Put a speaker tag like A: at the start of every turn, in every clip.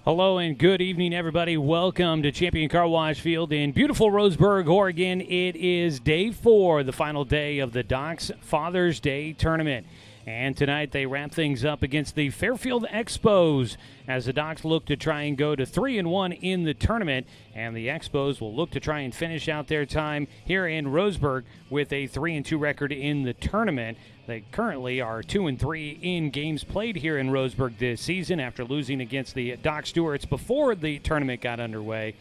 A: Hello and good evening, everybody. Welcome to Champion Car Wash Field in beautiful Roseburg, Oregon. It is day 4, the final day of the Doc's Father's Day Tournament. And tonight they wrap things up against the Fairfield Expos as the Docs look to try and go to 3-1 in the tournament. And the Expos will look to try and finish out their time here in Roseburg with a 3-2 record in the tournament. They currently are 2-3 in games played here in Roseburg this season after losing against the Doc Stewarts before the tournament got underway.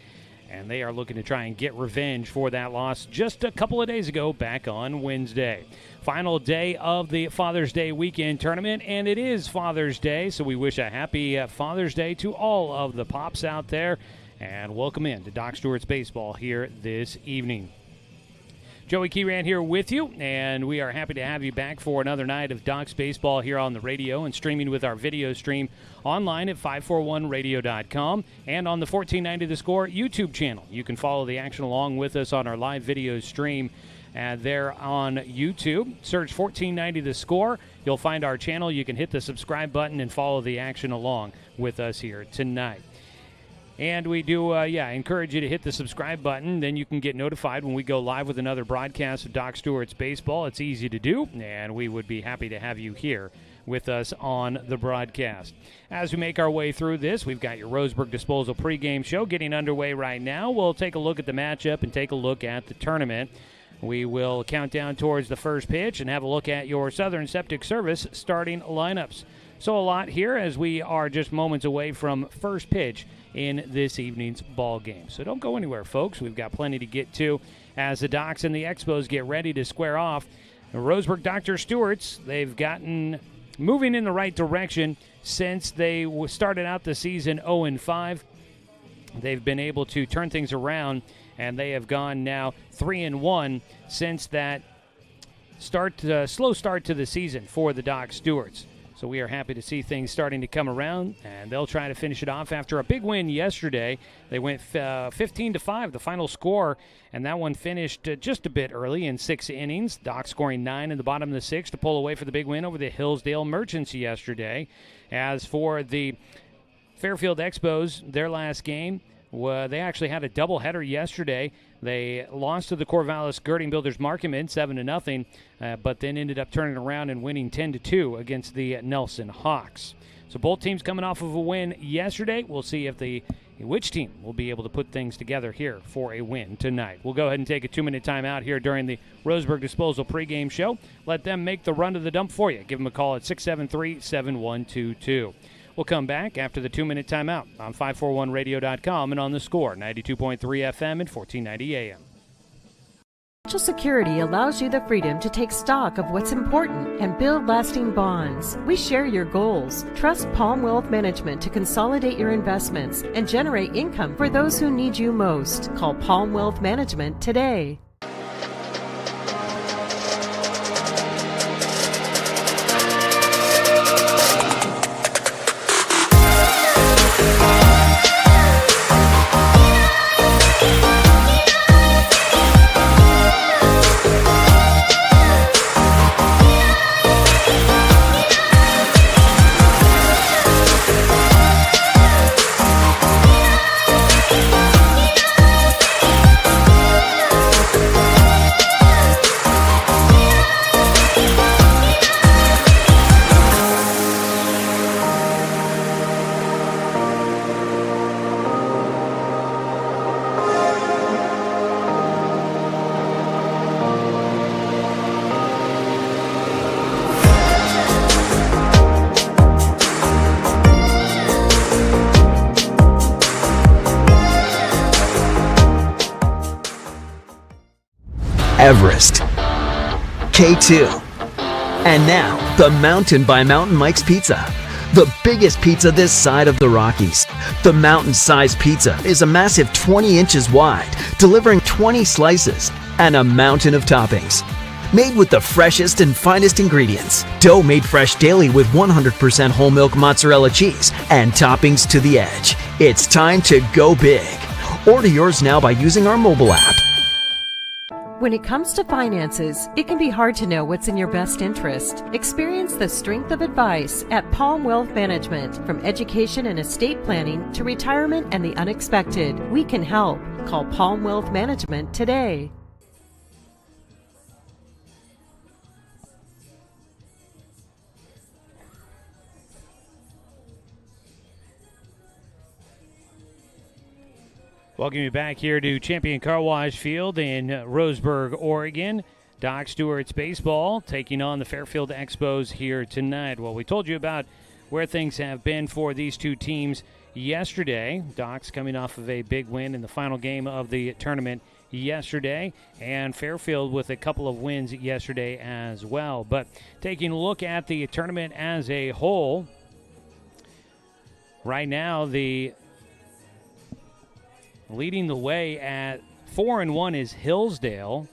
A: And they are looking to try and get revenge for that loss just a couple of days ago back on Wednesday. Final day of the Father's Day weekend tournament, and it is Father's Day, so we wish a happy Father's Day to all of the pops out there. And welcome in to Doc Stewart's Baseball here this evening. Joey Keeran here with you, and we are happy to have you back for another night of Docs Baseball here on the radio and streaming with our video stream online at 541radio.com and on the 1490 The Score YouTube channel. You can follow the action along with us on our live video stream there on YouTube. Search 1490 The Score. You'll find our channel. You can hit the subscribe button and follow the action along with us here tonight. And we do, encourage you to hit the subscribe button. Then you can get notified when we go live with another broadcast of Doc Stewart's Baseball. It's easy to do, and we would be happy to have you here with us on the broadcast. As we make our way through this, we've got your Roseburg Disposal pregame show getting underway right now. We'll take a look at the matchup and take a look at the tournament. We will count down towards the first pitch and have a look at your Southern Septic Service starting lineups. So a lot here as we are just moments away from first pitch in this evening's ball game. So don't go anywhere, folks. We've got plenty to get to as the Docs and the Expos get ready to square off. The Roseburg Dr. Stewarts, they've gotten moving in the right direction since they started out the season 0-5. They've been able to turn things around, and they have gone now 3-1 since that slow start to the season for the Doc Stewarts. So we are happy to see things starting to come around, and they'll try to finish it off after a big win yesterday. They went 15-5, the final score, and that one finished just a bit early in 6 innings. Doc scoring 9 in the bottom of the 6th to pull away for the big win over the Hillsdale Merchants yesterday. As for the Fairfield Expos, their last game, they actually had a doubleheader yesterday. They lost to the Corvallis Girding Builders Markham 7-0, but then ended up turning around and winning 10-2 against the Nelson Hawks. So both teams coming off of a win yesterday. We'll see if which team will be able to put things together here for a win tonight. We'll go ahead and take a 2-minute timeout here during the Roseburg Disposal pregame show. Let them make the run to the dump for you. Give them a call at 673-7122. We'll come back after the 2-minute timeout on 541radio.com and on The Score, 92.3 FM and 1490 AM.
B: Social Security allows you the freedom to take stock of what's important and build lasting bonds. We share your goals. Trust Palm Wealth Management to consolidate your investments and generate income for those who need you most. Call Palm Wealth Management today.
C: Everest, K2, and now the Mountain by Mountain Mike's Pizza, the biggest pizza this side of the Rockies. The mountain-sized pizza is a massive 20 inches wide, delivering 20 slices and a mountain of toppings. Made with the freshest and finest ingredients, dough made fresh daily with 100% whole milk mozzarella cheese, and toppings to the edge. It's time to go big. Order yours now by using our mobile app.
B: When it comes to finances, it can be hard to know what's in your best interest. Experience the strength of advice at Palm Wealth Management. From education and estate planning to retirement and the unexpected, we can help. Call Palm Wealth Management today.
A: Welcome you back here to Champion Car Wash Field in Roseburg, Oregon. Doc Stewart's baseball taking on the Fairfield Expos here tonight. Well, we told you about where things have been for these two teams yesterday. Doc's coming off of a big win in the final game of the tournament yesterday, and Fairfield with a couple of wins yesterday as well. But taking a look at the tournament as a whole, right now the leading the way at 4-1 is Hillsdale.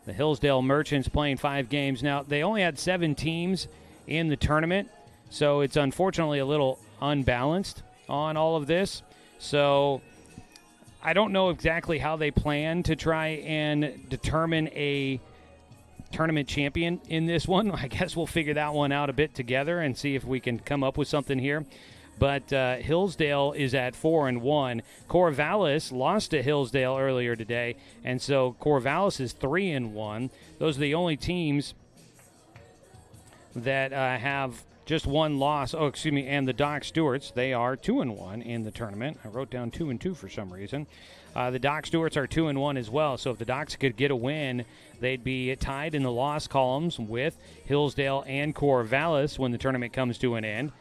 A: The Hillsdale Merchants playing 5 games. Now, they only had 7 teams in the tournament, so it's unfortunately a little unbalanced on all of this. So I don't know exactly how they plan to try and determine a tournament champion in this one. I guess we'll figure that one out a bit together and see if we can come up with something here. But Hillsdale is at 4-1. Corvallis lost to Hillsdale earlier today, and so Corvallis is 3-1. Those are the only teams that have just one loss. Oh, excuse me, and the Doc Stewarts, they are 2-1 in the tournament. I wrote down 2-2 for some reason. The Doc Stewarts are 2-1 as well, so if the Docs could get a win, they'd be tied in the loss columns with Hillsdale and Corvallis when the tournament comes to an end.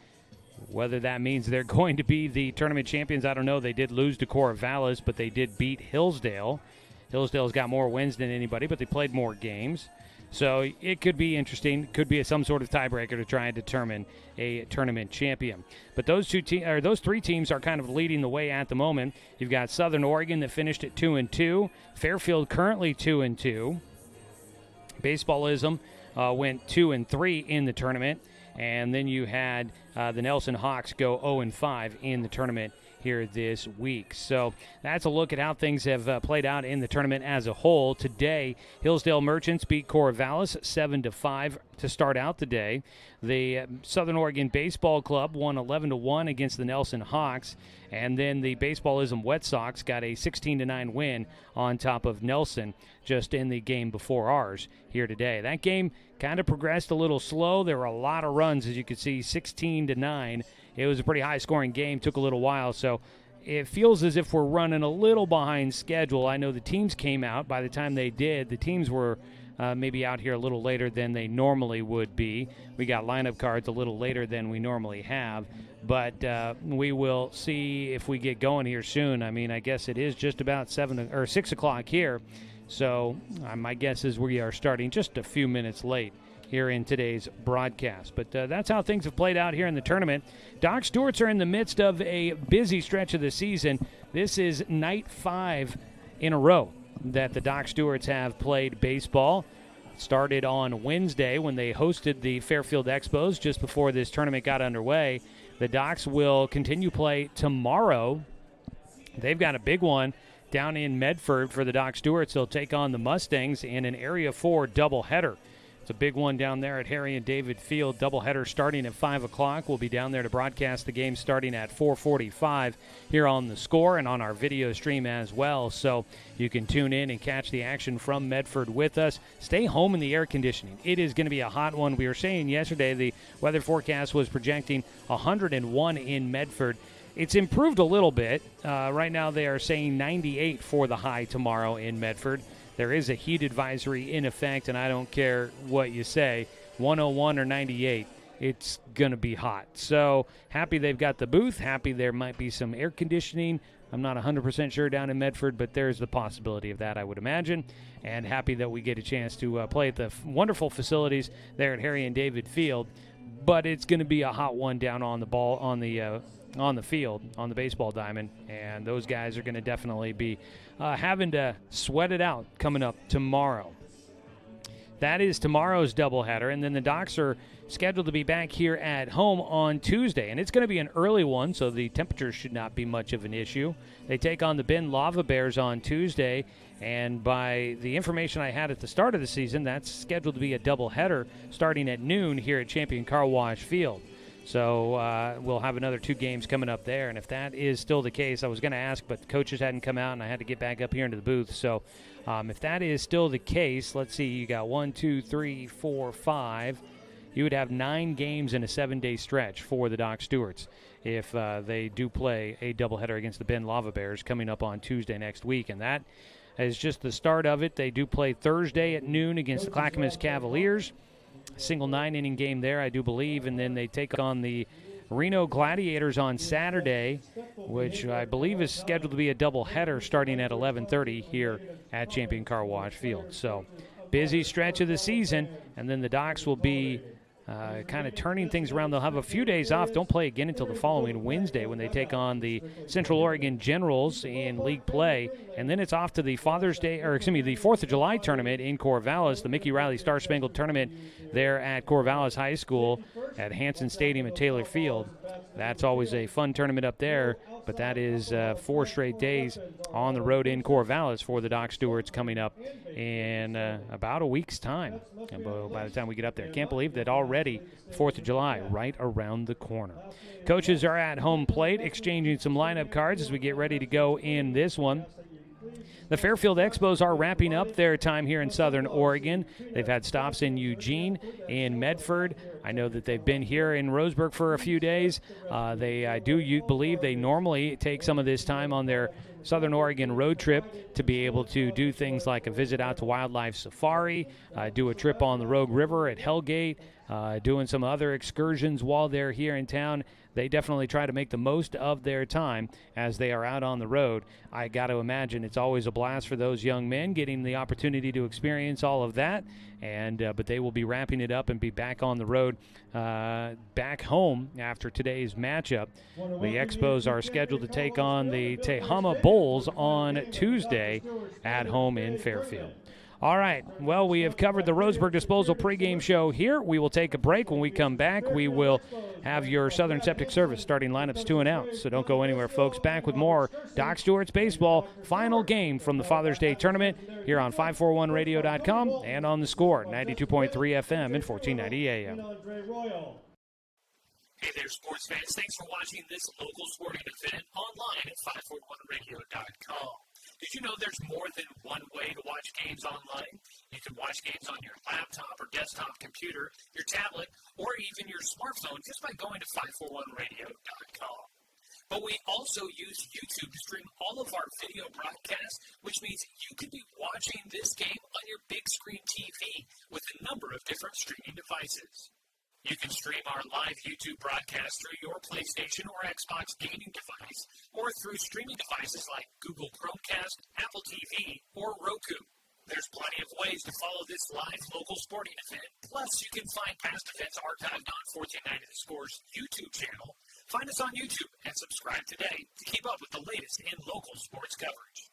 A: Whether that means they're going to be the tournament champions, I don't know. They did lose to Corvallis, but they did beat Hillsdale. Hillsdale's got more wins than anybody, but they played more games. So it could be interesting. Could be some sort of tiebreaker to try and determine a tournament champion. But those three teams are kind of leading the way at the moment. You've got Southern Oregon that finished at 2-2. Fairfield currently 2-2. Baseballism went 2-3 in the tournament. And then you had the Nelson Hawks go 0-5 in the tournament here this week. So that's a look at how things have played out in the tournament as a whole. Today, Hillsdale Merchants beat Corvallis 7-5 to start out the day. The Southern Oregon Baseball Club won 11-1 against the Nelson Hawks. And then the Baseballism Wet Sox got a 16-9 win on top of Nelson just in the game before ours here today. That game kind of progressed a little slow. There were a lot of runs, as you could see, 16-9. It was a pretty high-scoring game. Took a little while, so it feels as if we're running a little behind schedule. I know the teams came out. By the time they did, the teams were maybe out here a little later than they normally would be. We got lineup cards a little later than we normally have. But we will see if we get going here soon. I mean, I guess it is just about 6 o'clock here. So my guess is we are starting just a few minutes late here in today's broadcast. But that's how things have played out here in the tournament. Doc Stewarts are in the midst of a busy stretch of the season. This is night 5 in a row that the Doc Stewarts have played baseball. Started on Wednesday when they hosted the Fairfield Expos just before this tournament got underway. The Docs will continue play tomorrow. They've got a big one down in Medford for the Doc Stewarts. They'll take on the Mustangs in an Area 4 doubleheader. It's a big one down there at Harry and David Field. Doubleheader starting at 5 o'clock. We'll be down there to broadcast the game starting at 4:45 here on The Score and on our video stream as well. So you can tune in and catch the action from Medford with us. Stay home in the air conditioning. It is going to be a hot one. We were saying yesterday the weather forecast was projecting 101 in Medford. It's improved a little bit. Right now they are saying 98 for the high tomorrow in Medford. There is a heat advisory in effect, and I don't care what you say, 101 or 98, it's going to be hot. So happy they've got the booth. Happy there might be some air conditioning. I'm not 100% sure down in Medford, but there's the possibility of that, I would imagine. And happy that we get a chance to play at the wonderful facilities there at Harry and David Field. But it's going to be a hot one down on the ball, on the field, on the baseball diamond, and those guys are going to definitely be having to sweat it out coming up tomorrow. That is tomorrow's doubleheader, and then the Docs are scheduled to be back here at home on Tuesday, and it's going to be an early one, so the temperatures should not be much of an issue. They take on the Bend Lava Bears on Tuesday, and by the information I had at the start of the season, that's scheduled to be a doubleheader starting at noon here at Champion Car Wash Field. So we'll have another 2 games coming up there, and if that is still the case, I was going to ask, but the coaches hadn't come out, and I had to get back up here into the booth. So if that is still the case, let's see, you got 1, 2, 3, 4, 5. You would have 9 games in a 7-day stretch for the Doc Stewarts if they do play a doubleheader against the Bend Lava Bears coming up on Tuesday next week, and that is just the start of it. They do play Thursday at noon against the Clackamas Cavaliers. Single 9-inning game there, I do believe, and then they take on the Reno Gladiators on Saturday, which I believe is scheduled to be a doubleheader starting at 11:30 here at Champion Car Wash Field. So busy stretch of the season, and then the Docs will be kind of turning things around. They'll have a few days off. Don't play again until the following Wednesday when they take on the Central Oregon Generals in league play. And then it's off to the the 4th of July tournament in Corvallis, the Mickey Riley Star Spangled Tournament there at Corvallis High School at Hanson Stadium at Taylor Field. That's always a fun tournament up there, but that is 4 straight days on the road in Corvallis for the Doc Stewarts coming up in about a week's time. And by the time we get up there, can't believe that already 4th of July right around the corner. Coaches are at home plate exchanging some lineup cards as we get ready to go in this one. The Fairfield Expos are wrapping up their time here in Southern Oregon. They've had stops in Eugene, in Medford. I know that they've been here in Roseburg for a few days. I do believe they normally take some of this time on their Southern Oregon road trip to be able to do things like a visit out to Wildlife Safari, do a trip on the Rogue River at Hellgate, doing some other excursions while they're here in town. They definitely try to make the most of their time as they are out on the road. I got to imagine it's always a blast for those young men getting the opportunity to experience all of that. But they will be wrapping it up and be back on the road, back home after today's matchup. The Expos are scheduled to take on the Tehama Bulls on Tuesday at home in Fairfield. All right, well, we have covered the Roseburg Disposal pregame show here. We will take a break. When we come back, we will have your Southern Septic Service starting lineups 2 and out. So don't go anywhere, folks. Back with more Doc Stewart's Baseball final game from the Father's Day Tournament here on 541radio.com and on The Score, 92.3 FM and 1490 AM.
D: Hey there, sports fans. Thanks for watching this local sporting event online at 541radio.com. Did you know there's more than one way to watch games online? You can watch games on your laptop or desktop computer, your tablet, or even your smartphone just by going to 541radio.com. But we also use YouTube to stream all of our video broadcasts, which means you could be watching this game on your big screen TV with a number of different streaming devices. You can stream our live YouTube broadcast through your PlayStation or Xbox gaming device, or through streaming devices like Google Chromecast, Apple TV, or Roku. There's plenty of ways to follow this live local sporting event. Plus, you can find past events archived on 1490 The Score's YouTube channel. Find us on YouTube and subscribe today to keep up with the latest in local sports coverage.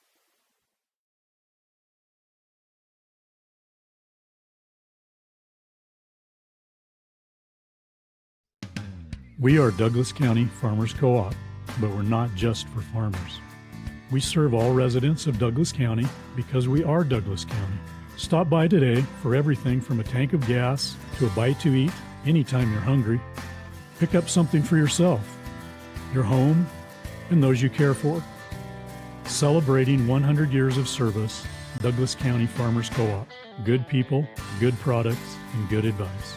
E: We are Douglas County Farmers Co-op, but we're not just for farmers. We serve all residents of Douglas County because we are Douglas County. Stop by today for everything from a tank of gas to a bite to eat anytime you're hungry. Pick up something for yourself, your home, and those you care for. Celebrating 100 years of service, Douglas County Farmers Co-op. Good people, good products, and good advice.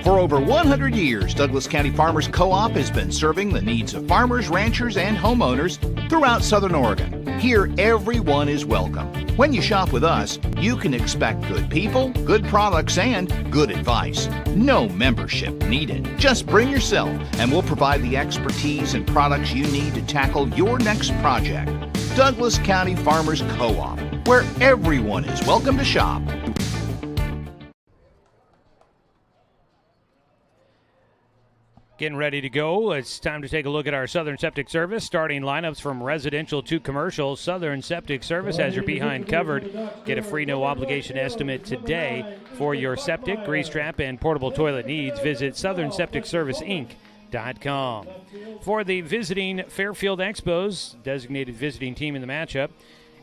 F: For over 100 years, Douglas County Farmers Co-op has been serving the needs of farmers, ranchers, and homeowners throughout Southern Oregon. Here, everyone is welcome. When you shop with us, you can expect good people, good products, and good advice. No membership needed. Just bring yourself, and we'll provide the expertise and products you need to tackle your next project. Douglas County Farmers Co-op, where everyone is welcome to shop.
A: Getting ready to go. It's time to take a look at our Southern Septic Service starting lineups from residential to commercial. Southern Septic Service has your behind covered. Get a free no obligation estimate today for your septic, grease trap, and portable toilet needs. Visit SouthernSepticServiceInc.com. For the visiting Fairfield Expos, designated visiting team in the matchup,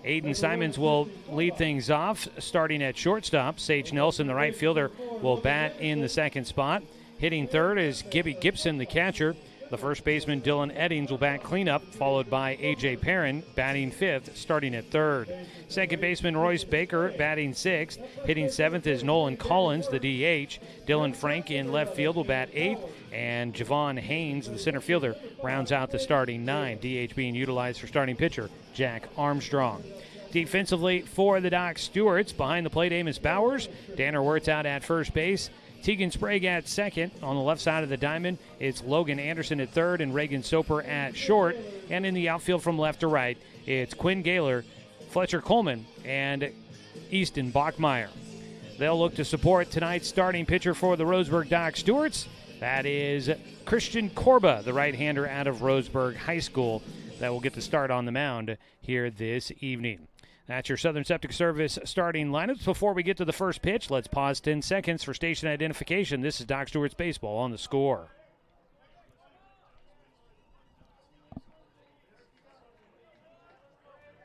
A: Aiden Simons will lead things off, starting at shortstop. Sage Nelson, the right fielder, will bat in the second spot. Hitting third is Gibby Gibson, the catcher. The first baseman, Dylan Eddings, will bat cleanup, followed by A.J. Perrin, batting fifth, starting at third. Second baseman, Royce Baker, batting sixth. Hitting seventh is Nolan Collins, the DH. Dylan Frank in left field will bat eighth. And Javon Haynes, the center fielder, rounds out the starting nine. DH being utilized for starting pitcher, Jack Armstrong. Defensively for the Doc Stewarts, behind the plate, Amos Bowers. Danner Wirtz out at first base. Tegan Sprague at second. On the left side of the diamond, it's Logan Anderson at third and Reagan Soper at short. And in the outfield from left to right, it's Quinn Gaylor, Fletcher Coleman, and Easton Bachmeyer. They'll look to support tonight's starting pitcher for the Roseburg Doc Stewarts. That is Christian Corba, the right-hander out of Roseburg High School, that will get the start on the mound here this evening. That's your Southern Septic Service starting lineups. Before we get to the first pitch, let's pause 10 seconds for station identification. This is Doc Stewart's Baseball on the Score.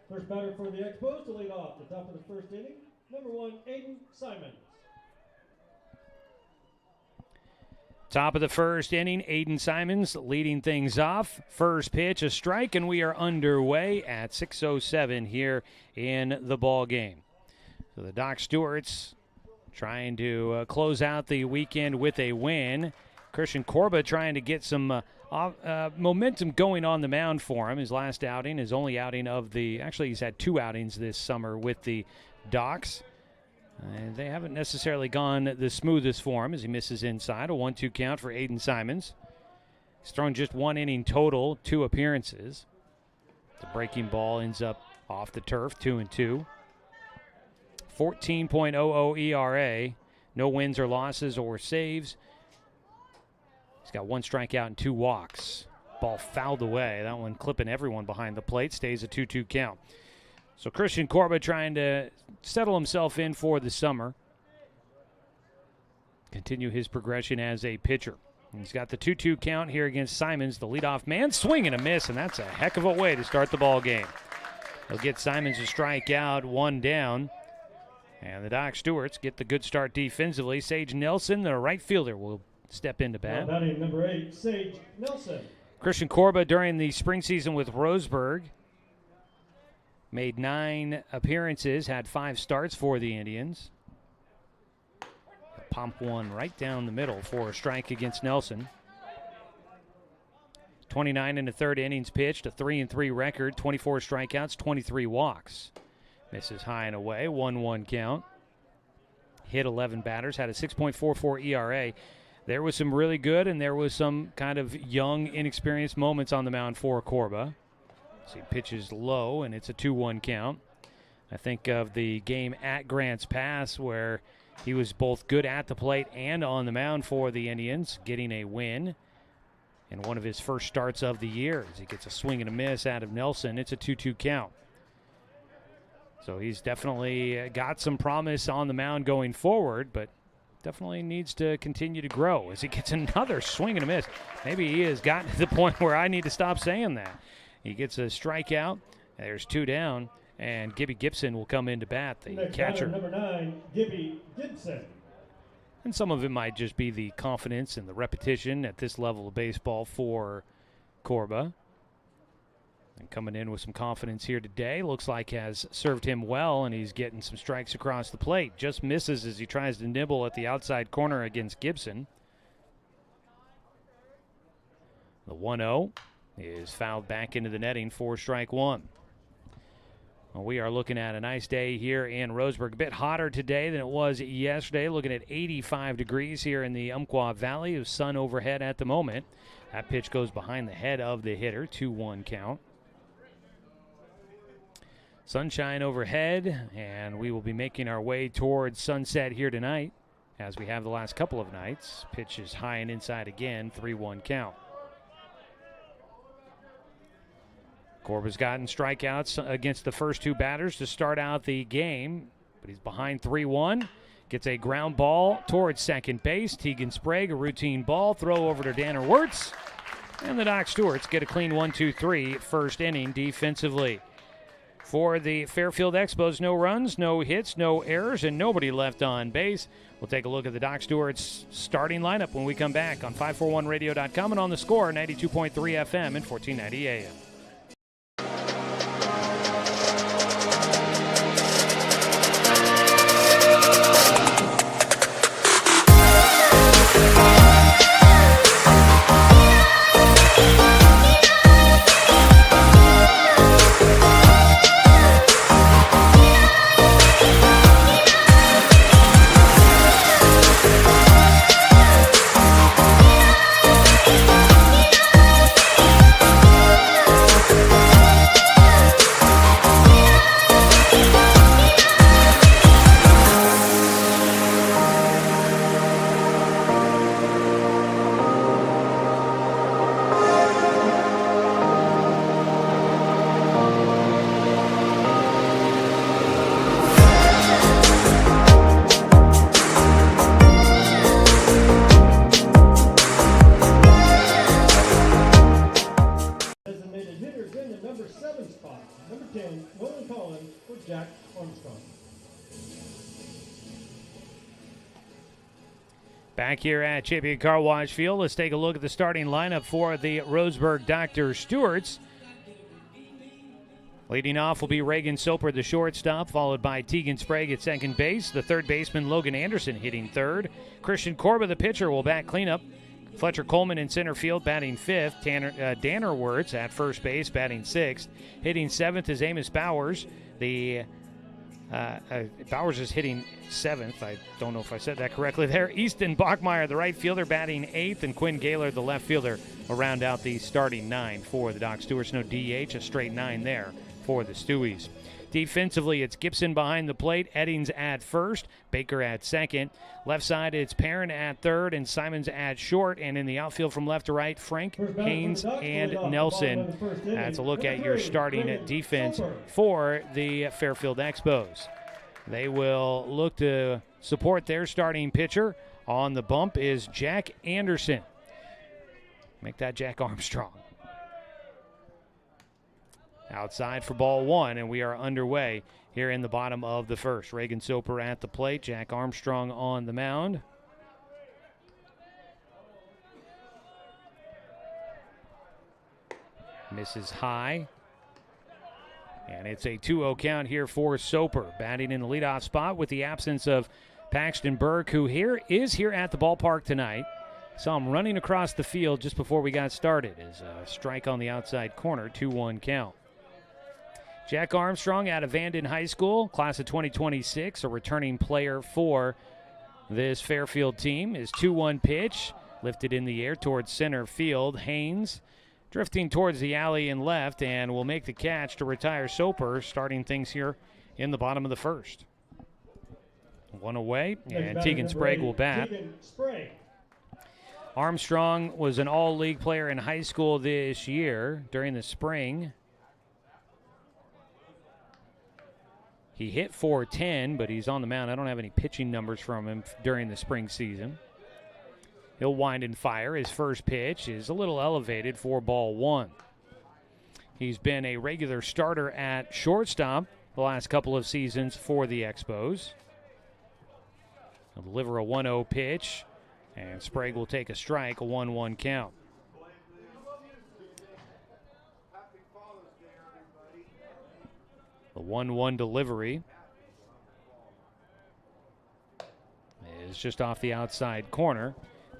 G: First batter for the Expos to lead off the top of the first inning, number 1, Aiden Simons.
A: Top of the first inning, Aiden Simons leading things off. First pitch, a strike, and we are underway at 6:07 here in the ball game. So the Doc Stewarts trying to close out the weekend with a win. Christian Corba trying to get some momentum going on the mound for him. His last outing, his only outing of the, actually he's had 2 outings this summer with the Docs. And they haven't necessarily gone the smoothest for him as he misses inside. A 1-2 count for Aiden Simons. He's thrown just 1 inning total, 2 appearances. The breaking ball ends up off the turf, 2-2. 14.00 ERA. No wins or losses or saves. He's got 1 strikeout and 2 walks. Ball fouled away. That one clipping everyone behind the plate. Stays a 2-2 count. So Christian Corba trying to settle himself in for the summer. Continue his progression as a pitcher. And he's got the 2-2 count here against Simons, the leadoff man. Swing and a miss, and that's a heck of a way to start the ball game. He'll get Simons to strike out, 1 down. And the Doc Stewarts get the good start defensively. Sage Nelson, the right fielder, will step into bat.
G: Batting number 8, Sage Nelson.
A: Christian Corba during the spring season with Roseburg made 9 appearances, had 5 starts for the Indians. Pump one right down the middle for a strike against Nelson. 29 in the third innings pitched, a 3-3 record, 24 strikeouts, 23 walks. Misses high and away, 1-1 count. Hit 11 batters, had a 6.44 ERA. There was some really good and there was some kind of young, inexperienced moments on the mound for Corba. So he pitches low, and it's a 2-1 count. I think of the game at Grants Pass where he was both good at the plate and on the mound for the Indians, getting a win. And one of his first starts of the year as he gets a swing and a miss out of Nelson. It's a 2-2 count. So he's definitely got some promise on the mound going forward, but definitely needs to continue to grow as he gets another swing and a miss. Maybe he has gotten to the point where I need to stop saying that. He gets a strikeout. There's 2 down, and Gibby Gibson will come in to bat, the
G: Next
A: catcher.
G: Number 9, Gibby Gibson.
A: And some of it might just be the confidence and the repetition at this level of baseball for Corba. And coming in with some confidence here today. Looks like has served him well, and he's getting some strikes across the plate. Just misses as he tries to nibble at the outside corner against Gibson. The 1-0 is fouled back into the netting for strike 1. Well, we are looking at a nice day here in Roseburg. A bit hotter today than it was yesterday. Looking at 85 degrees here in the Umpqua Valley. The sun overhead at the moment. That pitch goes behind the head of the hitter. 2-1 count. Sunshine overhead, and we will be making our way towards sunset here tonight. as we have the last couple of nights. Pitch is high and inside again, 3-1 count. Corba's gotten strikeouts against the first two batters to start out the game, but he's behind 3-1. Gets a ground ball towards second base. Tegan Sprague, a routine ball. Throw over to Danner Wirtz. And the Doc Stewarts get a clean 1-2-3 first inning defensively. For the Fairfield Expos, no runs, no hits, no errors, and nobody left on base. We'll take a look at the Doc Stewarts starting lineup when we come back on 541radio.com and on the Score, 92.3 FM and 1490 AM. Back here at Champion Car Wash Field, let's take a look at the starting lineup for the Roseburg Dr. Stewarts. Leading off will be Reagan Soper, the shortstop, followed by Tegan Sprague at second base. The third baseman, Logan Anderson, hitting third. Christian Corba, the pitcher, will bat cleanup. Fletcher Coleman in center field, batting fifth. Danner Wirtz at first base, batting sixth. Hitting seventh is Amos Bowers. Bowers is hitting seventh. I don't know if I said that correctly there. Easton Bachmeyer, the right fielder, batting eighth, and Quinn Gaylor, the left fielder, will round out the starting nine for the Doc Stewarts. No DH, a straight nine there for the Stewies. Defensively, it's Gibson behind the plate, Eddings at first, Baker at second. Left side, it's Perrin at third, and Simons at short. And in the outfield from left to right, Frank, Haynes, and Nelson. That's a look at your starting defense for the Fairfield Expos. They will look to support their starting pitcher. On the bump is Jack Anderson. Make that Jack Armstrong. Outside for ball one, and we are underway here in the bottom of the first. Reagan Soper at the plate, Jack Armstrong on the mound. Misses high. And it's a 2-0 count here for Soper, batting in the leadoff spot with the absence of Paxton Burke, who is here at the ballpark tonight. Saw him running across the field just before we got started. As a strike on the outside corner, 2-1 count. Jack Armstrong out of Vanden High School, class of 2026, a returning player for this Fairfield team. His 2-1 pitch lifted in the air towards center field. Haynes drifting towards the alley and left, and will make the catch to retire Soper, starting things here in the bottom of the first. One away, and Tegan Sprague will bat. Armstrong was an all-league player in high school this year. During the spring, he hit .410, but he's on the mound. I don't have any pitching numbers from him during the spring season. He'll wind and fire. His first pitch is a little elevated for ball one. He's been a regular starter at shortstop the last couple of seasons for the Expos. He'll deliver a 1-0 pitch, and Sprague will take a strike, a 1-1 count. The 1-1 delivery is just off the outside corner.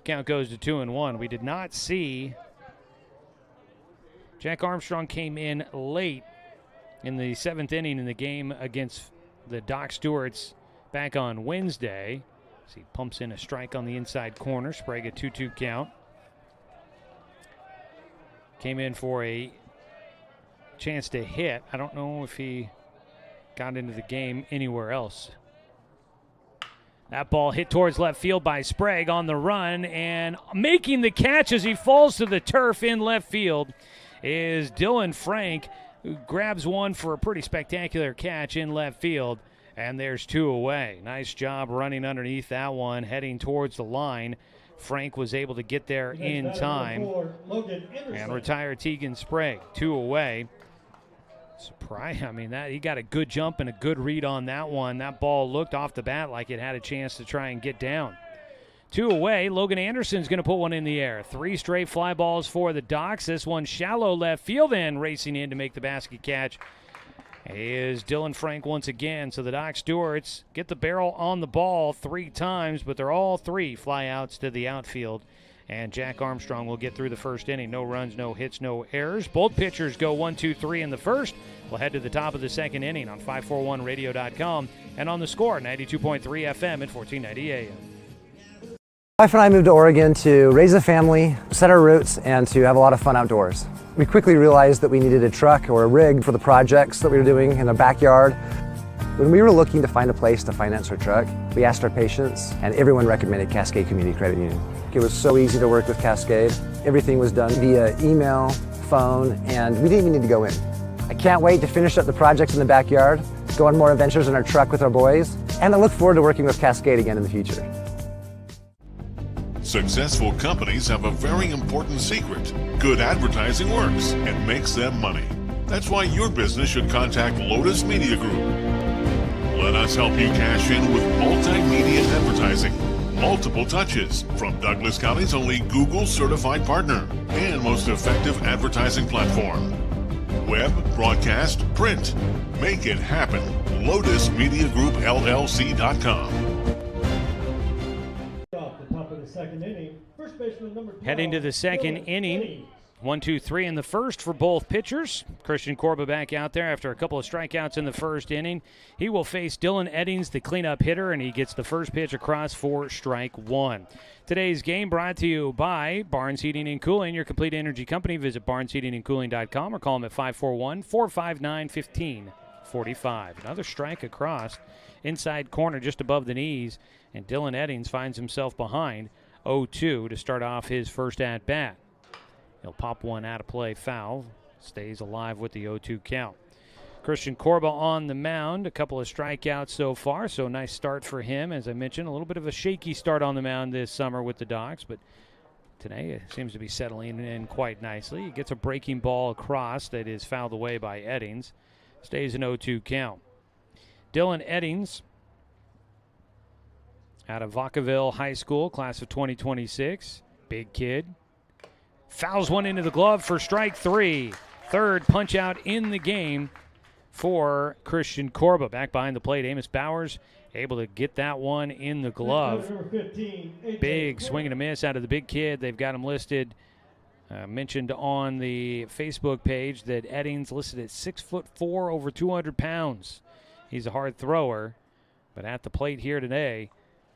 A: Count goes to 2-1. We did not see. Jack Armstrong came in late in the seventh inning in the game against the Doc Stewarts back on Wednesday. So he pumps in a strike on the inside corner. Sprague a 2-2 count. Came in for a chance to hit. I don't know if he got into the game anywhere else. That ball hit towards left field by Sprague on the run, and making the catch as he falls to the turf in left field is Dylan Frank, who grabs one for a pretty spectacular catch in left field, and there's 2 away. Nice job running underneath that one, heading towards the line. Frank was able to get there in time and retire Tegan Sprague. 2 away. Surprise! I mean, that he got a good jump and a good read on that one. That ball looked off the bat like it had a chance to try and get down. 2 away. Logan Anderson's going to put one in the air. 3 straight fly balls for the Docs. This one shallow left field, and racing in to make the basket catch is Dylan Frank once again. So the Doc Stewarts get the barrel on the ball 3 times, but they're all 3 flyouts to the outfield. And Jack Armstrong will get through the first inning. No runs, no hits, no errors. Both pitchers go 1, 2, 3 in the first. We'll head to the top of the second inning on 541radio.com and on the Score, 92.3 FM at 1490 AM.
H: My wife and I moved to Oregon to raise a family, set our roots, and to have a lot of fun outdoors. We quickly realized that we needed a truck or a rig for the projects that we were doing in the backyard. When we were looking to find a place to finance our truck, we asked our patients, and everyone recommended Cascade Community Credit Union. It was so easy to work with Cascade. Everything was done via email, phone, and we didn't even need to go in. I can't wait to finish up the projects in the backyard, go on more adventures in our truck with our boys, and I look forward to working with Cascade again in the future.
I: Successful companies have a very important secret. Good advertising works and makes them money. That's why your business should contact Lotus Media Group. Let us help you cash in with multimedia advertising. Multiple touches from Douglas County's only Google certified partner and most effective advertising platform. Web, broadcast, print. Make it happen. LotusMediaGroupLLC.com.
A: Heading to the second inning. 1, 2, 3 in the first for both pitchers. Christian Corba back out there after a couple of strikeouts in the first inning. He will face Dylan Eddings, the cleanup hitter, and he gets the first pitch across for strike 1. Today's game brought to you by Barnes Heating and Cooling, your complete energy company. Visit barnesheatingandcooling.com or call them at 541-459-1545. Another strike across, inside corner just above the knees, and Dylan Eddings finds himself behind 0-2 to start off his first at-bat. He'll pop one out of play foul. Stays alive with the 0-2 count. Christian Corba on the mound. A couple of strikeouts so far, so nice start for him. As I mentioned, a little bit of a shaky start on the mound this summer with the Docs, but today it seems to be settling in quite nicely. He gets a breaking ball across that is fouled away by Eddings. Stays an 0-2 count. Dylan Eddings out of Vacaville High School, class of 2026. Big kid. Fouls one into the glove for strike 3. Third punch out in the game for Christian Corba. Back behind the plate, Amos Bowers able to get that one in the glove. Big swing and a miss out of the big kid. They've got him listed, mentioned on the Facebook page that Eddings listed at 6'4", over 200 pounds. He's a hard thrower, but at the plate here today,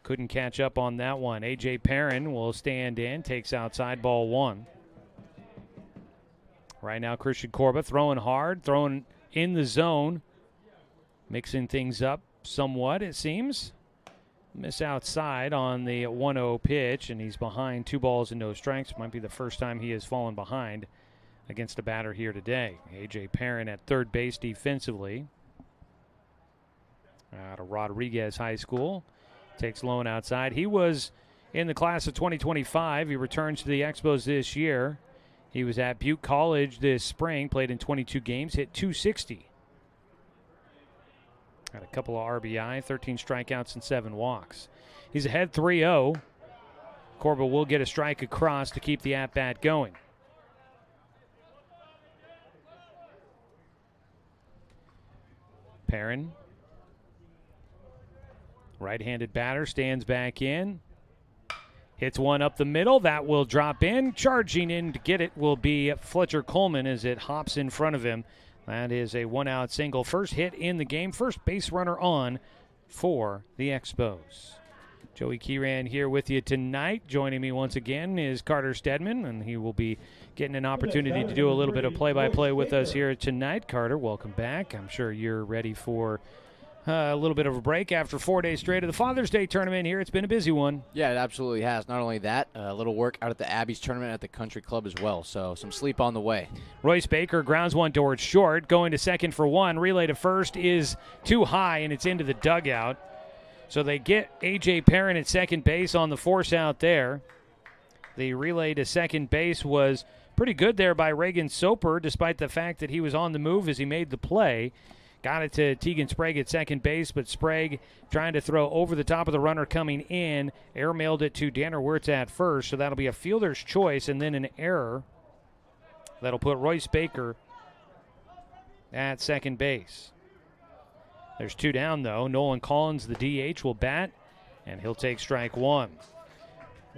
A: couldn't catch up on that one. A.J. Perrin will stand in, takes outside, ball 1. Right now, Christian Corba throwing hard, throwing in the zone, mixing things up somewhat, it seems. Miss outside on the 1-0 pitch, and he's behind 2 balls and no strikes. Might be the first time he has fallen behind against a batter here today. A.J. Perrin at third base defensively. Out of Rodriguez High School. Takes Lone outside. He was in the class of 2025. He returns to the Expos this year. He was at Butte College this spring, played in 22 games, hit .260. Had a couple of RBI, 13 strikeouts, and 7 walks. He's ahead 3-0. Corba will get a strike across to keep the at-bat going. Perrin, right-handed batter, stands back in. Hits one up the middle. That will drop in. Charging in to get it will be Fletcher Coleman as it hops in front of him. That is a 1-out single. First hit in the game. First base runner on for the Expos. Joey Keeran here with you tonight. Joining me once again is Carter Stedman, and he will be getting an opportunity to do a little bit of play-by-play with us here tonight. Carter, welcome back. I'm sure you're ready for a little bit of a break after 4 days straight of the Father's Day tournament here. It's been a busy one.
J: Yeah, it absolutely has. Not only that, a little work out at the Abbeys tournament at the country club as well, so some sleep on the way.
A: Royce Baker grounds one towards short, going to second for one. Relay to first is too high, and it's into the dugout. So they get A.J. Perrin at second base on the force out there. The relay to second base was pretty good there by Reagan Soper, despite the fact that he was on the move as he made the play. Got it to Tegan Sprague at second base, but Sprague trying to throw over the top of the runner coming in. Airmailed it to Danner Wirtz at first, so that'll be a fielder's choice and then an error. That'll put Royce Baker at second base. There's two down, though. Nolan Collins, the DH, will bat, and he'll take strike one.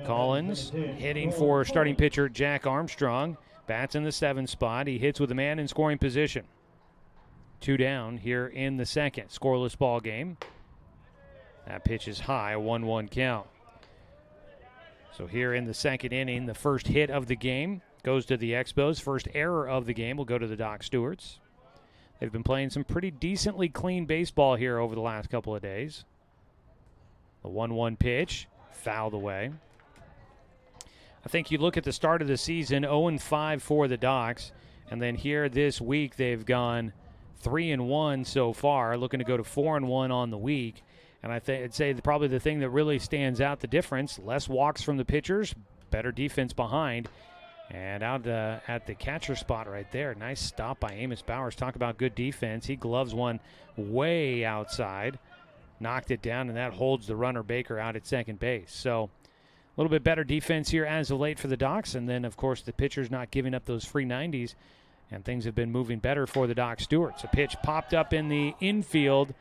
A: Collins hitting for starting pitcher Jack Armstrong. Bats in the 7th spot. He hits with a man in scoring position. Two down here in the second. Scoreless ball game. That pitch is high, a 1-1 count. So here in the second inning, the first hit of the game goes to the Expos. First error of the game will go to the Doc Stewarts. They've been playing some pretty decently clean baseball here over the last couple of days. The 1-1 pitch, fouled away. I think you look at the start of the season, 0-5 for the Docs, and then here this week they've gone 3-1 so far, looking to go to 4-1 on the week. And I'd say probably the thing that really stands out the difference, less walks from the pitchers, better defense behind. And out at the catcher spot right there, nice stop by Amos Bowers. Talk about good defense. He gloves one way outside, knocked it down, and that holds the runner Baker out at second base. So a little bit better defense here as of late for the Docs. And then, of course, the pitcher's not giving up those free 90s. And things have been moving better for the Doc Stewarts. A pitch popped up in the infield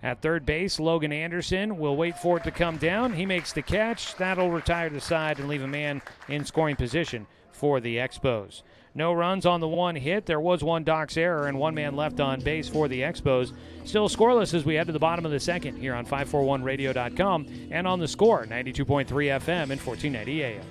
A: at third base. Logan Anderson will wait for it to come down. He makes the catch. That'll retire to the side and leave a man in scoring position for the Expos. No runs on the one hit. There was one Doc's error and one man left on base for the Expos. Still scoreless as we head to the bottom of the second here on 541radio.com and on the Score, 92.3 FM and 1490 AM.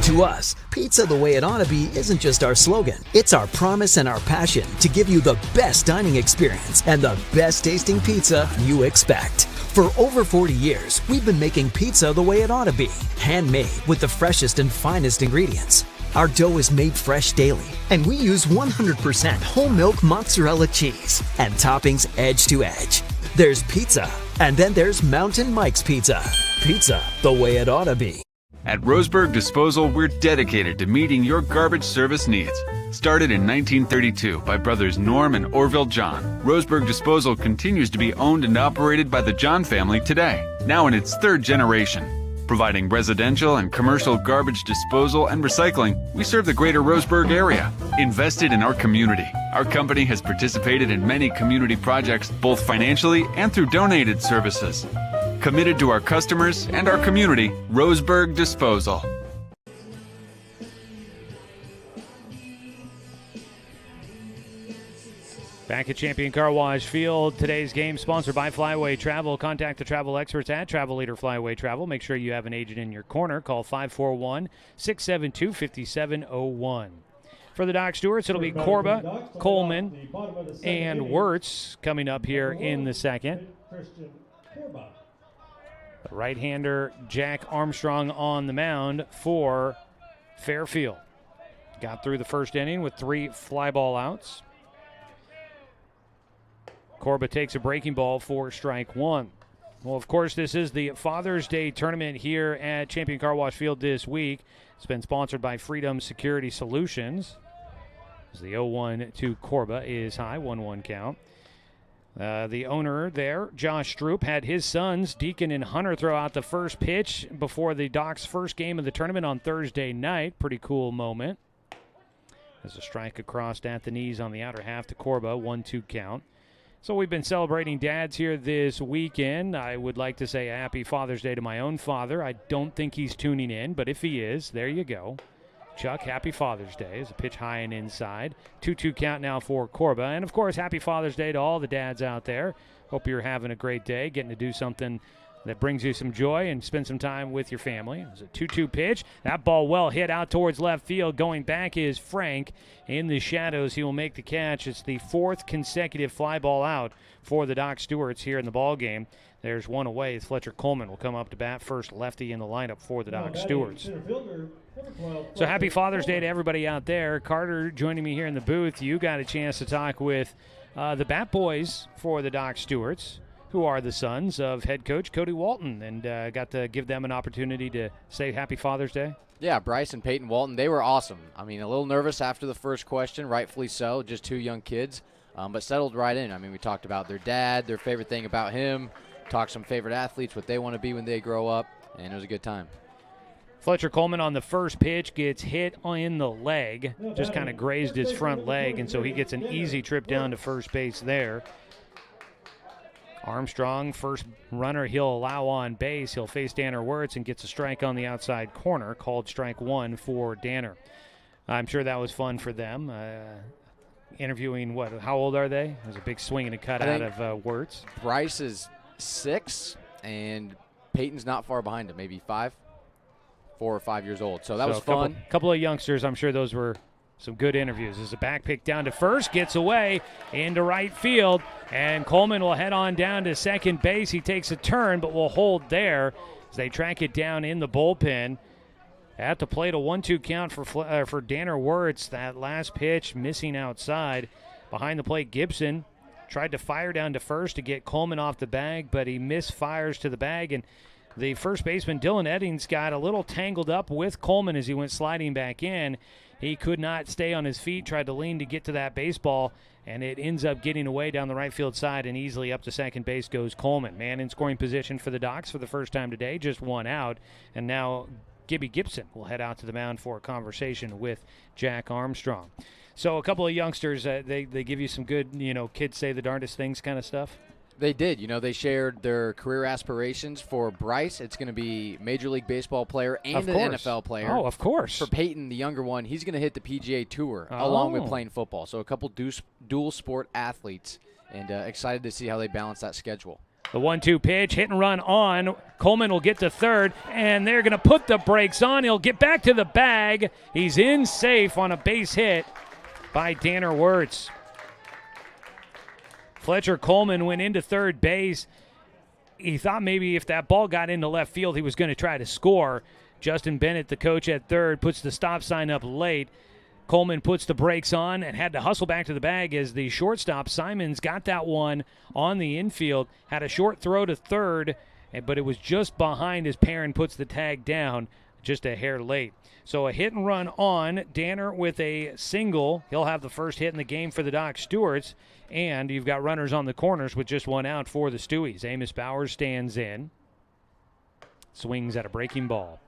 C: To us, pizza the way it ought to be isn't just our slogan. It's our promise and our passion to give you the best dining experience and the best tasting pizza you expect. For over 40 years, we've been making pizza the way it ought to be. Handmade with the freshest and finest ingredients. Our dough is made fresh daily, and we use 100% whole milk mozzarella cheese and toppings edge to edge. There's pizza, and then there's Mountain Mike's Pizza. Pizza the way it ought to be.
K: At Roseburg Disposal, we're dedicated to meeting your garbage service needs. Started in 1932 by brothers Norm and Orville John, Roseburg Disposal continues to be owned and operated by the John family today, now in its third generation. Providing residential and commercial garbage disposal and recycling, we serve the greater Roseburg area. Invested in our community, our company has participated in many community projects, both financially and through donated services. Committed to our customers and our community, Roseburg Disposal.
A: Back at Champion Car Wash Field, today's game sponsored by Flyaway Travel. Contact the travel experts at Travel Leader Flyaway Travel. Make sure you have an agent in your corner. Call 541-672-5701. For the Doc Stewarts, it'll be Corba, Coleman, and Wirtz coming up here in the second. The right-hander Jack Armstrong on the mound for Fairfield. Got through the first inning with 3 fly ball outs. Corba takes a breaking ball for strike one. Well, of course, this is the Father's Day tournament here at Champion Car Wash Field this week. It's been sponsored by Freedom Security Solutions. As the 0-1 to Corba is high, 1-1 count. The owner there, Josh Stroop, had his sons, Deacon and Hunter, throw out the first pitch before the Doc's first game of the tournament on Thursday night. Pretty cool moment. There's a strike across at the knees on the outer half to Corba, 1-2 count. So we've been celebrating dads here this weekend. I would like to say a happy Father's Day to my own father. I don't think he's tuning in, but if he is, there you go. Chuck, happy Father's Day. As a pitch high and inside. 2-2 count now for Corba. And, of course, happy Father's Day to all the dads out there. Hope you're having a great day, getting to do something that brings you some joy and spend some time with your family. It was a 2-2 pitch. That ball well hit out towards left field. Going back is Frank in the shadows. He will make the catch. It's the 4th consecutive fly ball out for the Doc Stewarts here in the ball game. There's one away. Fletcher Coleman will come up to bat, first lefty in the lineup for the Doc Stewarts. So happy Father's Day to everybody out there. Carter joining me here in the booth. You got a chance to talk with the Bat Boys for the Doc Stewarts, who are the sons of head coach Cody Walton, and got to give them an opportunity to say happy Father's Day.
J: Yeah, Bryce and Peyton Walton, they were awesome. I mean, a little nervous after the first question, rightfully so, just 2 young kids, but settled right in. I mean, we talked about their dad, their favorite thing about him, talked some favorite athletes, what they want to be when they grow up, and it was a good time.
A: Fletcher Coleman on the first pitch gets hit in the leg, just kind of grazed his front leg, and so he gets an easy trip down to first base there. Armstrong, first runner he'll allow on base. He'll face Danner Wirtz and gets a strike on the outside corner, called strike 1 for Danner. I'm sure that was fun for them. Interviewing, how old are they? There's a big swing and a cut out of Wirtz.
J: Bryce is 6, and Peyton's not far behind him, maybe 4 or 5 years old. So that was fun.
A: Couple of youngsters, I'm sure those were some good interviews. There's a back pick down to first, gets away into right field, and Coleman will head on down to second base. He takes a turn, but will hold there as they track it down in the bullpen. At the plate, a 1-2 count for Danner Wirtz. That last pitch missing outside. Behind the plate, Gibson tried to fire down to first to get Coleman off the bag, but he misfires to the bag, and the first baseman, Dylan Eddings, got a little tangled up with Coleman as he went sliding back in. He could not stay on his feet, tried to lean to get to that baseball, and it ends up getting away down the right field side, and easily up to second base goes Coleman. Man in scoring position for the Docs for the first time today, just 1 out, and now Gibby Gibson will head out to the mound for a conversation with Jack Armstrong. So a couple of youngsters, they give you some good, kids say the darndest things kind of stuff.
J: They did. They shared their career aspirations. For Bryce, it's going to be Major League Baseball player and an NFL player.
A: Oh, of course.
J: For Peyton, the younger one, he's going to hit the PGA Tour along with playing football. So a couple dual sport athletes, and excited to see how they balance that schedule.
A: The 1-2 pitch, hit and run on. Coleman will get to third, and they're going to put the brakes on. He'll get back to the bag. He's in safe on a base hit by Danner Wirtz. Fletcher Coleman went into third base. He thought maybe if that ball got into left field, he was going to try to score. Justin Bennett, the coach at third, puts the stop sign up late. Coleman puts the brakes on and had to hustle back to the bag as the shortstop, Simons, got that one on the infield, had a short throw to third, but it was just behind as Perrin puts the tag down, just a hair late. So a hit and run on. Danner with a single. He'll have the first hit in the game for the Doc Stewarts. And you've got runners on the corners with just 1 out for the Stewies. Amos Bowers stands in. Swings at a breaking ball.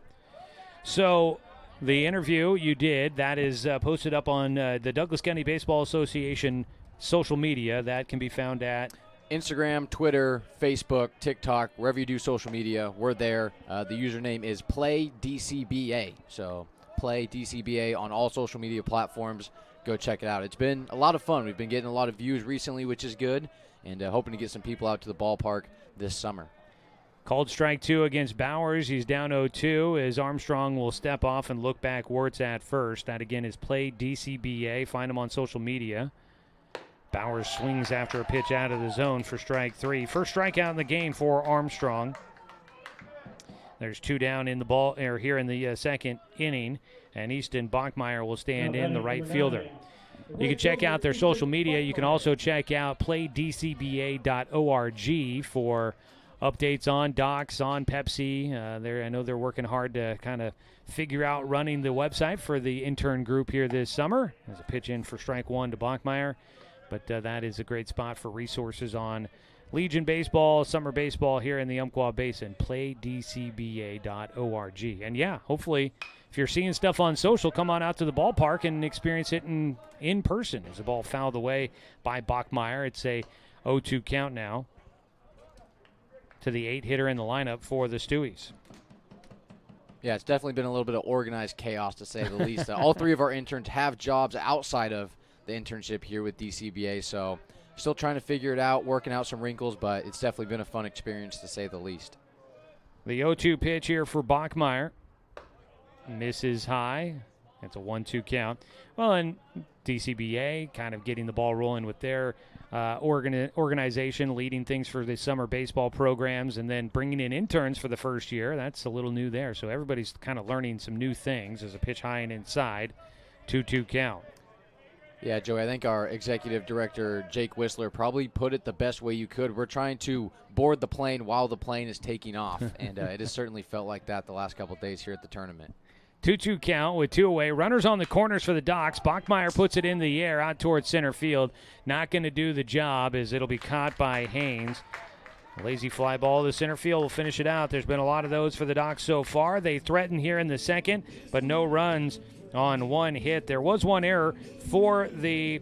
A: So the interview you did, that is posted up on the Douglas County Baseball Association social media. That can be found at
J: Instagram, Twitter, Facebook, TikTok, wherever you do social media, we're there. The username is PlayDCBA. So PlayDCBA on all social media platforms. Go check it out. It's been a lot of fun. We've been getting a lot of views recently, which is good, and hoping to get some people out to the ballpark this summer.
A: Called strike 2 against Bowers. He's down 0-2 as Armstrong will step off and look back Wirtz at first. That, again, is PlayDCBA. Find him on social media. Bowers swings after a pitch out of the zone for strike 3. First strikeout in the game for Armstrong. There's 2 down in the ball here in the second inning, and Easton Bachmeyer will stand in, the right fielder. You can check out their social media. You can also check out playdcba.org for updates on Docs, on Pepsi. I know they're working hard to kind of figure out running the website for the intern group here this summer. There's a pitch in for strike 1 to Bachmeyer, but that is a great spot for resources on Legion Baseball, summer baseball here in the Umpqua Basin, playdcba.org. And, yeah, hopefully if you're seeing stuff on social, come on out to the ballpark and experience it in person. As the ball fouled away by Bachmeyer, it's a 0-2 count now to the 8-hitter in the lineup for the Stewies.
J: Yeah, it's definitely been a little bit of organized chaos, to say the least. All 3 of our interns have jobs outside of the internship here with DCBA, so still trying to figure it out, working out some wrinkles, but it's definitely been a fun experience, to say the least.
A: The 0-2 pitch here for Bachmeyer. Misses high. It's a 1-2 count. Well, and DCBA kind of getting the ball rolling with their organization, leading things for the summer baseball programs, and then bringing in interns for the first year. That's a little new there. So everybody's kind of learning some new things. As a pitch high and inside, 2-2 count.
J: Yeah, Joey, I think our executive director, Jake Whistler, probably put it the best way you could. We're trying to board the plane while the plane is taking off, and it has certainly felt like that the last couple of days here at the tournament.
A: 2-2 count with 2 away. Runners on the corners for the Docs. Bachmeyer puts it in the air out towards center field. Not going to do the job as it'll be caught by Haynes. Lazy fly ball to center field will finish it out. There's been a lot of those for the Docs so far. They threaten here in the second, but no runs on one hit. There was one error for the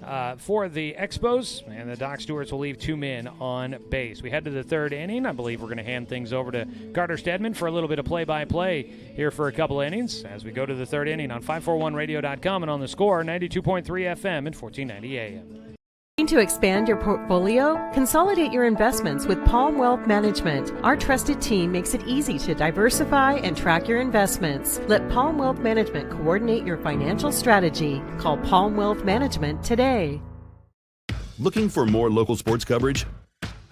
A: Expos, and the Doc Stewarts will leave 2 men on base. We head to the third inning. I believe we're going to hand things over to Carter Stedman for a little bit of play-by-play here for a couple innings as we go to the third inning on 541radio.com and on the Score, 92.3 FM and 1490 AM.
B: To expand your portfolio? Consolidate your investments with Palm Wealth Management. Our trusted team makes it easy to diversify and track your investments. Let Palm Wealth Management coordinate your financial strategy. Call Palm Wealth Management today.
L: Looking for more local sports coverage?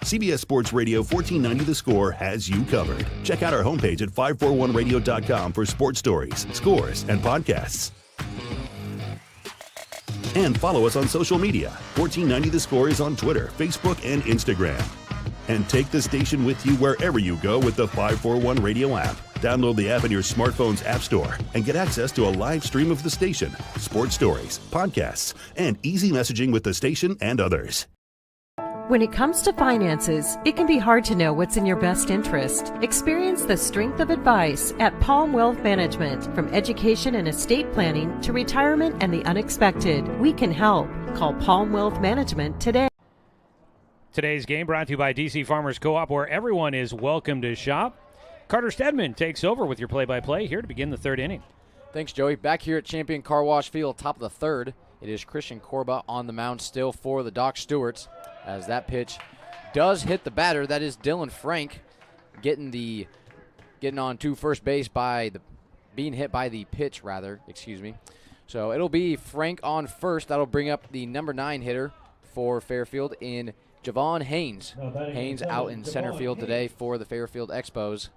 L: CBS Sports Radio 1490 The Score has you covered. Check out our homepage at 541radio.com for sports stories, scores, and podcasts. And follow us on social media. 1490 The Score is on Twitter, Facebook, and Instagram. And take the station with you wherever you go with the 541 Radio app. Download the app in your smartphone's app store and get access to a live stream of the station, sports stories, podcasts, and easy messaging with the station and others.
B: When it comes to finances, it can be hard to know what's in your best interest. Experience the strength of advice at Palm Wealth Management. From education and estate planning to retirement and the unexpected, we can help. Call Palm Wealth Management today.
A: Today's game brought to you by DC Farmers Co-op, where everyone is welcome to shop. Carter Stedman takes over with your play-by-play here to begin the third inning.
J: Thanks, Joey. Back here at Champion Car Wash Field, top of the third. It is Christian Corba on the mound still for the Doc Stewarts, as that pitch does hit the batter. That is Dylan Frank getting on to first base being hit by the pitch, excuse me. So it'll be Frank on first. That'll bring up the number 9 hitter for Fairfield in Javon Haynes. Haynes out in center field today for the Fairfield Expos.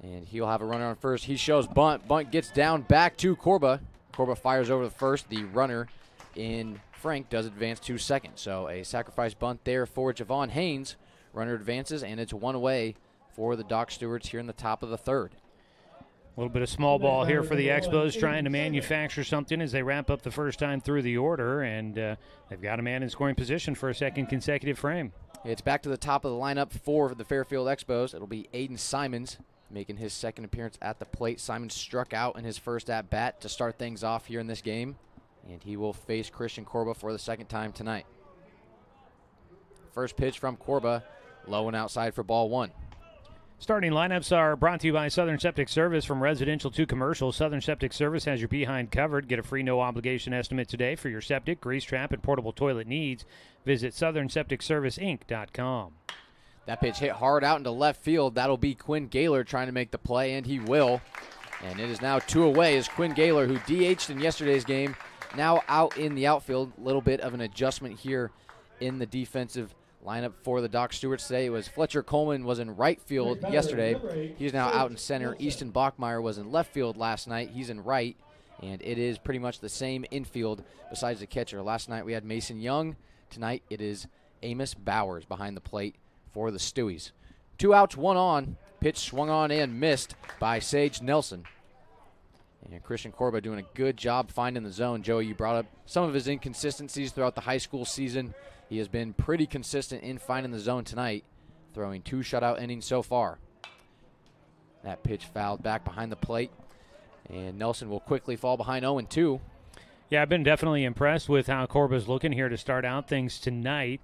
J: And he'll have a runner on first. He shows bunt. Bunt gets down back to Corba. Corba fires over the first. The runner in Frank does advance to second. So a sacrifice bunt there for Javon Haynes. Runner advances, and it's 1 away for the Doc Stewarts here in the top of the third.
A: A little bit of small ball here for the Expos, trying to manufacture something as they wrap up the first time through the order, and they've got a man in scoring position for a second consecutive frame.
J: It's back to the top of the lineup for the Fairfield Expos. It'll be Aiden Simons making his second appearance at the plate. Simons struck out in his first at-bat to start things off here in this game, and he will face Christian Corba for the second time tonight. First pitch from Corba, low and outside for ball 1.
A: Starting lineups are brought to you by Southern Septic Service. From residential to commercial, Southern Septic Service has your behind covered. Get a free no-obligation estimate today for your septic, grease trap, and portable toilet needs. Visit SouthernSepticServiceInc.com.
J: That pitch hit hard out into left field. That'll be Quinn Gaylor trying to make the play, and he will. And it is now 2 away as Quinn Gaylor, who DH'd in yesterday's game, now out in the outfield. A little bit of an adjustment here in the defensive lineup for the Doc Stewarts today. It was Fletcher Coleman was in right field yesterday. He's now out in center. Easton Bachmeyer was in left field last night. He's in right, and it is pretty much the same infield besides the catcher. Last night we had Mason Young. Tonight it is Amos Bowers behind the plate for the Stewies. 2 outs, 1 on. Pitch swung on and missed by Sage Nelson. And Christian Corba doing a good job finding the zone. Joey, you brought up some of his inconsistencies throughout the high school season. He has been pretty consistent in finding the zone tonight, throwing 2 shutout innings so far. That pitch fouled back behind the plate, and Nelson will quickly fall behind 0-2.
A: Yeah, I've been definitely impressed with how Corba's looking here to start out things tonight.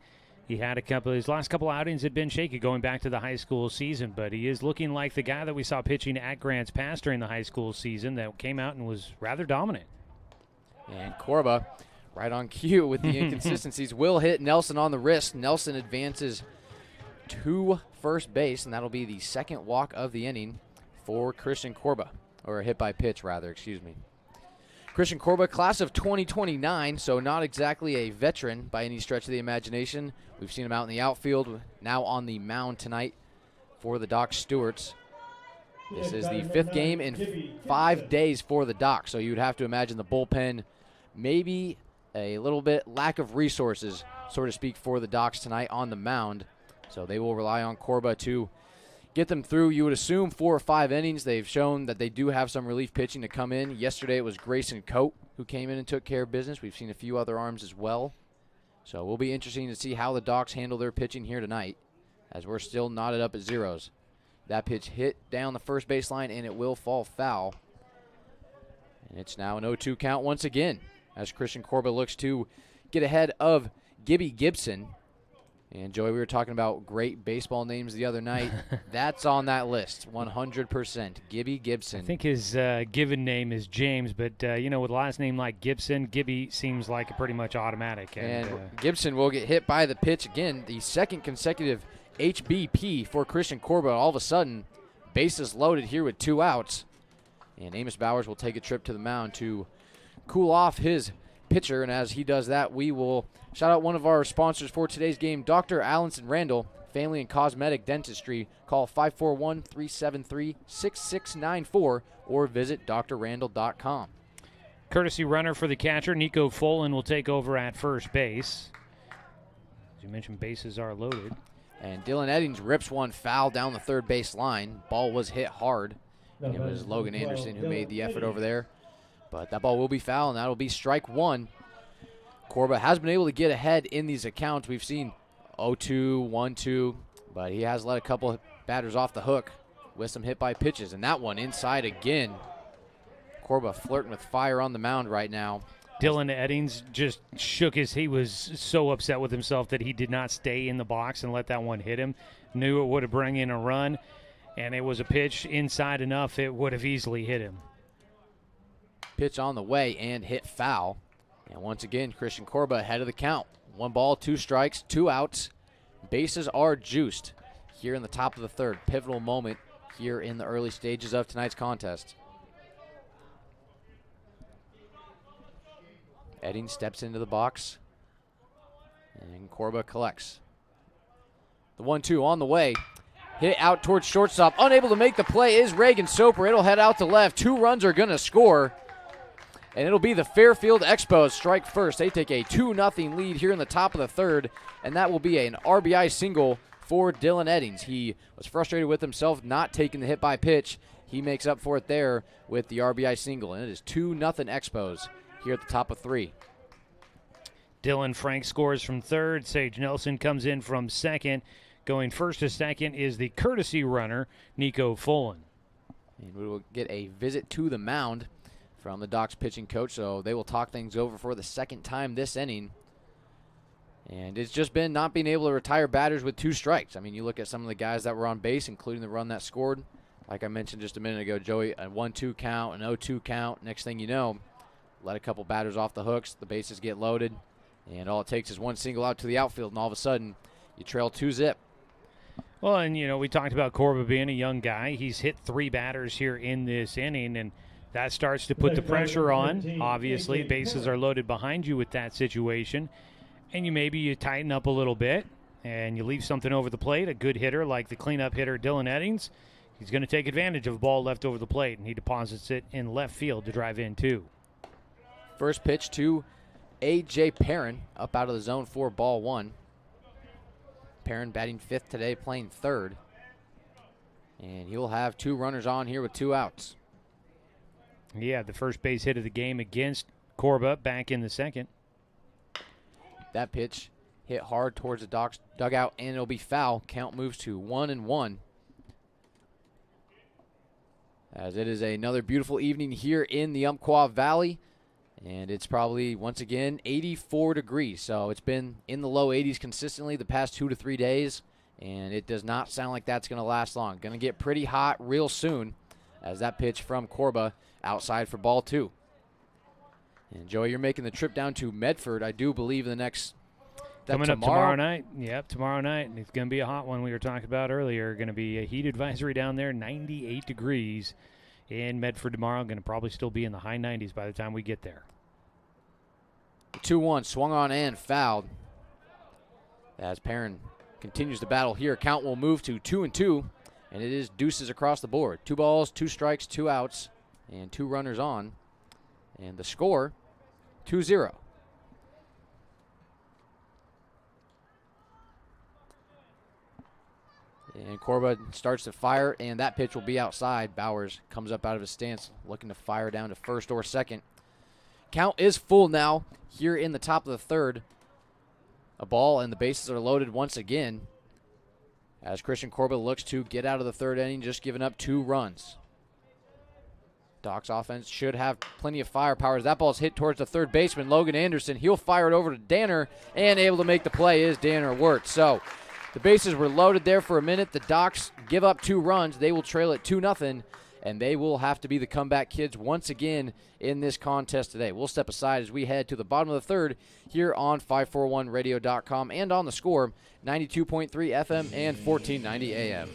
A: He had his last couple outings had been shaky going back to the high school season, but he is looking like the guy that we saw pitching at Grants Pass during the high school season that came out and was rather dominant.
J: And Corba, right on cue with the inconsistencies, will hit Nelson on the wrist. Nelson advances to first base, and that'll be the second walk of the inning for Christian Corba, or a hit by pitch, rather, excuse me. Christian Corba, class of 2029, so not exactly a veteran by any stretch of the imagination. We've seen him out in the outfield, now on the mound tonight for the Doc Stewarts. This is the fifth game in 5 days for the Doc, so you'd have to imagine the bullpen, maybe a little bit lack of resources, so to speak, for the Docs tonight on the mound. So they will rely on Corba to get them through, you would assume, 4 or 5 innings. They've shown that they do have some relief pitching to come in. Yesterday it was Grayson Coate who came in and took care of business. We've seen a few other arms as well. So it will be interesting to see how the Docs handle their pitching here tonight, as we're still knotted up at zeros. That pitch hit down the first baseline, and it will fall foul. And it's now an 0-2 count once again, as Christian Corba looks to get ahead of Gibby Gibson. And, Joey, we were talking about great baseball names the other night. That's on that list, 100%. Gibby Gibson.
A: I think his given name is James, but, with a last name like Gibson, Gibby seems like a pretty much automatic.
J: And Gibson will get hit by the pitch again, the second consecutive HBP for Christian Corba. All of a sudden, bases loaded here with 2 outs. And Amos Bowers will take a trip to the mound to cool off his pitcher, and as he does that, we will shout out one of our sponsors for today's game, Dr. Allenson Randall, Family and Cosmetic Dentistry. Call 541-373-6694 or visit drrandall.com.
A: Courtesy runner for the catcher, Nico Folan, will take over at first base. As you mentioned, bases are loaded.
J: And Dylan Eddings rips one foul down the third base line. Ball was hit hard. And it was Logan Anderson who made the effort over there. But that ball will be foul, and that will be strike one. Corba has been able to get ahead in these accounts. We've seen 0-2, 1-2, but he has let a couple batters off the hook with some hit by pitches. And that one inside again. Corba flirting with fire on the mound right now.
A: Dylan Eddings just he was so upset with himself that he did not stay in the box and let that one hit him. Knew it would have brought in a run, and it was a pitch inside enough it would have easily hit him.
J: Pitch on the way and hit foul. And once again, Christian Corba ahead of the count. 1 ball, 2 strikes, 2 outs. Bases are juiced here in the top of the third. Pivotal moment here in the early stages of tonight's contest. Edding steps into the box, and Corba collects. The 1-2 on the way. Hit out towards shortstop. Unable to make the play is Reagan Soper. It'll head out to left. 2 runs are going to score. And it'll be the Fairfield Expos strike first. They take a 2-0 lead here in the top of the third, and that will be an RBI single for Dylan Eddings. He was frustrated with himself not taking the hit by pitch. He makes up for it there with the RBI single, and it is 2-0 Expos here at the top of 3.
A: Dylan Frank scores from third. Sage Nelson comes in from second. Going first to second is the courtesy runner, Nico Folan.
J: And we will get a visit to the mound from the Docs pitching coach, so they will talk things over for the second time this inning. And it's just been not being able to retire batters with 2 strikes. I mean, you look at some of the guys that were on base, including the run that scored. Like I mentioned just a minute ago, Joey, a 1-2 count, an 0-2 count. Next thing you know, let a couple batters off the hooks, the bases get loaded, and all it takes is 1 single out to the outfield, and all of a sudden you trail 2-zip.
A: Well, and, we talked about Corba being a young guy. He's hit 3 batters here in this inning, and that starts to put the pressure on. Obviously, bases are loaded behind you with that situation, and you tighten up a little bit, and you leave something over the plate. A good hitter like the cleanup hitter Dylan Eddings, he's going to take advantage of a ball left over the plate, and he deposits it in left field to drive in 2.
J: First pitch to A.J. Perrin, up out of the zone for ball 1. Perrin batting 5th today, playing 3rd. And he will have 2 runners on here with 2 outs.
A: Yeah, the first base hit of the game against Corba back in the second.
J: That pitch hit hard towards the Docs dugout, and it'll be foul. Count moves to 1-1. As it is another beautiful evening here in the Umpqua Valley. And it's probably, once again, 84 degrees. So it's been in the low 80s consistently the past 2 to 3 days. And it does not sound like that's going to last long. Going to get pretty hot real soon as that pitch from Corba outside for ball 2. And, Joey, you're making the trip down to Medford, I do believe, in the next
A: Coming up tomorrow night. Yep, tomorrow night. And it's going to be a hot one we were talking about earlier. Going to be a heat advisory down there, 98 degrees in Medford tomorrow. Going to probably still be in the high 90s by the time we get there.
J: 2-1, swung on and fouled. As Perrin continues the battle here, count will move to 2-2, and it is deuces across the board. 2 balls, 2 strikes, 2 outs, and 2 runners on. And the score, 2-0. And Corba starts to fire, and that pitch will be outside. Bowers comes up out of his stance, looking to fire down to first or second. Count is full now here in the top of the third. A ball, and the bases are loaded once again as Christian Corba looks to get out of the third inning, just giving up 2 runs. Doc's offense should have plenty of firepower as that ball's hit towards the third baseman, Logan Anderson. He'll fire it over to Danner, and able to make the play is Danner Wirtz. So the bases were loaded there for a minute. The Docs give up 2 runs. They will trail it 2-0, and they will have to be the comeback kids once again in this contest today. We'll step aside as we head to the bottom of the third here on 541radio.com and on the Score, 92.3 FM and 1490 AM.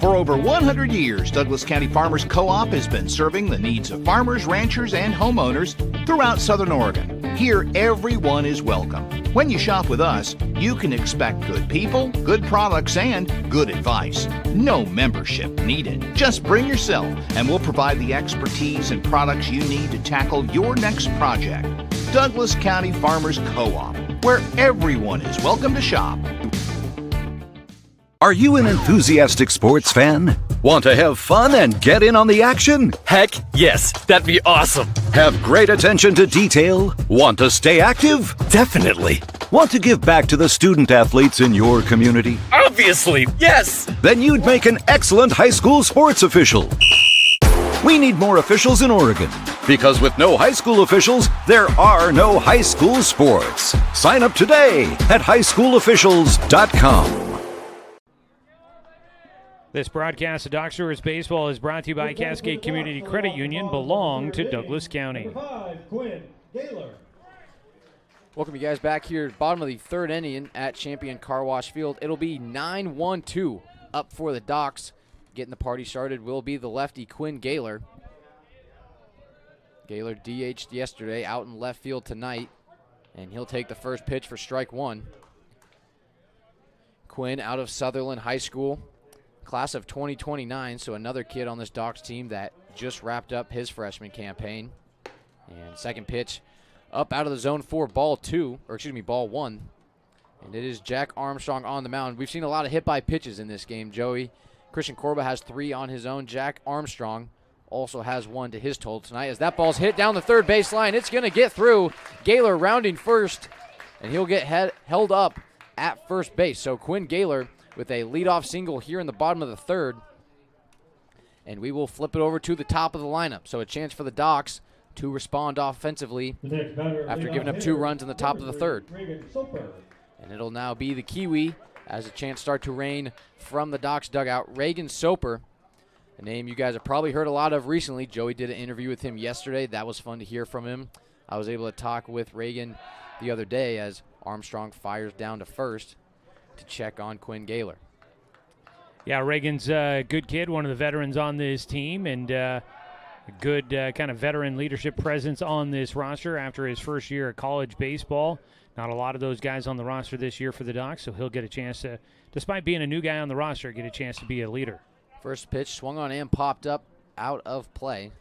F: For over 100 years, Douglas County Farmers Co-op has been serving the needs of farmers, ranchers, and homeowners throughout Southern Oregon. Here, everyone is welcome. When you shop with us, you can expect good people, good products, and good advice. No membership needed. Just bring yourself, and we'll provide the expertise and products you need to tackle your next project. Douglas County Farmers Co-op, where everyone is welcome to shop.
M: Are you an enthusiastic sports fan? Want to have fun and get in on the action?
N: Heck, yes, that'd be awesome.
M: Have great attention to detail? Want to stay active?
N: Definitely.
M: Want to give back to the student athletes in your community?
N: Obviously, yes.
M: Then you'd make an excellent high school sports official. We need more officials in Oregon, because with no high school officials, there are no high school sports. Sign up today at highschoolofficials.com.
A: This broadcast of Doc Stewart's Baseball is brought to you by Cascade Community Credit Union, belong to Douglas County.
G: Number 5, Quinn Gaylor.
J: Welcome you guys back here, bottom of the third inning at Champion Car Wash Field. It'll be 9-1-2 up for the Docs. Getting the party started will be the lefty Quinn Gaylor. Gaylor DH'd yesterday, out in left field tonight, and he'll take the first pitch for strike 1. Quinn out of Sutherland High School, class of 2029, so another kid on this Docs team that just wrapped up his freshman campaign. And second pitch up out of the zone for ball 1. And it is Jack Armstrong on the mound. We've seen a lot of hit-by pitches in this game, Joey. Christian Corba has 3 on his own. Jack Armstrong also has 1 to his total tonight. As that ball's hit down the third baseline, it's going to get through. Gaylor rounding first, and he'll get held up at first base. So Quinn Gaylor with a leadoff single here in the bottom of the third. And we will flip it over to the top of the lineup. So a chance for the Docs to respond offensively after giving up 2 runs in the top of the third. And it'll now be the Kiwi as a chance start to rain from the Docs dugout. Reagan Soper, a name you guys have probably heard a lot of recently. Joey did an interview with him yesterday. That was fun to hear from him. I was able to talk with Reagan the other day as Armstrong fires down to first to check on Quinn Gaylor.
A: Yeah, Reagan's a good kid, one of the veterans on this team, and a good kind of veteran leadership presence on this roster after his first year of college baseball. Not a lot of those guys on the roster this year for the Docs, so he'll get a chance to, despite being a new guy on the roster, get a chance to be a leader.
J: First pitch swung on and popped up out of play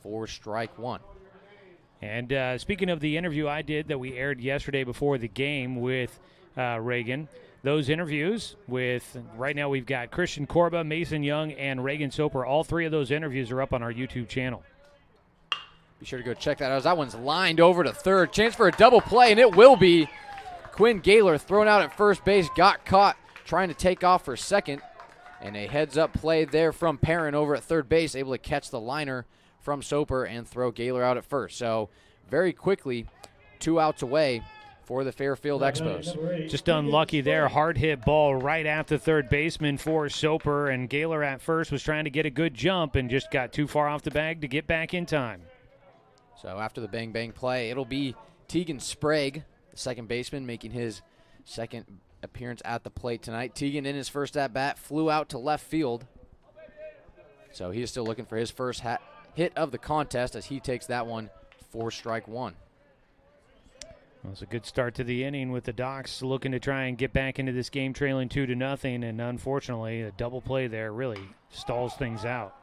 J: for strike 1.
A: And speaking of the interview I did that we aired yesterday before the game with Reagan, those interviews with, right now we've got Christian Corba, Mason Young, and Reagan Soper. All 3 of those interviews are up on our YouTube channel.
J: Be sure to go check that out. That one's lined over to third. Chance for a double play, and it will be. Quinn Gaylor thrown out at first base, got caught trying to take off for second. And a heads-up play there from Perrin over at third base, able to catch the liner from Soper and throw Gaylor out at first. So very quickly, 2 outs away for the Fairfield Expos.
A: Just unlucky there. Hard hit ball right at the third baseman for Soper, and Gaylor at first was trying to get a good jump and just got too far off the bag to get back in time.
J: So after the bang-bang play, it'll be Tegan Sprague, the second baseman, making his second appearance at the plate tonight. Tegan, in his first at-bat, flew out to left field. So he is still looking for his first hit of the contest as he takes that one for strike one.
A: Well, it's a good start to the inning with the Docs looking to try and get back into this game trailing 2-0, and unfortunately a double play there really stalls things out.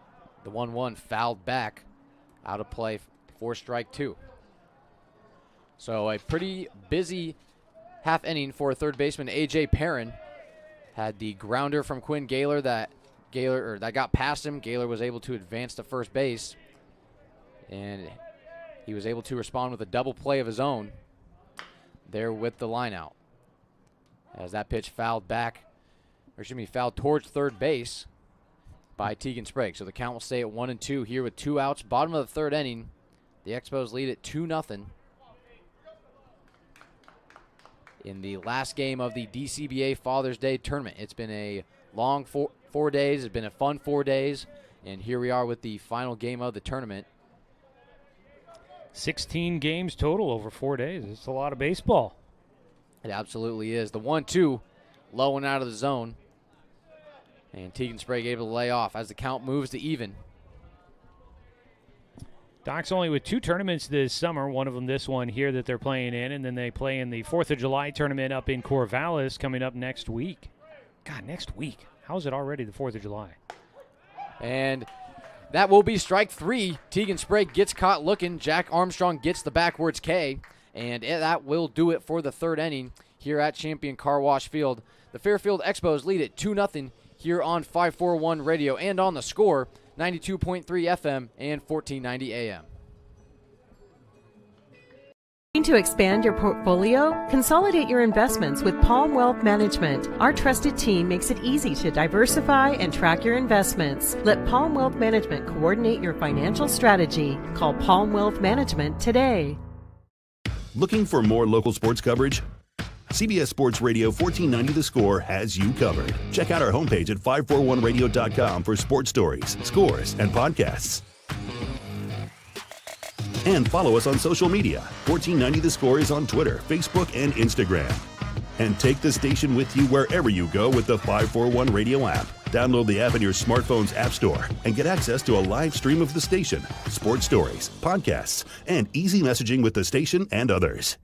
J: The 1-1 fouled back, out of play for strike two. So a pretty busy half inning for third baseman A.J. Perrin. Had the grounder from Quinn Gaylor that got past him. Gaylor was able to advance to first base, and he was able to respond with a double play of his own there with the line out. As that pitch fouled towards third base by Tegan Sprague. So the count will stay at 1-2 here with 2 outs. Bottom of the third inning. The Expos lead at 2-0. In the last game of the DCBA Father's Day tournament. It's been a long 4 days. It's been a fun 4 days. And here we are with the final game of the tournament.
A: 16 games total over 4 days. It's a lot of baseball.
J: It absolutely is. The 1-2 low and out of the zone. And Tegan Sprague able to lay off as the count moves to even.
A: Doc's only with 2 tournaments this summer, one of them this one here that they're playing in, and then they play in the 4th of July tournament up in Corvallis coming up next week. God, next week. How is it already the 4th of July?
J: And that will be strike 3. Tegan Sprague gets caught looking. Jack Armstrong gets the backwards K, and that will do it for the third inning here at Champion Car Wash Field. The Fairfield Expos lead at 2-0 here on 541 Radio and on the Score, 92.3 FM and 1490 AM.
B: To expand your portfolio? Consolidate your investments with Palm Wealth Management. Our trusted team makes it easy to diversify and track your investments. Let Palm Wealth Management coordinate your financial strategy. Call Palm Wealth Management today.
L: Looking for more local sports coverage? CBS Sports Radio 1490 The Score has you covered. Check out our homepage at 541radio.com for sports stories, scores, and podcasts. And follow us on social media. 1490 The Score is on Twitter, Facebook, and Instagram. And take the station with you wherever you go with the 541 Radio app. Download the app in your smartphone's app store and get access to a live stream of the station, sports stories, podcasts, and easy messaging with the station and others.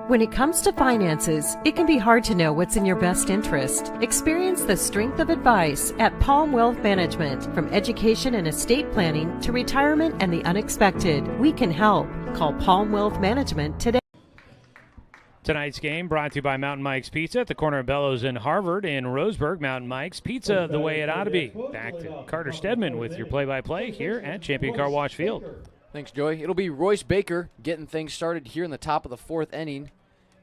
B: When it comes to finances, it can be hard to know what's in your best interest. Experience the strength of advice at Palm Wealth Management. From education and estate planning to retirement and the unexpected, we can help. Call Palm Wealth Management today.
A: Tonight's game brought to you by Mountain Mike's Pizza at the corner of Bellows and Harvard in Roseburg. Mountain Mike's Pizza, the way it ought to be. Back to Carter Stedman with your play-by-play here at Champion Car Wash Field.
J: Thanks, Joey. It'll be Royce Baker getting things started here in the top of the 4th inning.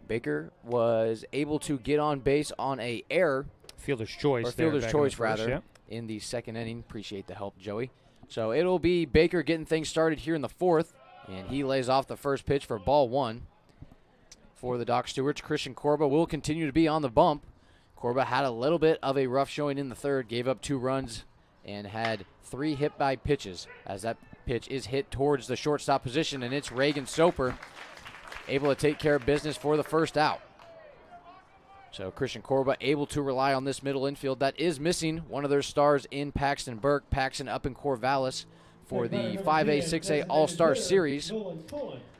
J: Baker was able to get on base on a error.
A: Fielder's choice.
J: Or fielder's choice, rather, in the 2nd inning. Appreciate the help, Joey. So it'll be Baker getting things started here in the 4th, and he lays off the first pitch for ball 1. For the Doc Stewarts, Christian Corba will continue to be on the bump. Corba had a little bit of a rough showing in the 3rd, gave up 2 runs, and had 3 hit-by pitches, as that pitch is hit towards the shortstop position, and it's Reagan Soper able to take care of business for the first out. So Christian Corba able to rely on this middle infield that is missing one of their stars in Paxton Burke. Paxton up in Corvallis for the 5A, 6A All-Star Series.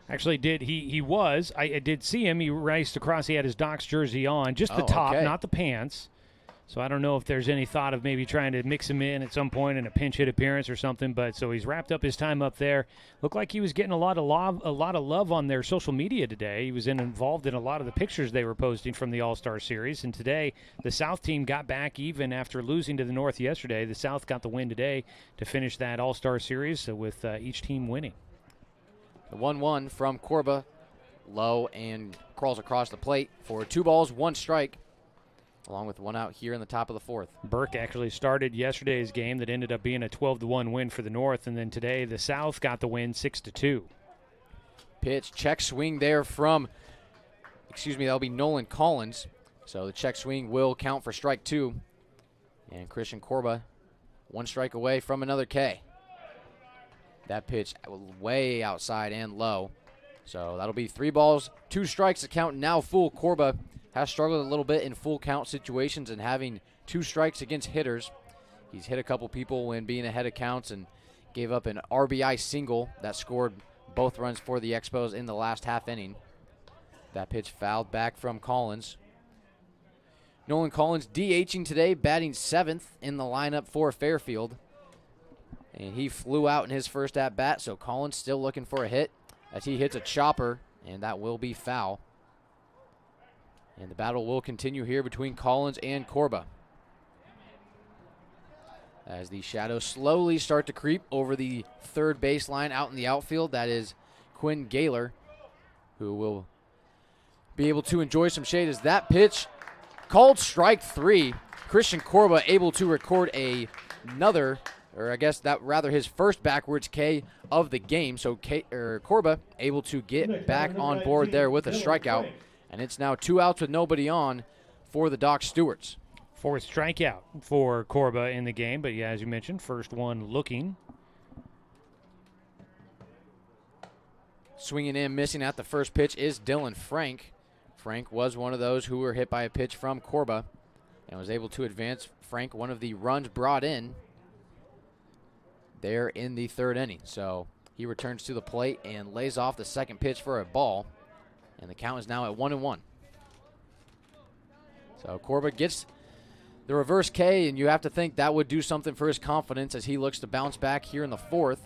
A: Actually, I did see him. He raced across. He had his Doc's jersey on, just the top, not the pants. So I don't know if there's any thought of maybe trying to mix him in at some point in a pinch hit appearance or something. But so he's wrapped up his time up there. Looked like he was getting a lot of love on their social media today. He was involved in a lot of the pictures they were posting from the All-Star Series. And today, the South team got back even after losing to the North yesterday. The South got the win today to finish that All-Star Series with each team winning.
J: The 1-1 from Corba, low and crawls across the plate for 2 balls, 1 strike. Along with 1 out here in the top of the 4th.
A: Burke actually started yesterday's game that ended up being a 12-1 win for the North, and then today the South got the win 6-2.
J: Pitch, check swing there from, that'll be Nolan Collins. So the check swing will count for strike 2. And Christian Corba, 1 strike away from another K. That pitch way outside and low. So that'll be 3 balls, 2 strikes. The count now full. Corba has struggled a little bit in full count situations and having 2 strikes against hitters. He's hit a couple people when being ahead of counts and gave up an RBI single that scored both runs for the Expos in the last half inning. That pitch fouled back from Collins. Nolan Collins DHing today, batting 7th in the lineup for Fairfield. And he flew out in his first at-bat, so Collins still looking for a hit as he hits a chopper, and that will be foul. And the battle will continue here between Collins and Corba, as the shadows slowly start to creep over the third baseline out in the outfield. That is Quinn Gaylor, who will be able to enjoy some shade as that pitch called strike 3. Christian Corba able to record another, or I guess that rather his first backwards K of the game. So Corba able to get back on board there with a strikeout. And it's now 2 outs with nobody on for the Doc Stewarts.
A: 4th strikeout for Corba in the game, but yeah, as you mentioned, first one looking.
J: Swinging in, missing at the first pitch is Dylan Frank. Frank was one of those who were hit by a pitch from Corba and was able to advance. Frank, one of the runs brought in there in the 3rd inning. So he returns to the plate and lays off the second pitch for a ball. And the count is now at 1-1. So Corba gets the reverse K, and you have to think that would do something for his confidence as he looks to bounce back here in the 4th.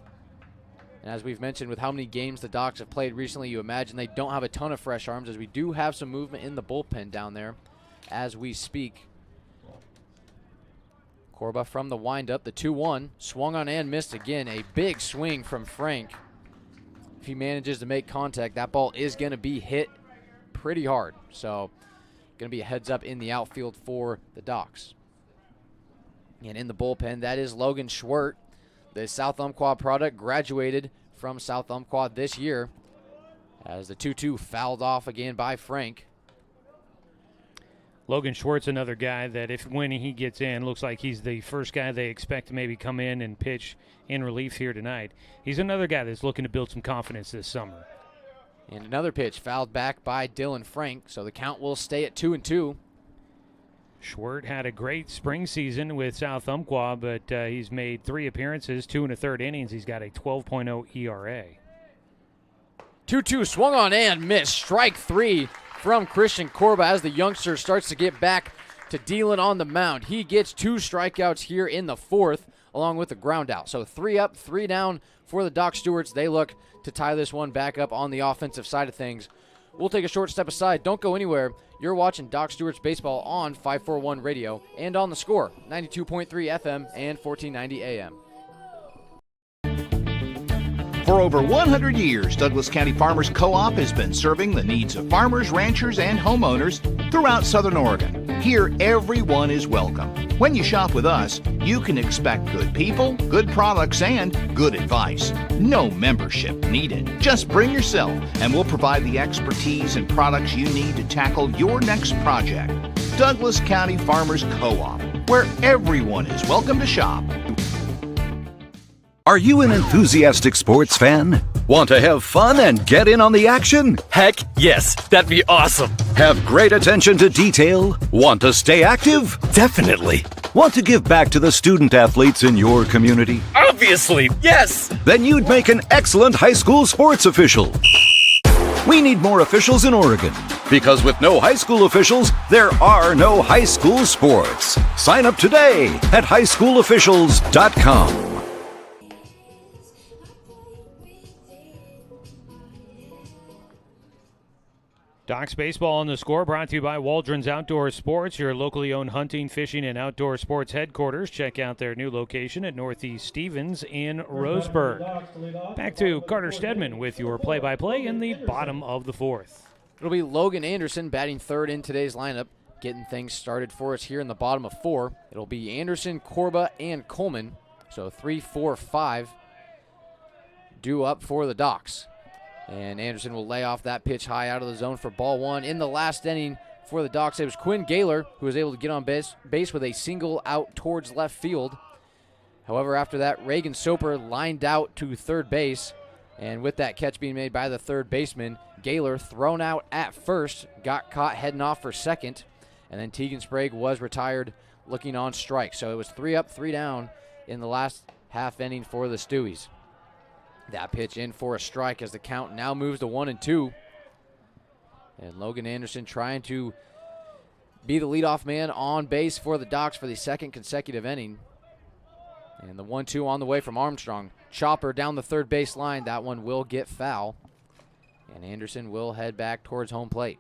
J: And as we've mentioned, with how many games the Docs have played recently, you imagine they don't have a ton of fresh arms, as we do have some movement in the bullpen down there as we speak. Corba from the windup, the 2-1, swung on and missed again. A big swing from Frank. If he manages to make contact, that ball is going to be hit pretty hard. So going to be a heads up in the outfield for the Docs. And in the bullpen, that is Logan Schwert, the South Umpqua product, graduated from South Umpqua this year, as the 2-2 fouled off again by Frank.
A: Logan Schwartz, another guy that when he gets in, looks like he's the first guy they expect to maybe come in and pitch in relief here tonight. He's another guy that's looking to build some confidence this summer.
J: And another pitch fouled back by Dylan Frank, so the count will stay at 2-2.
A: Schwert had a great spring season with South Umpqua, but he's made 3 appearances, 2 1/3 innings. He's got a 12.0 ERA.
J: 2-2 swung on and missed. Strike 3 from Christian Corba as the youngster starts to get back to dealing on the mound. He gets 2 strikeouts here in the 4th, along with the ground out. So 3 up, 3 down for the Doc Stewarts. They look to tie this one back up on the offensive side of things. We'll take a short step aside. Don't go anywhere. You're watching Doc Stewart's Baseball on 541 Radio and on The Score, 92.3 FM and 1490 AM.
F: For over 100 years, Douglas County Farmers Co-op has been serving the needs of farmers, ranchers, and homeowners throughout Southern Oregon. Here, everyone is welcome. When you shop with us, you can expect good people, good products, and good advice. No membership needed. Just bring yourself, and we'll provide the expertise and products you need to tackle your next project. Douglas County Farmers Co-op, where everyone is welcome to shop.
M: Are you an enthusiastic sports fan? Want to have fun and get in on the action?
N: Heck yes, that'd be awesome.
M: Have great attention to detail? Want to stay active?
N: Definitely.
M: Want to give back to the student athletes in your community?
N: Obviously, yes.
M: Then you'd make an excellent high school sports official. We need more officials in Oregon, because with no high school officials, there are no high school sports. Sign up today at highschoolofficials.com.
A: Docs Baseball on The Score, brought to you by Waldron's Outdoor Sports, your locally owned hunting, fishing, and outdoor sports headquarters. Check out their new location at Northeast Stevens in Roseburg. Back to Carter Stedman with your play-by-play in the bottom of the 4th.
J: It'll be Logan Anderson batting 3rd in today's lineup, getting things started for us here in the bottom of 4. It'll be Anderson, Corba, and Coleman. So 3, 4, 5 due up for the Docs. And Anderson will lay off that pitch high out of the zone for ball 1. In the last inning for the Docs, it was Quinn Gaylor who was able to get on base with a single out towards left field. However, after that, Reagan Soper lined out to 3rd base, And with that catch being made by the third baseman, Gaylor thrown out at first, got caught heading off for second, and then Tegan Sprague was retired looking on strike. So it was 3 up, 3 down in the last half inning for the Stewies. That pitch in for a strike as the count now moves to 1-2. And Logan Anderson trying to be the leadoff man on base for the Docs for the second consecutive inning. And the 1-2 on the way from Armstrong. Chopper down the third base line. That one will get foul. And Anderson will head back towards home plate.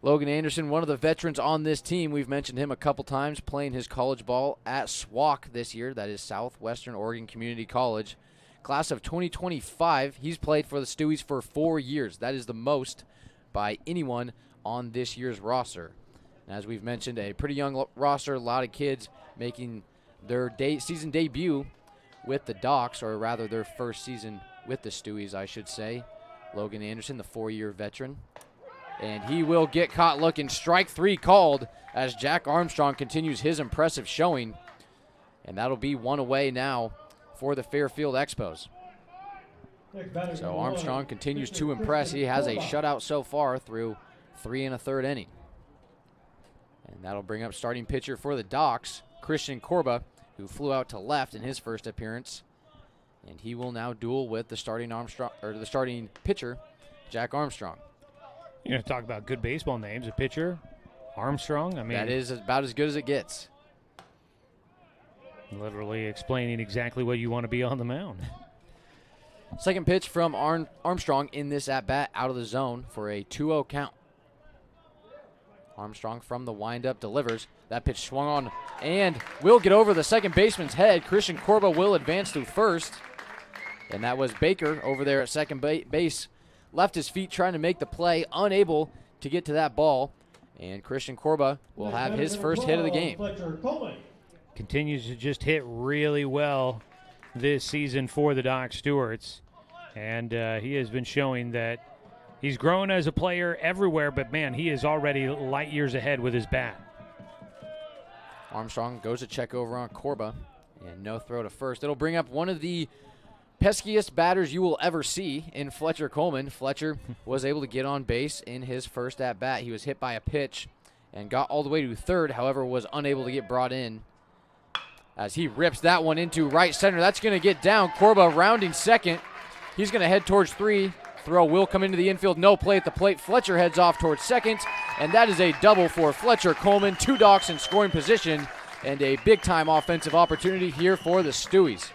J: Logan Anderson, one of the veterans on this team. We've mentioned him a couple times, playing his college ball at SWAC this year. That is Southwestern Oregon Community College. Class of 2025. He's played for the Stewies for 4 years. That is the most by anyone on this year's roster. And as we've mentioned, a pretty young roster, a lot of kids making their season debut with the Docs, or rather their first season with the Stewies, I should say. Logan Anderson, the 4-year veteran. And he will get caught looking. Strike 3 called as Jack Armstrong continues his impressive showing. And that'll be 1 away now for the Fairfield Expos. So Armstrong continues to impress. He has a shutout so far through 3 1/3 inning. And that'll bring up starting pitcher for the Docs, Christian Corba, who flew out to left in his first appearance. And he will now duel with the starting pitcher, Jack Armstrong.
A: You know, talk about good baseball names. A pitcher, Armstrong. I mean,
J: that is about as good as it gets.
A: Literally explaining exactly what you want to be on the mound.
J: Second pitch from Armstrong in this at-bat, out of the zone for a 2-0 count. Armstrong from the windup delivers. That pitch swung on and will get over the second baseman's head. Christian Corba will advance to first. And that was Baker over there at second base. Left his feet trying to make the play, unable to get to that ball. And Christian Corba will have his first hit of the game.
A: Continues to just hit really well this season for the Doc Stewarts. And he has been showing that he's grown as a player everywhere, but man, he is already light years ahead with his bat.
J: Armstrong goes to check over on Corba, and no throw to first. It'll bring up one of the peskiest batters you will ever see in Fletcher Coleman. Fletcher was able to get on base in his first at-bat. He was hit by a pitch and got all the way to third, however, was unable to get brought in as he rips that one into right center. That's going to get down. Corba rounding second. He's going to head towards three. Throw will come into the infield. No play at the plate. Fletcher heads off towards second, and that is a double for Fletcher Coleman. 2 Docs in scoring position, and a big-time offensive opportunity here for the Stewies.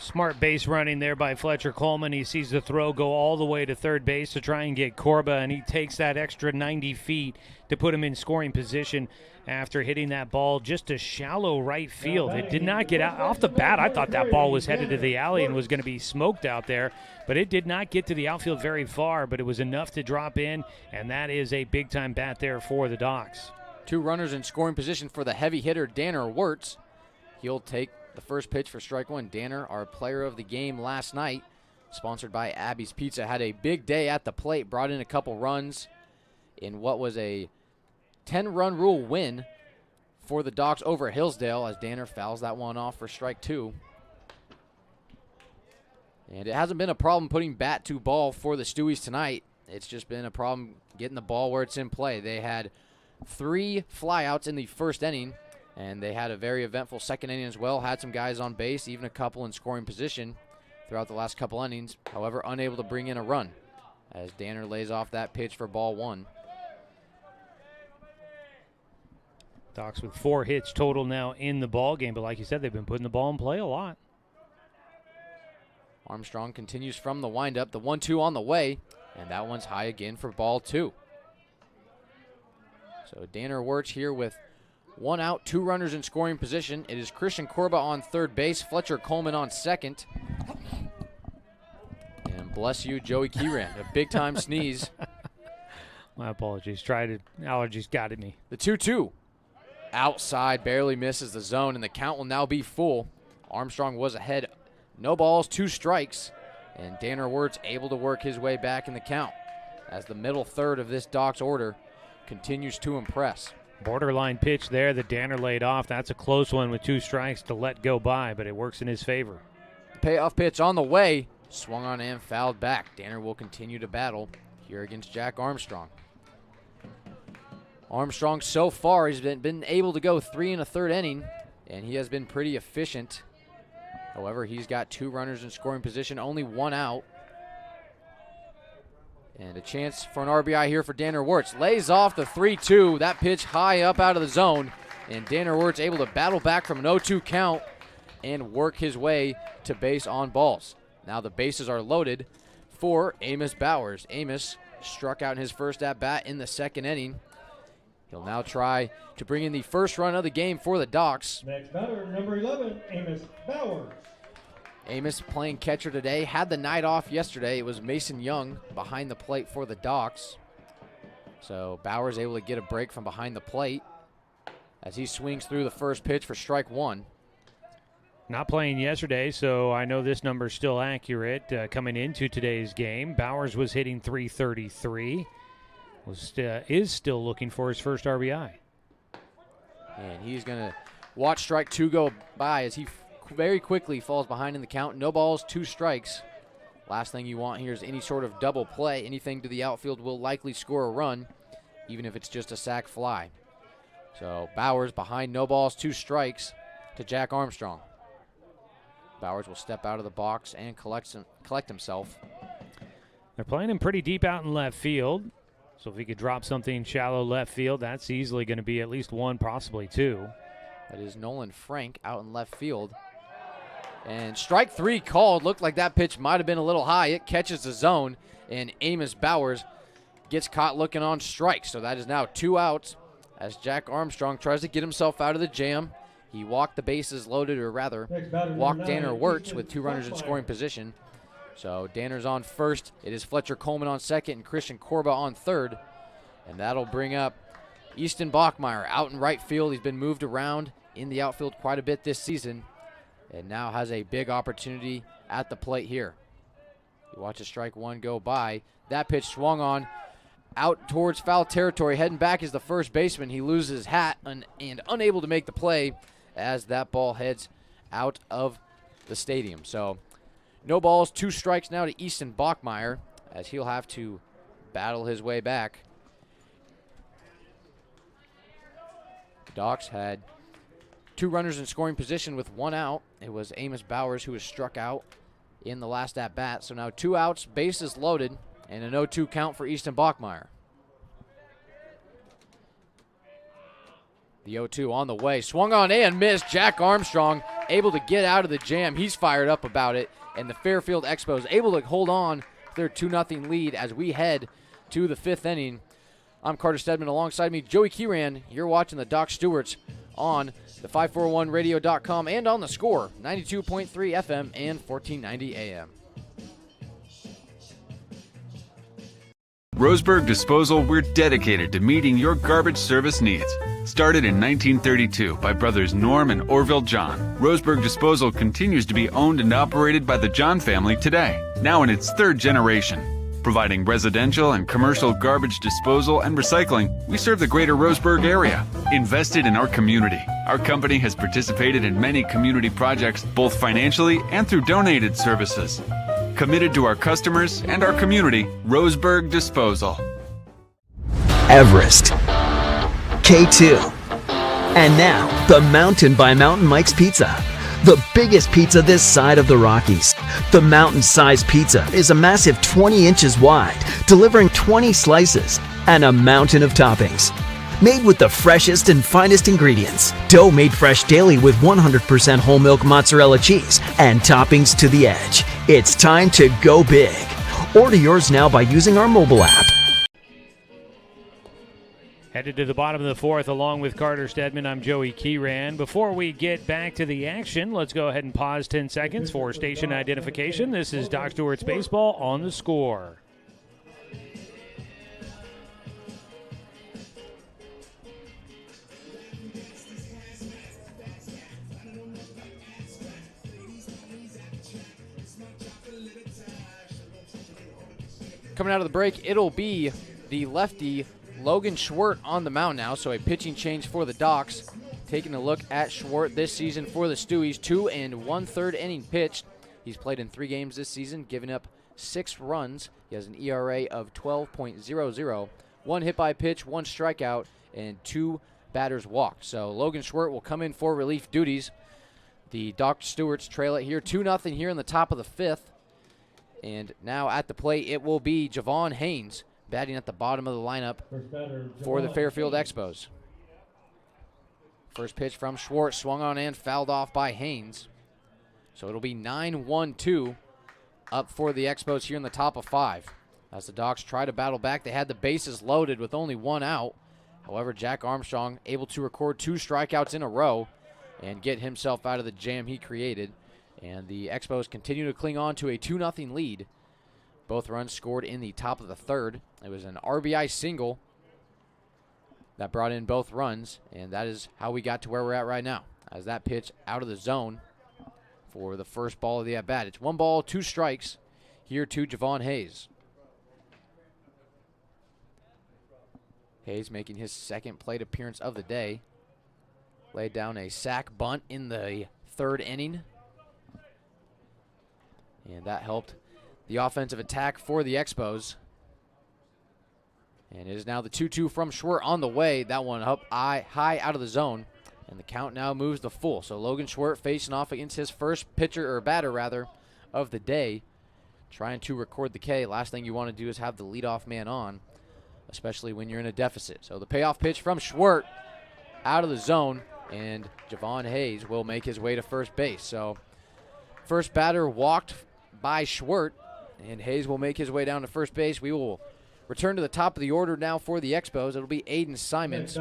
A: Smart base running there by Fletcher Coleman. He sees the throw go all the way to third base to try and get Corba, and he takes that extra 90 feet to put him in scoring position after hitting that ball just a shallow right field. It did not get out. Off the bat, I thought that ball was headed to the alley and was going to be smoked out there, but it did not get to the outfield very far, but it was enough to drop in, and that is a big-time bat there for the Docs.
J: 2 runners in scoring position for the heavy hitter, Danner Wirtz. He'll take the first pitch for strike one. Danner, our player of the game last night, sponsored by Abby's Pizza, had a big day at the plate, brought in a couple runs in what was a 10-run rule win for the Docs over Hillsdale as Danner fouls that one off for strike 2. And it hasn't been a problem putting bat to ball for the Stewies tonight. It's just been a problem getting the ball where it's in play. They had 3 flyouts in the first inning, and they had a very eventful second inning as well. Had some guys on base, even a couple in scoring position throughout the last couple innings. However, unable to bring in a run as Danner lays off that pitch for ball 1.
A: Docs with 4 hits total now in the ball game, but like you said, they've been putting the ball in play a lot.
J: Armstrong continues from the windup. The 1-2 on the way, and that one's high again for ball 2. So Danner Wirtz here with 1 out, 2 runners in scoring position. It is Christian Corba on third base, Fletcher Coleman on second. And bless you, Joey Keeran, a big-time sneeze.
A: My apologies. Allergies got at me.
J: The 2-2. Outside, barely misses the zone, and the count will now be full. Armstrong was ahead. No balls, 2 strikes, and Danner Wirtz able to work his way back in the count as the middle third of this Docs order continues to impress.
A: Borderline pitch there that Danner laid off. That's a close one with 2 strikes to let go by, but it works in his favor.
J: Payoff pitch on the way. Swung on and fouled back. Danner will continue to battle here against Jack Armstrong. Armstrong so far has been able to go 3 1/3 inning, and he has been pretty efficient. However, he's got 2 runners in scoring position, only 1 out. And a chance for an RBI here for Danner Wirtz. Lays off the 3-2. That pitch high up out of the zone. And Danner Wirtz able to battle back from an 0-2 count and work his way to base on balls. Now the bases are loaded for Amos Bowers. Amos struck out in his first at-bat in the 2nd inning. He'll now try to bring in the first run of the game for the Docs.
G: Next batter, number 11, Amos Bowers.
J: Amos playing catcher today. Had the night off yesterday. It was Mason Young behind the plate for the Docs. So Bowers able to get a break from behind the plate as he swings through the first pitch for strike 1.
A: Not playing yesterday, so I know this number's still accurate coming into today's game. Bowers was hitting .333. Is still looking for his first RBI.
J: And he's going to watch strike 2 go by as he very quickly falls behind in the count. No balls, 2 strikes. Last thing you want here is any sort of double play. Anything to the outfield will likely score a run, even if it's just a sac fly. So Bowers behind, no balls, 2 strikes to Jack Armstrong. Bowers will step out of the box and collect himself.
A: They're playing him pretty deep out in left field. So if he could drop something shallow left field, that's easily going to be at least 1, possibly 2.
J: That is Nolan Frank out in left field. And strike 3 called. Looked like that pitch might have been a little high. It catches the zone, and Amos Bowers gets caught looking on strike. So that is now 2 outs as Jack Armstrong tries to get himself out of the jam. He walked the bases loaded, or rather, walked Danner Wirtz with 2 runners in scoring position. So Danner's on first. It is Fletcher Coleman on second and Christian Corba on third. And that'll bring up Easton Bachmeyer out in right field. He's been moved around in the outfield quite a bit this season and now has a big opportunity at the plate here. You watch a strike 1 go by. That pitch swung on out towards foul territory. Heading back is the first baseman. He loses his hat and unable to make the play as that ball heads out of the stadium. So no balls, 2 strikes now to Easton Bachmeyer as he'll have to battle his way back. The Docs had 2 runners in scoring position with 1 out. It was Amos Bowers who was struck out in the last at-bat. So now 2 outs, bases loaded, and an 0-2 count for Easton Bachmeyer. The 0-2 on the way. Swung on and missed. Jack Armstrong able to get out of the jam. He's fired up about it. And the Fairfield Expos able to hold on their 2-0 lead as we head to the 5th inning. I'm Carter Stedman. Alongside me, Joey Keeran. You're watching the Doc Stewarts on the 541radio.com and on the Score, 92.3 FM and 1490 AM.
K: Roseburg Disposal, we're dedicated to meeting your garbage service needs. Started in 1932 by brothers Norm and Orville John, Roseburg Disposal continues to be owned and operated by the John family today, now in its 3rd generation. Providing residential and commercial garbage disposal and recycling, we serve the greater Roseburg area. Invested in our community, our company has participated in many community projects, both financially and through donated services. Committed to our customers and our community, Roseburg Disposal.
C: Everest, K2, and now the Mountain by Mountain Mike's Pizza. The biggest pizza this side of the Rockies. The mountain-sized pizza is a massive 20 inches wide, delivering 20 slices and a mountain of toppings. Made with the freshest and finest ingredients. Dough made fresh daily with 100% whole milk mozzarella cheese and toppings to the edge. It's time to go big. Order yours now by using our mobile app.
A: Headed to the bottom of the 4th along with Carter Stedman. I'm Joey Keeran. Before we get back to the action, let's go ahead and pause 10 seconds for station identification. This is Doc Stewart's Baseball on the Score.
J: Coming out of the break, it'll be the lefty Logan Stewart on the mound now, so a pitching change for the Docs. Taking a look at Stewart this season for the Stewies, 2 1/3 inning pitched. He's played in 3 games this season, giving up 6 runs. He has an ERA of 12.00, 1 hit by pitch, 1 strikeout, and 2 batters walked. So Logan Schwert will come in for relief duties. The Dr. Stewarts trail it here 2-0 here in the top of the 5th. And now at the plate, it will be Javon Haynes batting at the bottom of the lineup for the Fairfield Expos. First pitch from Schwartz, swung on and fouled off by Haynes. So it'll be 9-1-2 up for the Expos here in the top of 5. As the Docs try to battle back, they had the bases loaded with only 1 out. However, Jack Armstrong able to record 2 strikeouts in a row and get himself out of the jam he created. And the Expos continue to cling on to a 2-0 lead. Both runs scored in the top of the 3rd. It was an RBI single that brought in both runs, and that is how we got to where we're at right now. As that pitch out of the zone for the first ball of the at-bat. It's 1 ball, 2 strikes here to Javon Hayes. Hayes making his 2nd plate appearance of the day. Laid down a sac bunt in the 3rd inning. And that helped the offensive attack for the Expos. And it is now the 2-2 from Schwert on the way. That one up high out of the zone. And the count now moves to full. So Logan Schwert facing off against his first batter of the day. Trying to record the K. Last thing you want to do is have the leadoff man on, especially when you're in a deficit. So the payoff pitch from Schwert out of the zone. And Javon Hayes will make his way to first base. So first batter walked by Schwert, and Hayes will make his way down to first base. We will return to the top of the order now for the Expos. It'll be Aiden Simons.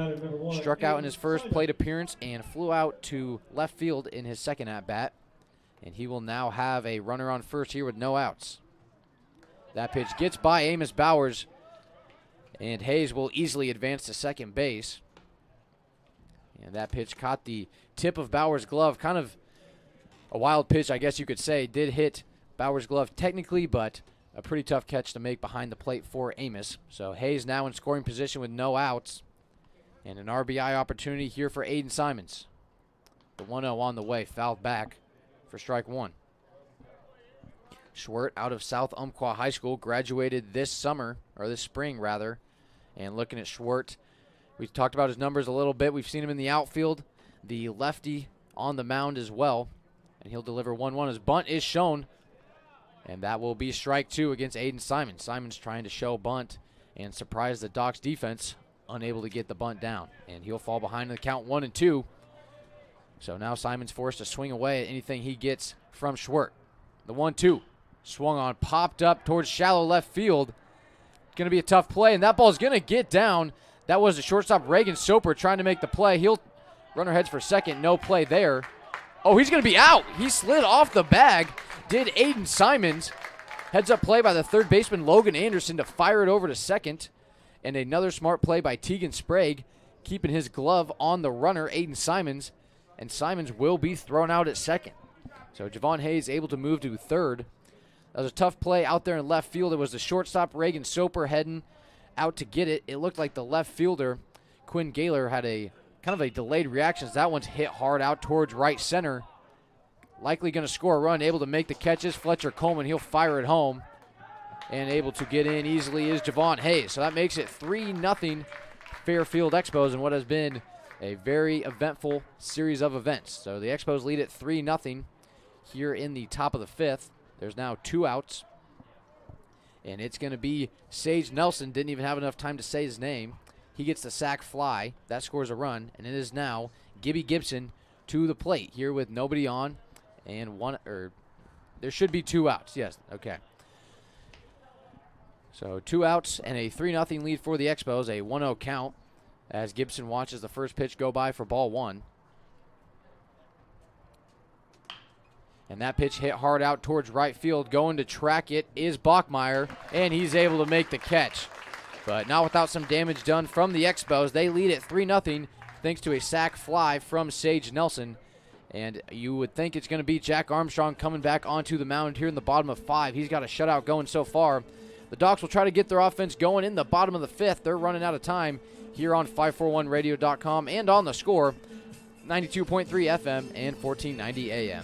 J: Struck out in his first plate appearance and flew out to left field in his 2nd at-bat. And he will now have a runner on first here with no outs. That pitch gets by Amos Bowers, and Hayes will easily advance to second base. And that pitch caught the tip of Bowers' glove. Kind of a wild pitch, I guess you could say. Did hit Bowers' glove technically, but a pretty tough catch to make behind the plate for Amos. So Hayes now in scoring position with no outs. And an RBI opportunity here for Aiden Simons. The 1-0 on the way, fouled back for strike 1. Schwert out of South Umpqua High School, graduated this spring. And looking at Schwert, we've talked about his numbers a little bit. We've seen him in the outfield, the lefty on the mound as well. And he'll deliver 1-1. His bunt is shown. And that will be strike 2 against Aiden Simons. Simons trying to show bunt and surprise the Docs defense, unable to get the bunt down. And he'll fall behind in the count 1-2. So now Simons forced to swing away at anything he gets from Schwert. The 1-2 swung on, popped up towards shallow left field. Going to be a tough play, and that ball's going to get down. That was the shortstop Reagan Soper trying to make the play. He'll runner heads for second, no play there. Oh, he's going to be out. He slid off the bag. Did Aiden Simons. Heads up play by the 3rd baseman Logan Anderson to fire it over to second. And another smart play by Tegan Sprague, keeping his glove on the runner, Aiden Simons. And Simons will be thrown out at second. So Javon Hayes able to move to 3rd. That was a tough play out there in left field. It was the shortstop Reagan Soper heading out to get it. It looked like the left fielder, Quinn Gaylor, had a kind of a delayed reaction. That one's hit hard out towards right center. Likely going to score a run, able to make the catches. Fletcher Coleman, he'll fire it home. And able to get in easily is Javon Hayes. So that makes it 3-0 Fairfield Expos in what has been a very eventful series of events. So the Expos lead at 3-0 here in the top of the 5th. There's now 2 outs. And it's going to be Sage Nelson. Didn't even have enough time to say his name. He gets the sac fly. That scores a run. And it is now Gibby Gibson to the plate here with nobody on. And there should be 2 outs. Yes, okay. So 2 outs and a 3-0 lead for the Expos. A 1-0 count as Gibson watches the first pitch go by for ball 1. And that pitch hit hard out towards right field. Going to track it is Bachmeyer, and he's able to make the catch. But not without some damage done from the Expos. They lead at 3-0 thanks to a sac fly from Sage Nelson. And you would think it's going to be Jack Armstrong coming back onto the mound here in the bottom of 5. He's got a shutout going so far. The Docs will try to get their offense going in the bottom of the 5th. They're running out of time here on 541radio.com and on the Score, 92.3 FM and 1490 AM.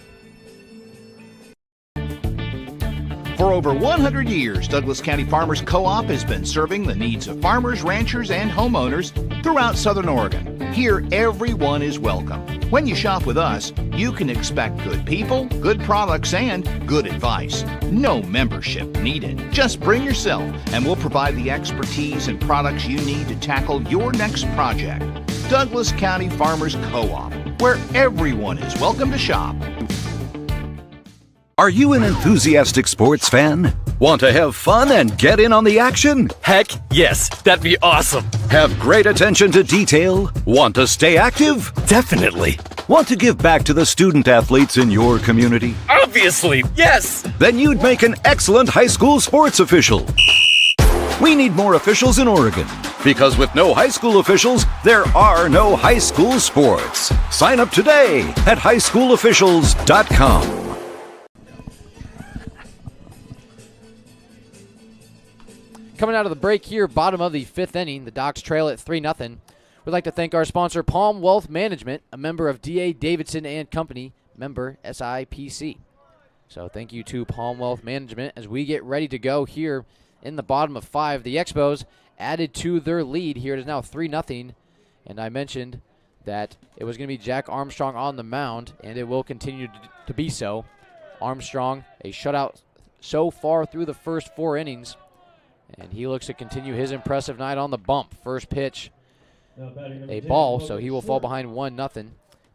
F: For over 100 years, Douglas County Farmers Co-op has been serving the needs of farmers, ranchers, and homeowners throughout Southern Oregon. Here, everyone is welcome. When you shop with us, you can expect good people, good products, and good advice. No membership needed. Just bring yourself, and we'll provide the expertise and products you need to tackle your next project. Douglas County Farmers Co-op, where everyone is welcome to shop.
M: Are you an enthusiastic sports fan? Want to have fun and get in on the action?
N: Heck yes, that'd be awesome.
M: Have great attention to detail? Want to stay active?
N: Definitely.
M: Want to give back to the student athletes in your community?
N: Obviously, yes.
M: Then you'd make an excellent high school sports official. We need more officials in Oregon, because with no high school officials, there are no high school sports. Sign up today at highschoolofficials.com.
J: Coming out of the break here, bottom of the fifth inning, the Docs trail at 3-0. We'd like to thank our sponsor, Palm Wealth Management, a member of D.A. Davidson and Company, member SIPC. So thank you to Palm Wealth Management as we get ready to go here in the bottom of 5. The Expos added to their lead here. It is now 3-0, and I mentioned that it was going to be Jack Armstrong on the mound, and it will continue to be so. Armstrong, a shutout so far through the first 4 innings. And he looks to continue his impressive night on the bump. First pitch, a ball, so he will fall behind 1-0.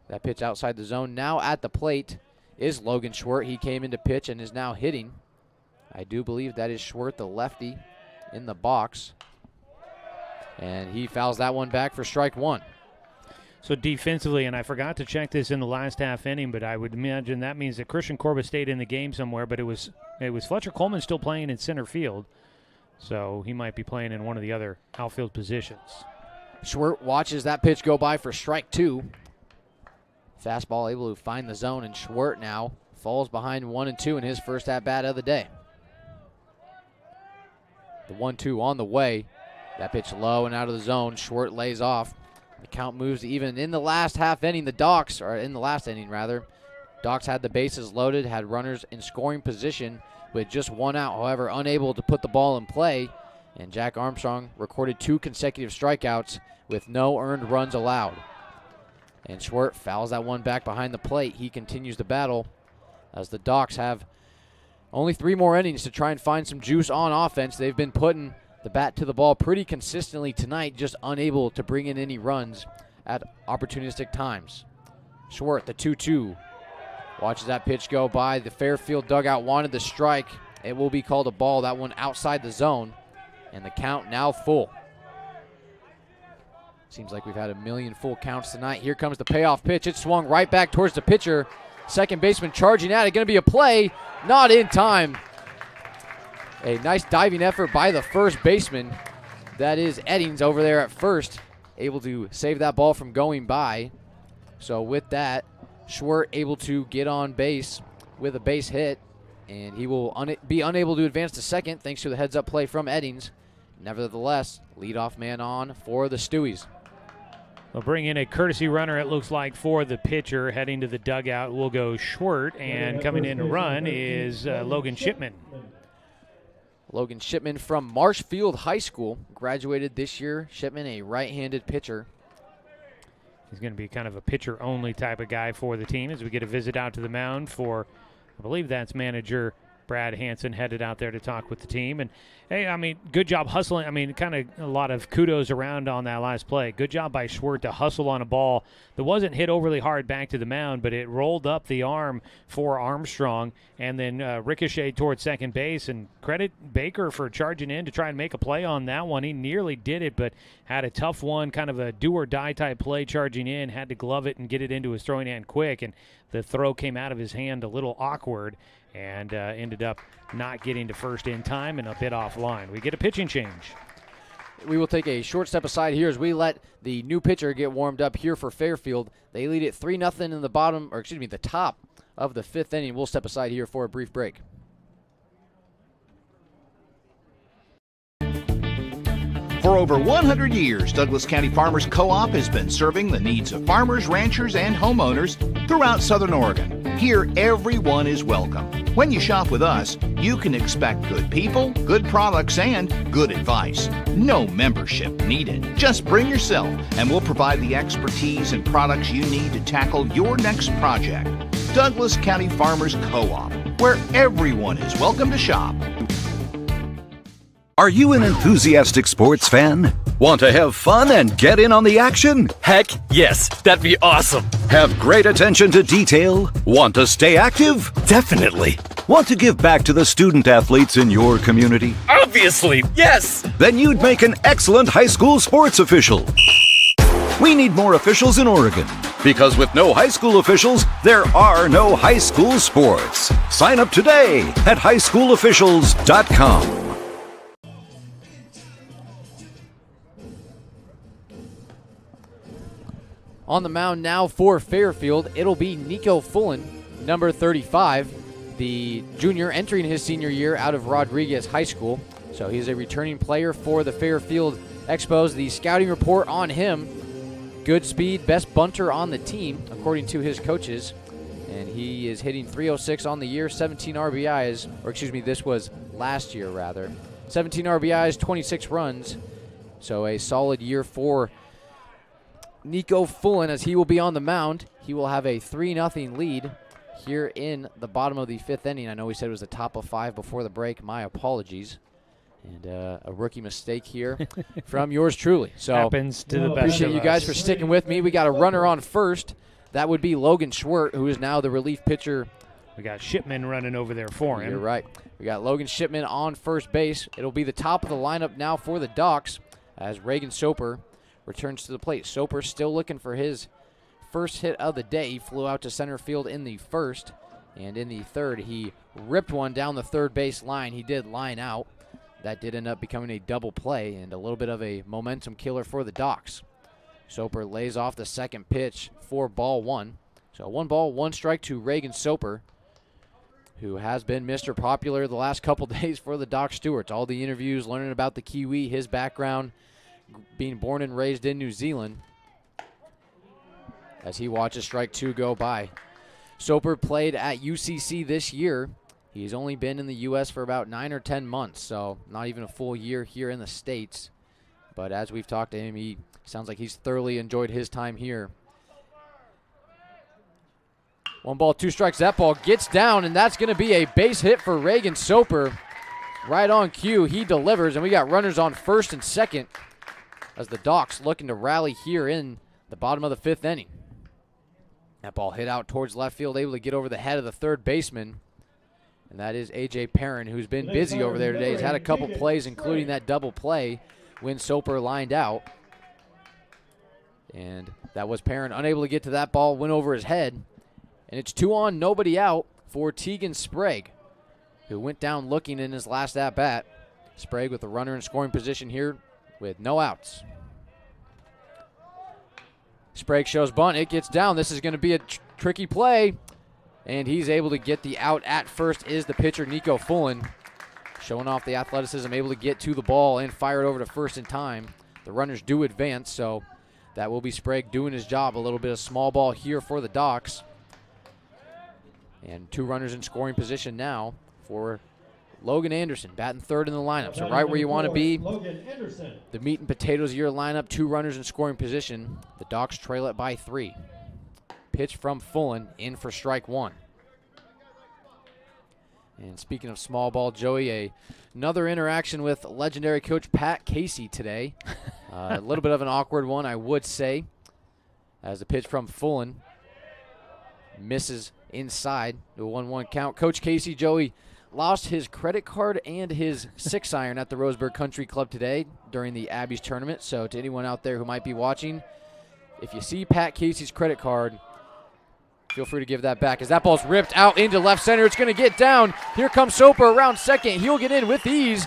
J: That pitch outside the zone. Now at the plate is Logan Schwert. He came into pitch and is now hitting. I do believe that is Schwert, the lefty, in the box. And he fouls that one back for strike 1.
A: So defensively, and I forgot to check this in the last half inning, but I would imagine that means that Christian Corbett stayed in the game somewhere, but it was Fletcher Coleman still playing in center field. So he might be playing in one of the other outfield positions.
J: Schwert watches that pitch go by for strike 2. Fastball able to find the zone, and Schwert now falls behind 1-2 in his first at-bat of the day. The 1-2 on the way. That pitch low and out of the zone. Schwert lays off. The count moves even in the last half inning. The Docs, or in the last inning rather, Docs had the bases loaded, had runners in scoring position with just 1 out, however, unable to put the ball in play. And Jack Armstrong recorded 2 consecutive strikeouts with no earned runs allowed. And Schwert fouls that one back behind the plate. He continues to battle as the Docs have only 3 more innings to try and find some juice on offense. They've been putting the bat to the ball pretty consistently tonight, just unable to bring in any runs at opportunistic times. Schwert, the 2-2. Watches that pitch go by. The Fairfield dugout wanted the strike. It will be called a ball. That one outside the zone. And the count now full. Seems like we've had a million full counts tonight. Here comes the payoff pitch. It swung right back towards the pitcher. Second baseman charging at it. Going to be a play. Not in time. A nice diving effort by the first baseman. That is Eddings over there at first. Able to save that ball from going by. So with that, Schwert able to get on base with a base hit, and he will be unable to advance to second thanks to the heads-up play from Eddings. Nevertheless, leadoff man on for the Stewies.
A: They'll bring in a courtesy runner, it looks like, for the pitcher. Heading to the dugout will go Schwert, and coming in to run is Logan Shipman.
J: Logan Shipman from Marshfield High School, graduated this year. Shipman, a right-handed pitcher.
A: He's going to be kind of a pitcher-only type of guy for the team as we get a visit out to the mound for, I believe that's manager Brad Hansen headed out there to talk with the team. And, hey, I mean, good job hustling. I mean, kind of a lot of kudos around on that last play. Good job by Schwert to hustle on a ball that wasn't hit overly hard back to the mound, but it rolled up the arm for Armstrong and then ricocheted towards second base. And credit Baker for charging in to try and make a play on that one. He nearly did it, but had a tough one, kind of a do-or-die type play charging in, had to glove it and get it into his throwing hand quick, and the throw came out of his hand a little awkward and ended up not getting to first in time and a bit offline. We get a pitching change.
J: We will take a short step aside here as we let the new pitcher get warmed up here for Fairfield. They lead it 3-0 in the top of the 5th inning. We'll step aside here for a brief break.
F: For over 100 years, Douglas County Farmers Co-op has been serving the needs of farmers, ranchers, and homeowners throughout Southern Oregon. Here, everyone is welcome. When you shop with us, you can expect good people, good products, and good advice. No membership needed. Just bring yourself, and we'll provide the expertise and products you need to tackle your next project. Douglas County Farmers Co-op, where everyone is welcome to shop.
M: Are you an enthusiastic sports fan? Want to have fun and get in on the action?
N: Heck yes, that'd be awesome.
M: Have great attention to detail? Want to stay active?
N: Definitely.
M: Want to give back to the student athletes in your community?
N: Obviously, yes.
M: Then you'd make an excellent high school sports official. We need more officials in Oregon, because with no high school officials, there are no high school sports. Sign up today at highschoolofficials.com.
J: On the mound now for Fairfield, it'll be Nico Fullen, number 35, the junior entering his senior year out of Rodriguez High School. So he's a returning player for the Fairfield Expos. The scouting report on him, good speed, best bunter on the team, according to his coaches. And he is hitting .306 on the year, 17 RBIs, or excuse me, this was last year rather. 17 RBIs, 26 runs. So a solid year for Nico Fullen as he will be on the mound. He will have a 3-0 lead here in the bottom of the 5th inning. I know we said it was the top of 5 before the break. My apologies. And a rookie mistake here from yours truly. So
A: happens to the best
J: appreciate
A: of
J: you
A: us.
J: guys for sticking with me. We got a runner on first. That would be Logan Schwert, who is now the relief pitcher.
A: We got Shipman running over there for him.
J: You're right. We got Logan Shipman on first base. It'll be the top of the lineup now for the Docs as Reagan Soper returns to the plate. Soper still looking for his first hit of the day. He flew out to center field in the first, and in the third, he ripped one down the third base line. He did line out. That did end up becoming a double play and a little bit of a momentum killer for the Docs. Soper lays off the second pitch for ball one. So 1 ball, 1 strike to Reagan Soper, who has been Mr. Popular the last couple days for the Doc Stewarts. All the interviews, learning about the Kiwi, his background, being born and raised in New Zealand, as he watches strike 2 go by. Soper played at UCC this year. He's only been in the U.S. for about 9 or 10 months, so not even a full year here in the States. But as we've talked to him, he sounds like he's thoroughly enjoyed his time here. 1 ball, 2 strikes. That ball gets down, and that's going to be a base hit for Reagan Soper. Right on cue, he delivers, and we got runners on first and second as the Docs looking to rally here in the bottom of the 5th inning. That ball hit out towards left field, able to get over the head of the third baseman. And that is A.J. Perrin, who's been busy over there today. He's had a couple plays, including that double play when Soper lined out. And that was Perrin unable to get to that ball, went over his head. And it's 2 on, nobody out for Tegan Sprague, who went down looking in his last at-bat. Sprague with a runner in scoring position here with no outs. Sprague shows bunt. It gets down. This is going to be a tricky play. And he's able to get the out at first is the pitcher, Nico Fullen. Showing off the athleticism, able to get to the ball and fire it over to first in time. The runners do advance, so that will be Sprague doing his job. A little bit of small ball here for the Docs. And 2 runners in scoring position now for Logan Anderson, batting third in the lineup. So right where you want to be. The meat and potatoes of your lineup, 2 runners in scoring position. The Docs trail it by 3. Pitch from Fullen, in for strike 1. And speaking of small ball, Joey, another interaction with legendary coach Pat Casey today. A little bit of an awkward one, I would say, as the pitch from Fullen misses inside the 1-1 count. Coach Casey, Joey, lost his credit card and his 6-iron at the Roseburg Country Club today during the Abbeys tournament. So to anyone out there who might be watching, if you see Pat Casey's credit card, feel free to give that back as that ball's ripped out into left center. It's going to get down. Here comes Soper around second. He'll get in with ease.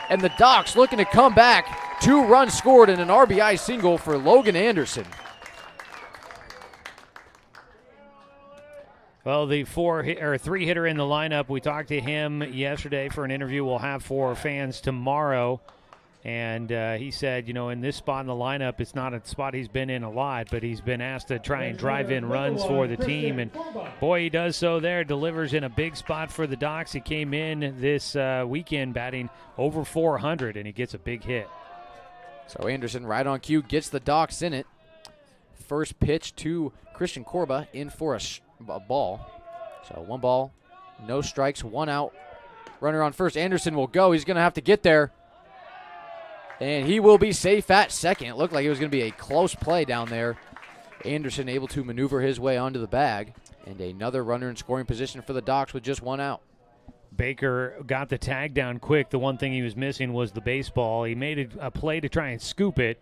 J: And the Docs looking to come back. 2 runs scored and an RBI single for Logan Anderson.
A: Well, the 3-hitter in the lineup, we talked to him yesterday for an interview we'll have for fans tomorrow. And he said, in this spot in the lineup, it's not a spot he's been in a lot, but he's been asked to try and drive in runs for the team. And, boy, he does so there, delivers in a big spot for the Docs. He came in this weekend batting over 400, and he gets a big hit.
J: So Anderson, right on cue, gets the Docs in it. First pitch to Christian Corba, in for a ball. So 1 ball, no strikes, 1 out. Runner on first. Anderson will go. He's going to have to get there. And he will be safe at second. It looked like it was going to be a close play down there. Anderson able to maneuver his way onto the bag. And another runner in scoring position for the Docs with just 1 out.
A: Baker got the tag down quick. The one thing he was missing was the baseball. He made a play to try and scoop it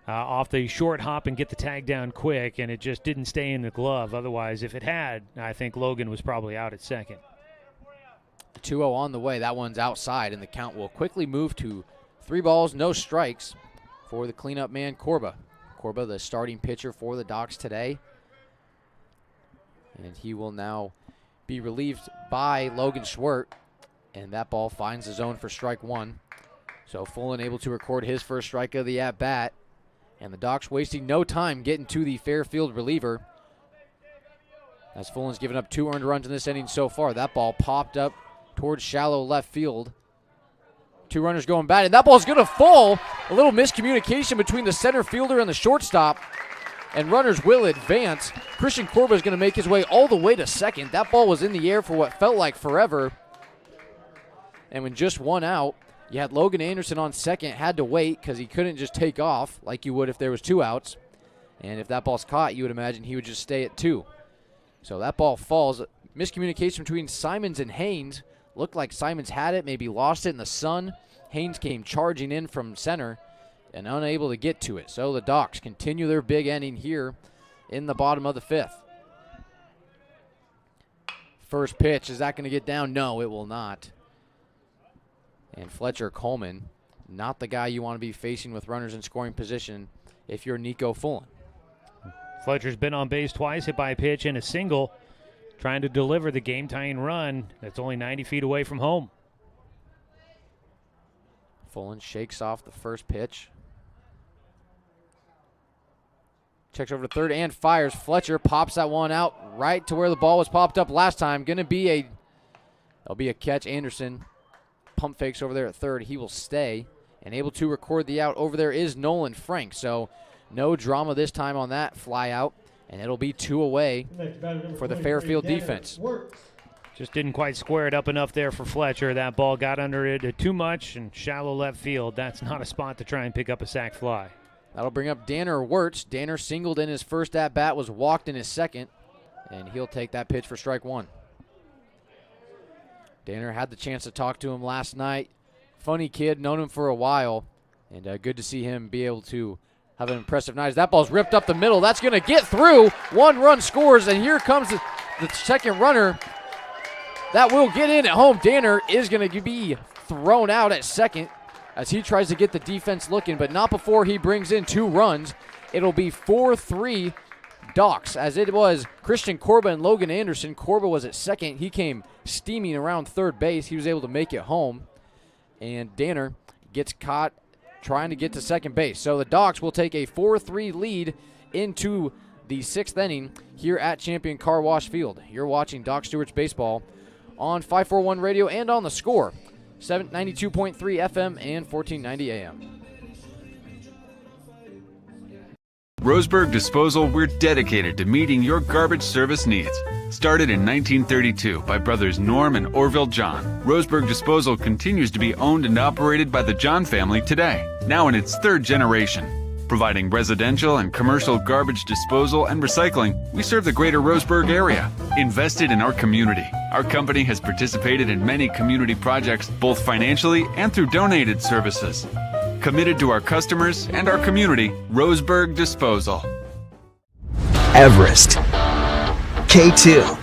A: off the short hop and get the tag down quick, and it just didn't stay in the glove. Otherwise, if it had, I think Logan was probably out at second.
J: 2-0 on the way. That one's outside, and the count will quickly move to 3 balls, no strikes for the cleanup man, Corba. Corba, the starting pitcher for the Docs today. And he will now be relieved by Logan Stewart. And that ball finds the zone for strike 1. So Fullen able to record his first strike of the at-bat. And the Docs wasting no time getting to the Fairfield reliever. As Fullen's given up 2 earned runs in this inning so far. That ball popped up towards shallow left field. 2 runners going batting. That ball's going to fall. A little miscommunication between the center fielder and the shortstop. And runners will advance. Christian Corba is going to make his way all the way to second. That ball was in the air for what felt like forever. And when just 1 out, you had Logan Anderson on second, had to wait because he couldn't just take off like you would if there was 2 outs. And if that ball's caught, you would imagine he would just stay at 2. So that ball falls. Miscommunication between Simons and Haynes. Looked like Simons had it, maybe lost it in the sun. Haynes came charging in from center and unable to get to it. So the Docs continue their big inning here in the bottom of the 5th. First pitch, is that going to get down? No, it will not. And Fletcher Coleman, not the guy you want to be facing with runners in scoring position if you're Nico Fullen.
A: Fletcher's been on base twice, hit by a pitch and a single, trying to deliver the game-tying run that's only 90 feet away from home.
J: Fullen shakes off the first pitch. Checks over to third and fires. Fletcher pops that one out right to where the ball was popped up last time. That'll be a catch. Anderson pump fakes over there at third. He will stay and able to record the out. Over there is Nolan Frank. So no drama this time on that fly out. And it'll be 2 away for the Fairfield defense.
A: Just didn't quite square it up enough there for Fletcher. That ball got under it too much and shallow left field. That's not a spot to try and pick up a sac fly.
J: That'll bring up Danner Wirtz. Danner singled in his first at-bat, was walked in his second, and he'll take that pitch for strike 1. Danner had the chance to talk to him last night. Funny kid, known him for a while, and good to see him be able to have an impressive night. As that ball's ripped up the middle. That's going to get through. 1 run scores, and here comes the second runner. That will get in at home. Danner is going to be thrown out at second as he tries to get the defense looking, but not before he brings in 2 runs. It'll be 4-3 Docs, as it was Christian Corba and Logan Anderson. Corba was at second. He came steaming around third base. He was able to make it home, and Danner gets caught trying to get to second base. So the Docs will take a 4-3 lead into the 6th inning here at Champion Car Wash Field. You're watching Doc Stewart's Baseball on 541 Radio and on The Score, 92.3 FM and 1490 AM.
K: Roseburg Disposal, we're dedicated to meeting your garbage service needs. Started in 1932 by brothers Norm and Orville John, Roseburg Disposal continues to be owned and operated by the John family today, now in its 3rd generation. Providing residential and commercial garbage disposal and recycling, we serve the greater Roseburg area. Invested in our community, our company has participated in many community projects, both financially and through donated services. Committed to our customers and our community, Roseburg Disposal.
C: Everest, K2,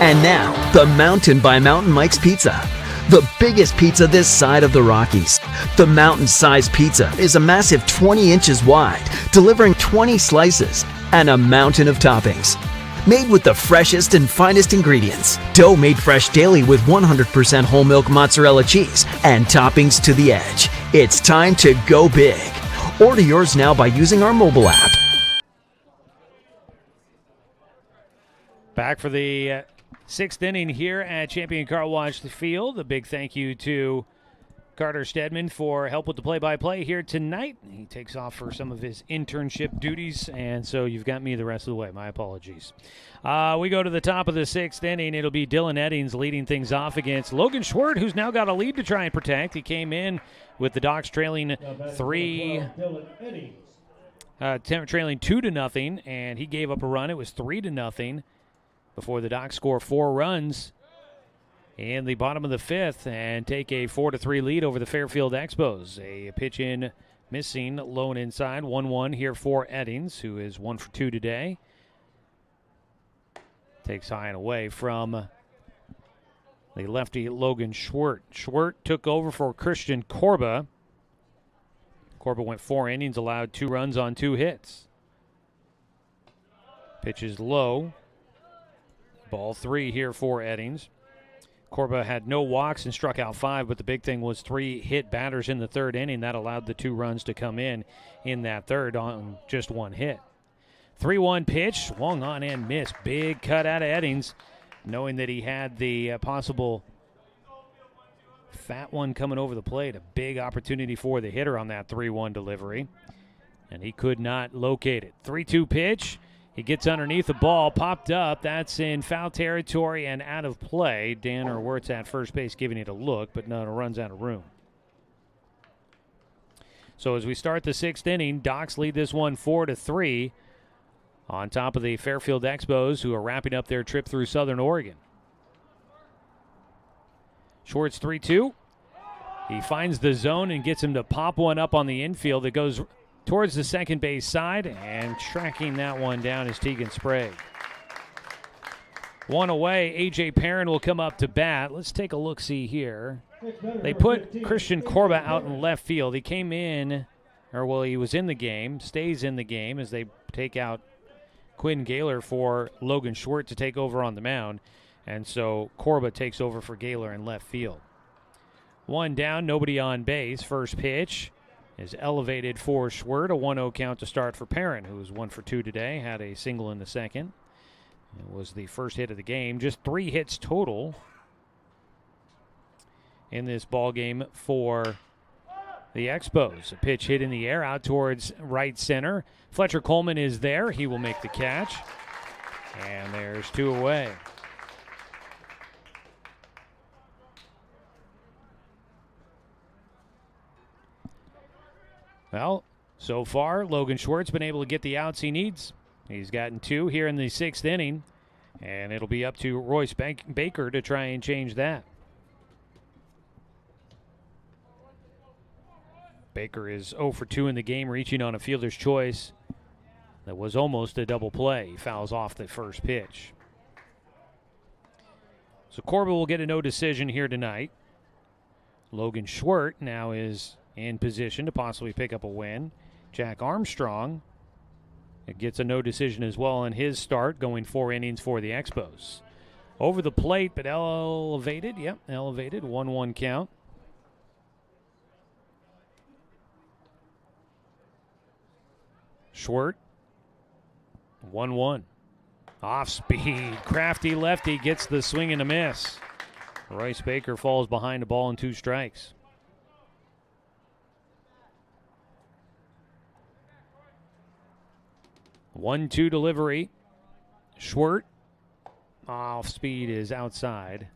C: and now the Mountain by Mountain Mike's Pizza. The biggest pizza this side of the Rockies. The mountain-sized pizza is a massive 20 inches wide, delivering 20 slices and a mountain of toppings. Made with the freshest and finest ingredients. Dough made fresh daily with 100% whole milk mozzarella cheese and toppings to the edge. It's time to go big. Order yours now by using our mobile app.
A: Back for the sixth inning here at Champion Car Wash Field. A big thank you to Carter Stedman for help with the play-by-play here tonight. He takes off for some of his internship duties, and so you've got me the rest of the way. My apologies. We go to the top of the sixth inning. It'll be Dylan Eddings leading things off against Logan Schwert, who's now got a lead to try and protect. He came in with the Docs trailing trailing 2-0, and he gave up a run. It was 3-0 before the Docs score 4 runs in the bottom of the fifth and take a 4-3 lead over the Fairfield Expos. A pitch in missing, low and inside, 1-1 here for Eddings, who is 1 for 2 today. Takes high and away from the lefty Logan Schwert. Schwert took over for Christian Korba. Korba went 4 innings, allowed 2 runs on 2 hits. Pitch is low. Ball 3 here for Eddings. Korba had no walks and struck out 5, but the big thing was 3 hit batters in the third inning. That allowed the 2 runs to come in that third on just 1 hit. 3-1 pitch, swung on and missed. Big cut out of Eddings, knowing that he had the possible fat one coming over the plate. A big opportunity for the hitter on that 3-1 delivery, and he could not locate it. 3-2 pitch. He gets underneath the ball, popped up. That's in foul territory and out of play. Danner Wirtz at first base giving it a look, but no, runs out of room. So as we start the sixth inning, Docs lead this one 4-3 on top of the Fairfield Expos, who are wrapping up their trip through Southern Oregon. Schwartz 3-2. He finds the zone and gets him to pop one up on the infield. It goes towards the second base side, and tracking that one down is Tegan Sprague. 1 away, A.J. Perrin will come up to bat. Let's take a look-see here. They put Christian Korba out in left field. He came in, he was in the game, stays in the game as they take out Quinn Gaylor for Logan Schwert to take over on the mound. And so Korba takes over for Gaylor in left field. 1 down, nobody on base. First pitch is elevated for Schwert. A 1-0 count to start for Perrin, who was 1 for 2 today. Had a single in the second. It was the first hit of the game. Just 3 hits total in this ball game for the Expos. A pitch hit in the air out towards right center. Fletcher Coleman is there. He will make the catch. And there's 2 away. Well, so far, Logan Schwartz been able to get the outs he needs. He's gotten 2 here in the 6th inning, and it'll be up to Royce Baker to try and change that. Baker is 0 for 2 in the game, reaching on a fielder's choice. That was almost a double play. He fouls off the first pitch. So Korba will get a no decision here tonight. Logan Schwert now is in position to possibly pick up a win. Jack Armstrong gets a no decision as well in his start, going 4 innings for the Expos. Over the plate, but elevated. Yep, elevated. 1-1 count. Schwert, 1-1. Off speed, crafty lefty gets the swing and a miss. Royce Baker falls behind the ball and 2 strikes. One-two delivery. Schwert, off speed is outside.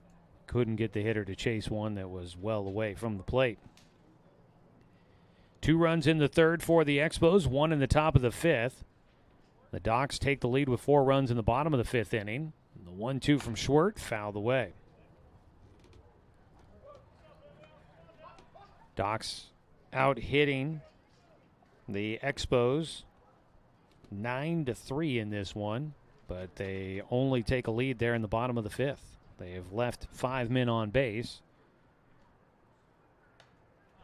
A: Couldn't get the hitter to chase one that was well away from the plate. 2 runs in the third for the Expos, 1 in the top of the 5th. The Docs take the lead with 4 runs in the bottom of the 5th inning. The 1-2 from Schwert fouled away. Docs out hitting the Expos 9-3 in this one, but they only take a lead there in the bottom of the 5th. They have left 5 men on base.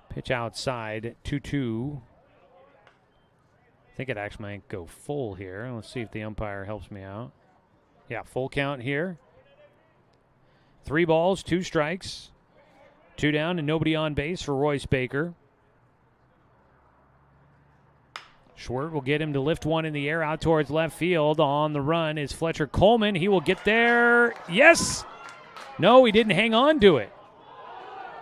A: Pitch outside, 2-2. I think it actually might go full here. Let's see if the umpire helps me out. Yeah, full count here. 3 balls, 2 strikes. 2 down and nobody on base for Royce Baker. Stewart will get him to lift one in the air out towards left field. On the run is Fletcher Coleman. He will get there. Yes! No, he didn't hang on to it.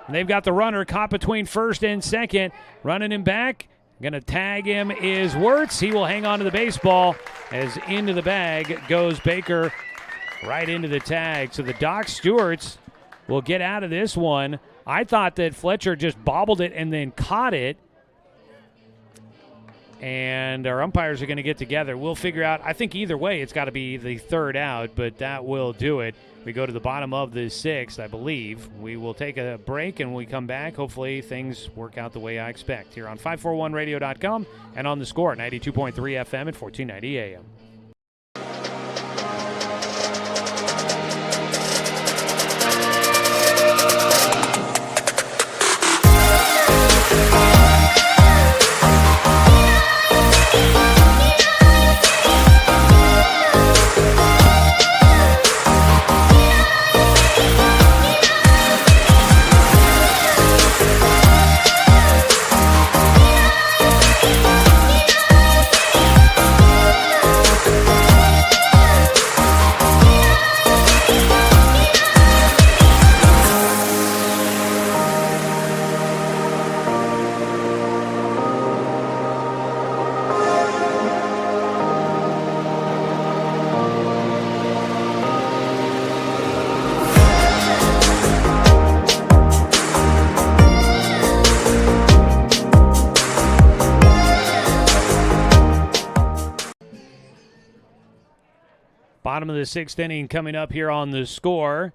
A: And they've got the runner caught between first and second. Running him back. Going to tag him is Wirtz. He will hang on to the baseball as into the bag goes Baker right into the tag. So the Doc Stewarts will get out of this one. I thought that Fletcher just bobbled it and then caught it. And our umpires are going to get together. We'll figure out. I think either way it's got to be the third out, but that will do it. We go to the bottom of the sixth, I believe. We will take a break, and when we come back, hopefully things work out the way I expect here on 541radio.com and on the Score at 92.3 FM at 1490 AM. Bottom of the sixth inning coming up here on the Score.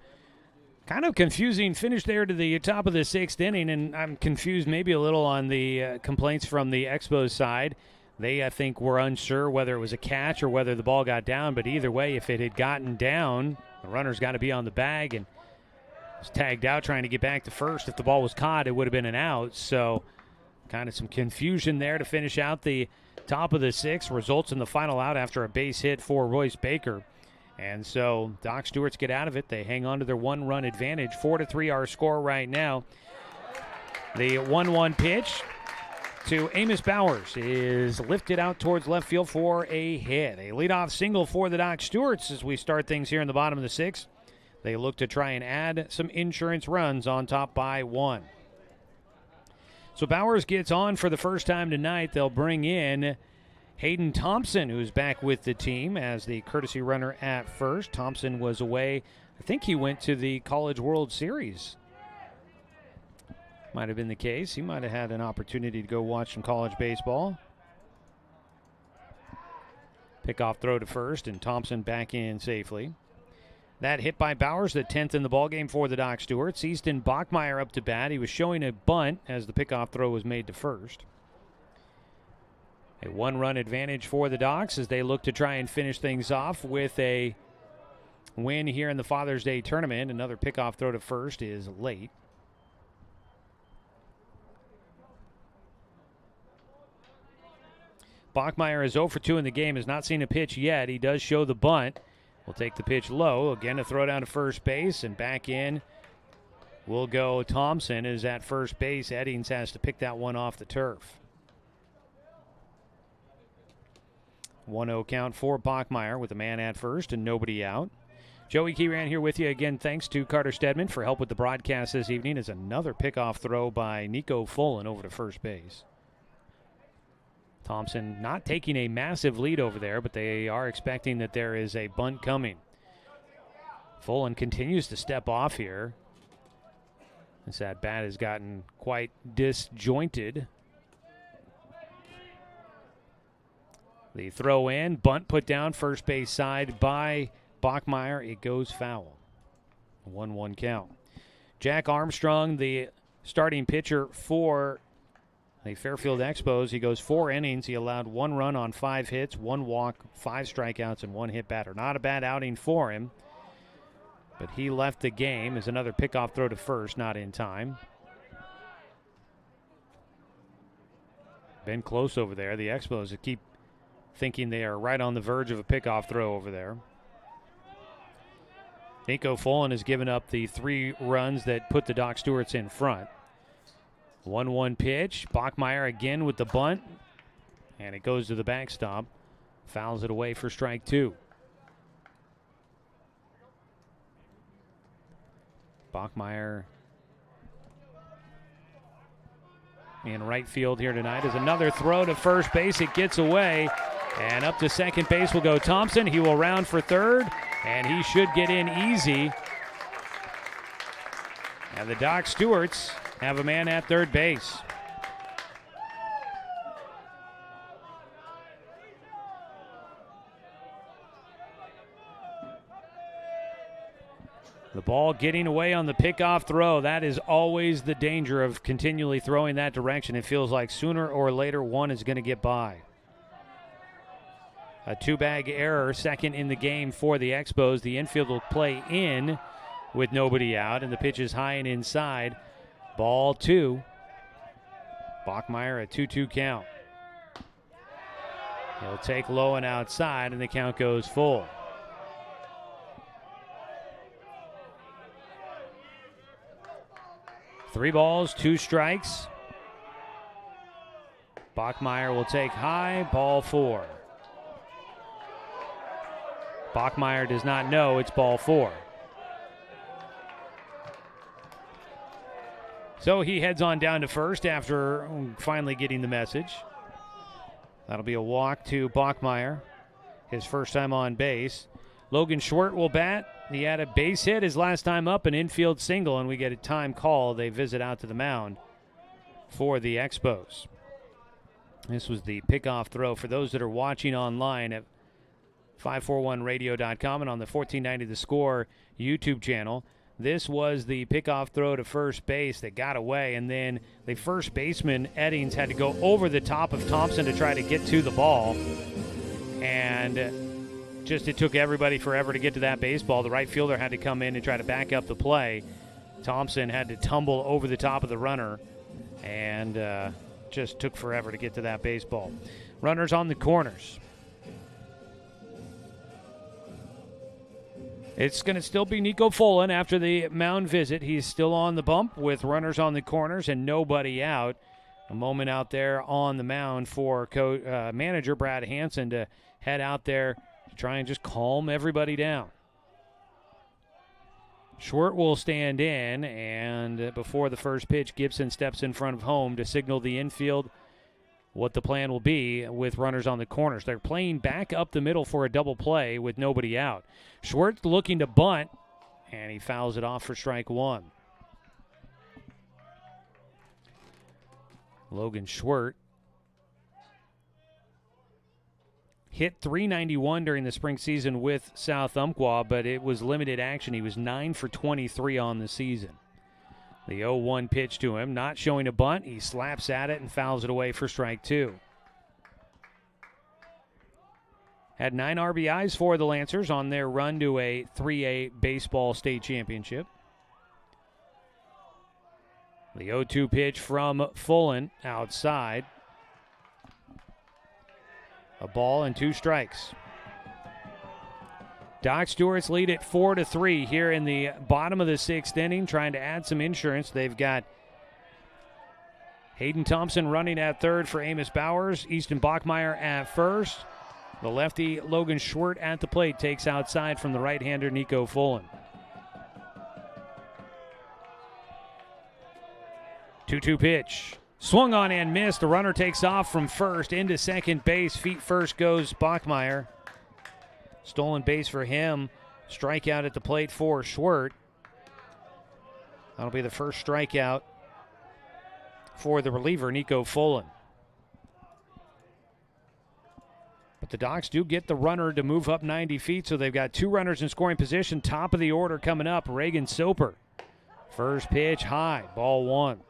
A: Kind of confusing finish there to the top of the sixth inning, and I'm confused maybe a little on the complaints from the Expos side. They, I think, were unsure whether it was a catch or whether the ball got down, but either way, if it had gotten down, the runner's got to be on the bag and was tagged out trying to get back to first. If the ball was caught, it would have been an out, so kind of some confusion there to finish out the top of the sixth. Results in the final out after a base hit for Royce Baker. And so Doc Stewarts get out of it. They hang on to their one-run advantage. 4-3 our score right now. The 1-1 pitch to Amos Bowers is lifted out towards left field for a hit. A leadoff single for the Doc Stewarts as we start things here in the bottom of the sixth. They look to try and add some insurance runs on top by one. So Bowers gets on for the first time tonight. They'll bring in Hayden Thompson, who's back with the team as the courtesy runner at first. Thompson was away. I think he went to the College World Series. Might have been the case. He might have had an opportunity to go watch some college baseball. Pickoff throw to first, and Thompson back in safely. That hit by Bowers, the 10th in the ballgame for the Doc Stewarts. Easton Bachmeyer up to bat. He was showing a bunt as the pickoff throw was made to first. A one-run advantage for the Docs as they look to try and finish things off with a win here in the Father's Day tournament. Another pickoff throw to first is late. Bachmeyer is 0 for 2 in the game, has not seen a pitch yet. He does show the bunt. Will take the pitch low. Again, a throw down to first base, and back in will go Thompson is at first base. Eddings has to pick that one off the turf. 1-0 count for Bachmeyer with a man at first and nobody out. Joey Keeran here with you again. Thanks to Carter Stedman for help with the broadcast this evening. Is another pickoff throw by Nico Fullen over to first base. Thompson not taking a massive lead over there, but they are expecting that there is a bunt coming. Fullen continues to step off here. This at bat has gotten quite disjointed. The throw in, bunt put down first base side by Bachmeyer. It goes foul. 1-1 count. Jack Armstrong, the starting pitcher for the Fairfield Expos. He goes 4 innings. He allowed 1 run on 5 hits, 1 walk, 5 strikeouts, and 1 hit batter. Not a bad outing for him, but he left the game as another pickoff throw to first, not in time. Been close over there. The Expos keep thinking they are right on the verge of a pickoff throw over there. Nico Fullen has given up the 3 runs that put the Doc Stewarts in front. 1-1 pitch. Bachmeyer again with the bunt. And it goes to the backstop. Fouls it away for strike 2. Bachmeyer in right field here tonight is another throw to first base. It gets away, and up to second base will go Thompson. He will round for third, and he should get in easy. And the Doc Stewarts have a man at third base. The ball getting away on the pickoff throw. That is always the danger of continually throwing that direction. It feels like sooner or later one is going to get by. A 2-bag error, second in the game for the Expos. The infield will play in with nobody out, and the pitch is high and inside. Ball 2. Bachmeyer, a 2-2 count. He'll take low and outside, and the count goes full. Three balls, 2 strikes. Bachmeyer will take high, ball 4. Bachmeyer does not know it's ball 4. So he heads on down to first after finally getting the message. That'll be a walk to Bachmeyer, his first time on base. Logan Schwert will bat. He had a base hit his last time up, an infield single, and we get a time call. They visit out to the mound for the Expos. This was the pickoff throw for those that are watching online at 541radio.com and on the 1490 The Score YouTube channel. This was the pickoff throw to first base that got away, and then the first baseman, Eddings, had to go over the top of Thompson to try to get to the ball. And it took everybody forever to get to that baseball. The right fielder had to come in and try to back up the play. Thompson had to tumble over the top of the runner, and just took forever to get to that baseball. Runners on the corners. It's going to still be Nico Folan after the mound visit. He's still on the bump with runners on the corners and nobody out. A moment out there on the mound for manager Brad Hansen to head out there to try and just calm everybody down. Schwert will stand in, and before the first pitch, Gibson steps in front of home to signal the infield what the plan will be with runners on the corners. They're playing back up the middle for a double play with nobody out. Schwert looking to bunt, and he fouls it off for strike 1. Logan Schwert hit .391 during the spring season with South Umpqua, but it was limited action. He was 9 for 23 on the season. The 0-1 pitch to him, not showing a bunt. He slaps at it and fouls it away for strike 2. Had 9 RBIs for the Lancers on their run to a 3A baseball state championship. The 0-2 pitch from Folan outside. A ball and 2 strikes. Doc Stewart's lead at 4-3 here in the bottom of the 6th inning, trying to add some insurance. They've got Hayden Thompson running at third for Amos Bowers, Easton Bachmeyer at first. The lefty Logan Schwert at the plate takes outside from the right-hander Nico Folan. 2-2 pitch. Swung on and missed. The runner takes off from first into second base. Feet first goes Bachmeyer. Stolen base for him. Strikeout at the plate for Schwert. That'll be the first strikeout for the reliever, Nico Folan. But the Docs do get the runner to move up 90 feet, so they've got 2 runners in scoring position. Top of the order coming up, Reagan Soper. First pitch high, ball 1.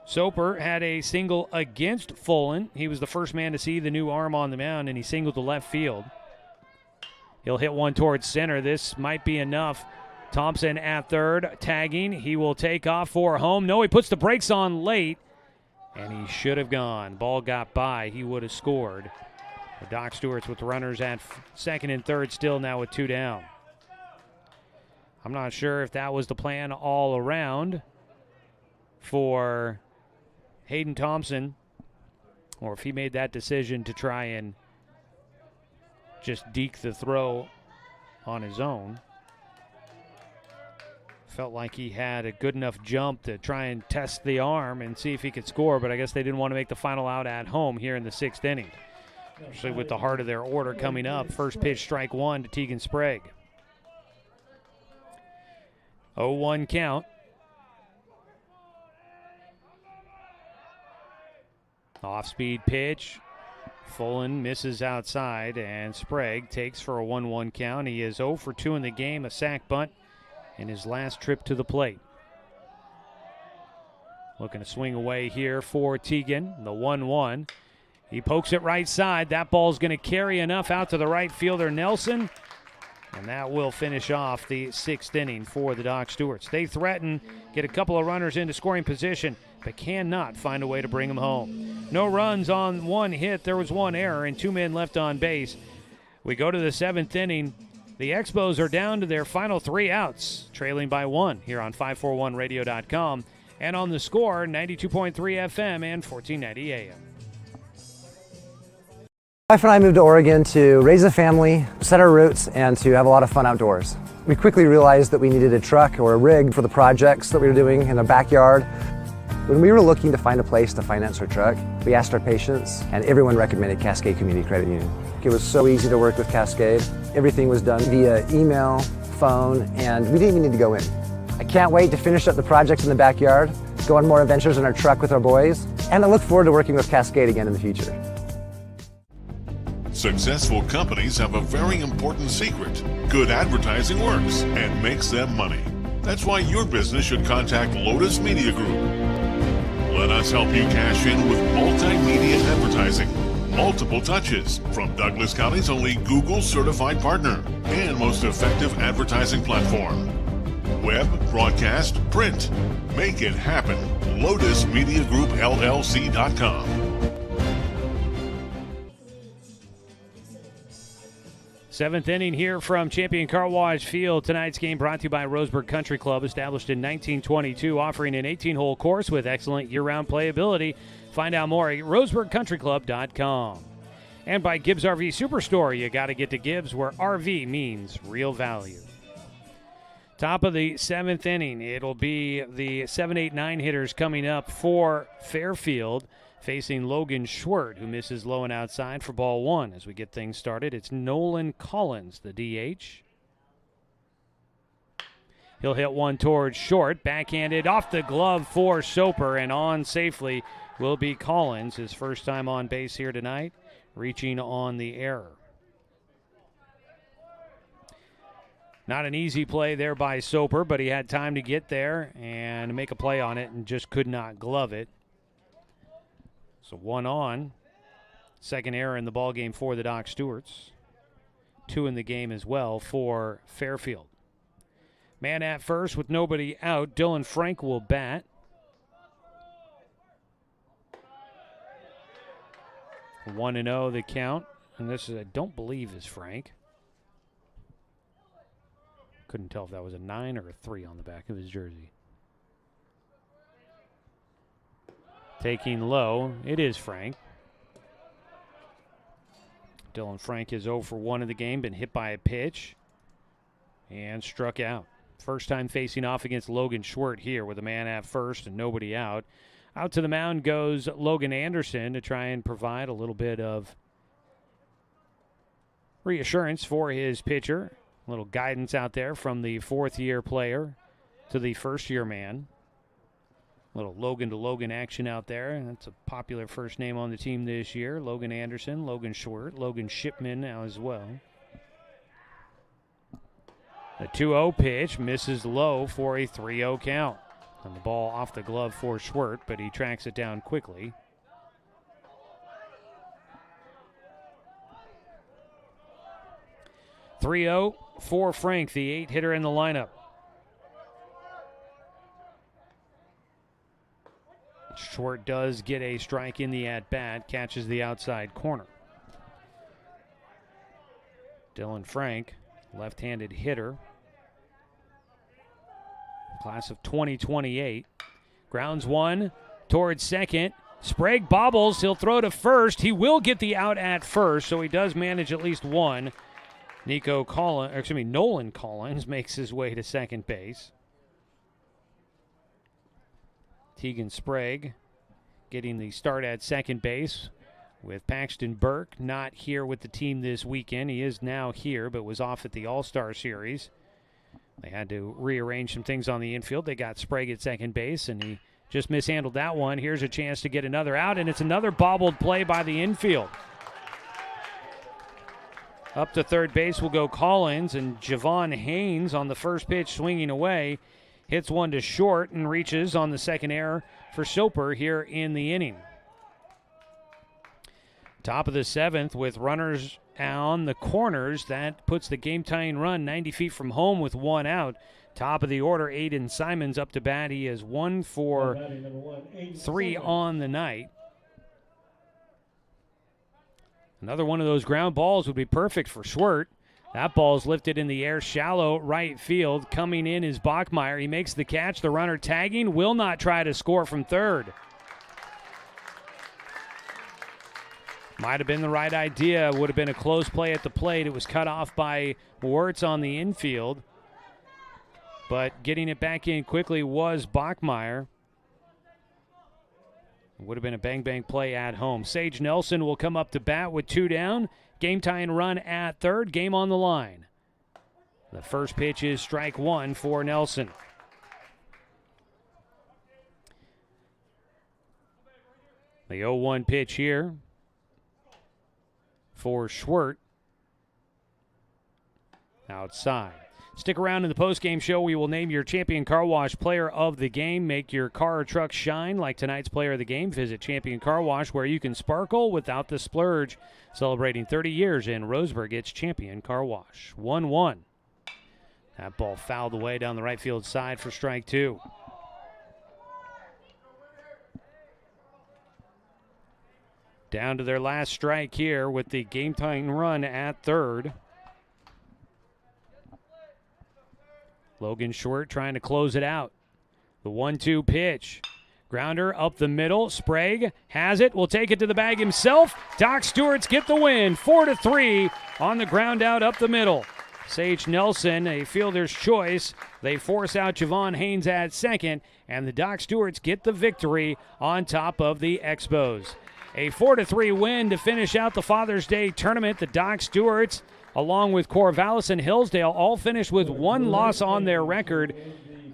A: Soper had a single against Folan. He was the first man to see the new arm on the mound, and he singled to left field. He'll hit one towards center. This might be enough. Thompson at third, tagging. He will take off for home. No, he puts the brakes on late, and he should have gone. Ball got by. He would have scored. The Doc Stewarts with the runners at second and third still now with 2 down. I'm not sure if that was the plan all around for Hayden Thompson or if he made that decision to try and just deke the throw on his own. Felt like he had a good enough jump to try and test the arm and see if he could score, but I guess they didn't want to make the final out at home here in the 6th inning. Especially with the heart of their order coming up. First pitch, strike one to Tegan Sprague. 0-1 count. Off-speed pitch. Fullen misses outside, and Sprague takes for a 1-1 count. He is 0 for 2 in the game, a sac bunt in his last trip to the plate. Looking to swing away here for Tegan, the 1-1. He pokes it right side. That ball's going to carry enough out to the right fielder, Nelson, and that will finish off the 6th inning for the Doc Stewarts. They threaten, get a couple of runners into scoring position, but cannot find a way to bring them home. No runs on one hit. There was one error and 2 men left on base. We go to the 7th inning. The Expos are down to their final 3 outs, trailing by 1 here on 541radio.com and on the Score, 92.3 FM and 1490 AM.
H: My wife and I moved to Oregon to raise a family, set our roots, and to have a lot of fun outdoors. We quickly realized that we needed a truck or a rig for the projects that we were doing in the backyard. When we were looking to find a place to finance our truck, we asked our patients, and everyone recommended Cascade Community Credit Union. It was so easy to work with Cascade. Everything was done via email, phone, and we didn't even need to go in. I can't wait to finish up the projects in the backyard, go on more adventures in our truck with our boys, and I look forward to working with Cascade again in the future.
I: Successful companies have a very important secret. Good advertising works and makes them money. That's why your business should contact Lotus Media Group. Let us help you cash in with multimedia advertising. Multiple touches from Douglas County's only Google certified partner and most effective advertising platform. Web, broadcast, print. Make it happen. LotusMediaGroupLLC.com.
A: 7th inning here from Champion Car Wash Field. Tonight's game brought to you by Roseburg Country Club, established in 1922, offering an 18-hole course with excellent year-round playability. Find out more at roseburgcountryclub.com. And by Gibbs RV Superstore. You got to get to Gibbs, where RV means real value. Top of the 7th inning. It'll be the 7, 8, 9 hitters coming up for Fairfield, facing Logan Stewart, who misses low and outside for ball 1. As we get things started, it's Nolan Collins, the DH. He'll hit one towards short, backhanded off the glove for Soper, and on safely will be Collins, his first time on base here tonight, reaching on the error. Not an easy play there by Soper, but he had time to get there and make a play on it and just could not glove it. So 1 on. Second error in the ballgame for the Doc Stewarts. 2 in the game as well for Fairfield. Man at first with nobody out. Dylan Frank will bat. 1-0 the count. And this is, I don't believe, is Frank. Couldn't tell if that was a 9 or a 3 on the back of his jersey. Taking low, it is Frank. Dylan Frank is 0 for 1 in the game, been hit by a pitch and struck out. First time facing off against Logan Stewart here with a man at first and nobody out. Out to the mound goes Logan Anderson to try and provide a little bit of reassurance for his pitcher. A little guidance out there from the fourth-year player to the first-year man. Little Logan to Logan action out there. That's a popular first name on the team this year. Logan Anderson, Logan Stewart, Logan Shipman now as well. The 2-0 pitch misses low for a 3-0 count. And the ball off the glove for Stewart, but he tracks it down quickly. .30 for Frank, the 8-hitter in the lineup. Stewart does get a strike in the at-bat, catches the outside corner. Dylan Frank, left-handed hitter. Class of 2028. Grounds one towards second. Sprague bobbles. He'll throw to first. He will get the out at first, so he does manage at least one. Nolan Collins makes his way to second base. Tegan Sprague getting the start at second base with Paxton Burke not here with the team this weekend. He is now here, but was off at the All-Star Series. They had to rearrange some things on the infield. They got Sprague at second base, and he just mishandled that one. Here's a chance to get another out, and it's another bobbled play by the infield. Up to third base will go Collins, and Javon Haynes on the first pitch swinging away. Hits one to short and reaches on the second error for Soper here in the inning. Top of the seventh with runners on the corners. That puts the game-tying run 90 feet from home with one out. Top of the order, Aiden Simons up to bat. He is 1 for 3 on the night. Another one of those ground balls would be perfect for Stewart. That ball is lifted in the air, shallow right field. Coming in is Bachmeyer. He makes the catch. The runner tagging will not try to score from third. Might have been the right idea. Would have been a close play at the plate. It was cut off by Wirtz on the infield. But getting it back in quickly was Bachmeyer. Would have been a bang-bang play at home. Sage Nelson will come up to bat with 2 down. Game-tying run at third. Game on the line. The first pitch is strike 1 for Nelson. The 0-1 pitch here for Stewart. Outside. Stick around in the postgame show. We will name your Champion Car Wash Player of the Game. Make your car or truck shine like tonight's Player of the Game. Visit Champion Car Wash, where you can sparkle without the splurge. Celebrating 30 years in Roseburg, it's Champion Car Wash. 1-1. That ball fouled away down the right field side for strike 2. Down to their last strike here with the game-tying run at third. Logan Stewart trying to close it out. The 1-2 pitch. Grounder up the middle. Sprague has it. Will take it to the bag himself. Doc Stewart's get the win. 4-3 on the ground out up the middle. Sage Nelson, a fielder's choice. They force out Javon Haynes at second, and the Doc Stewarts get the victory on top of the Expos. A 4-3 win to finish out the Father's Day tournament. The Doc Stewarts, along with Corvallis and Hillsdale, all finished with 1 loss on their record.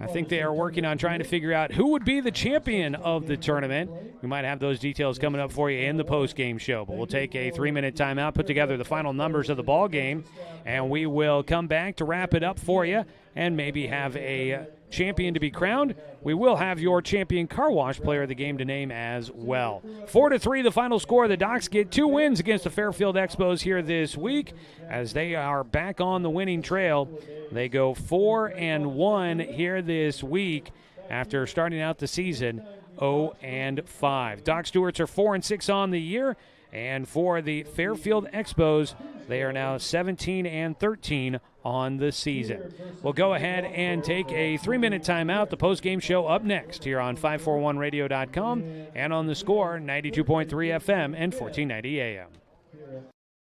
A: I think they are working on trying to figure out who would be the champion of the tournament. We might have those details coming up for you in the post-game show, but we'll take a 3-minute timeout, put together the final numbers of the ball game, and we will come back to wrap it up for you and maybe have a champion to be crowned. We will have your Champion Car Wash Player of the Game to name as well. 4-3 the final score. The Docs get 2 wins against the Fairfield Expos here this week as they are back on the winning trail. They go 4-1 here this week after starting out the season 0-5. Doc Stewarts are 4-6 on the year, and for the Fairfield Expos, they are now 17-13 on the season. We'll go ahead and take a 3-minute timeout. The post-game show up next here on 541radio.com and on the Score 92.3 FM and 1490 AM.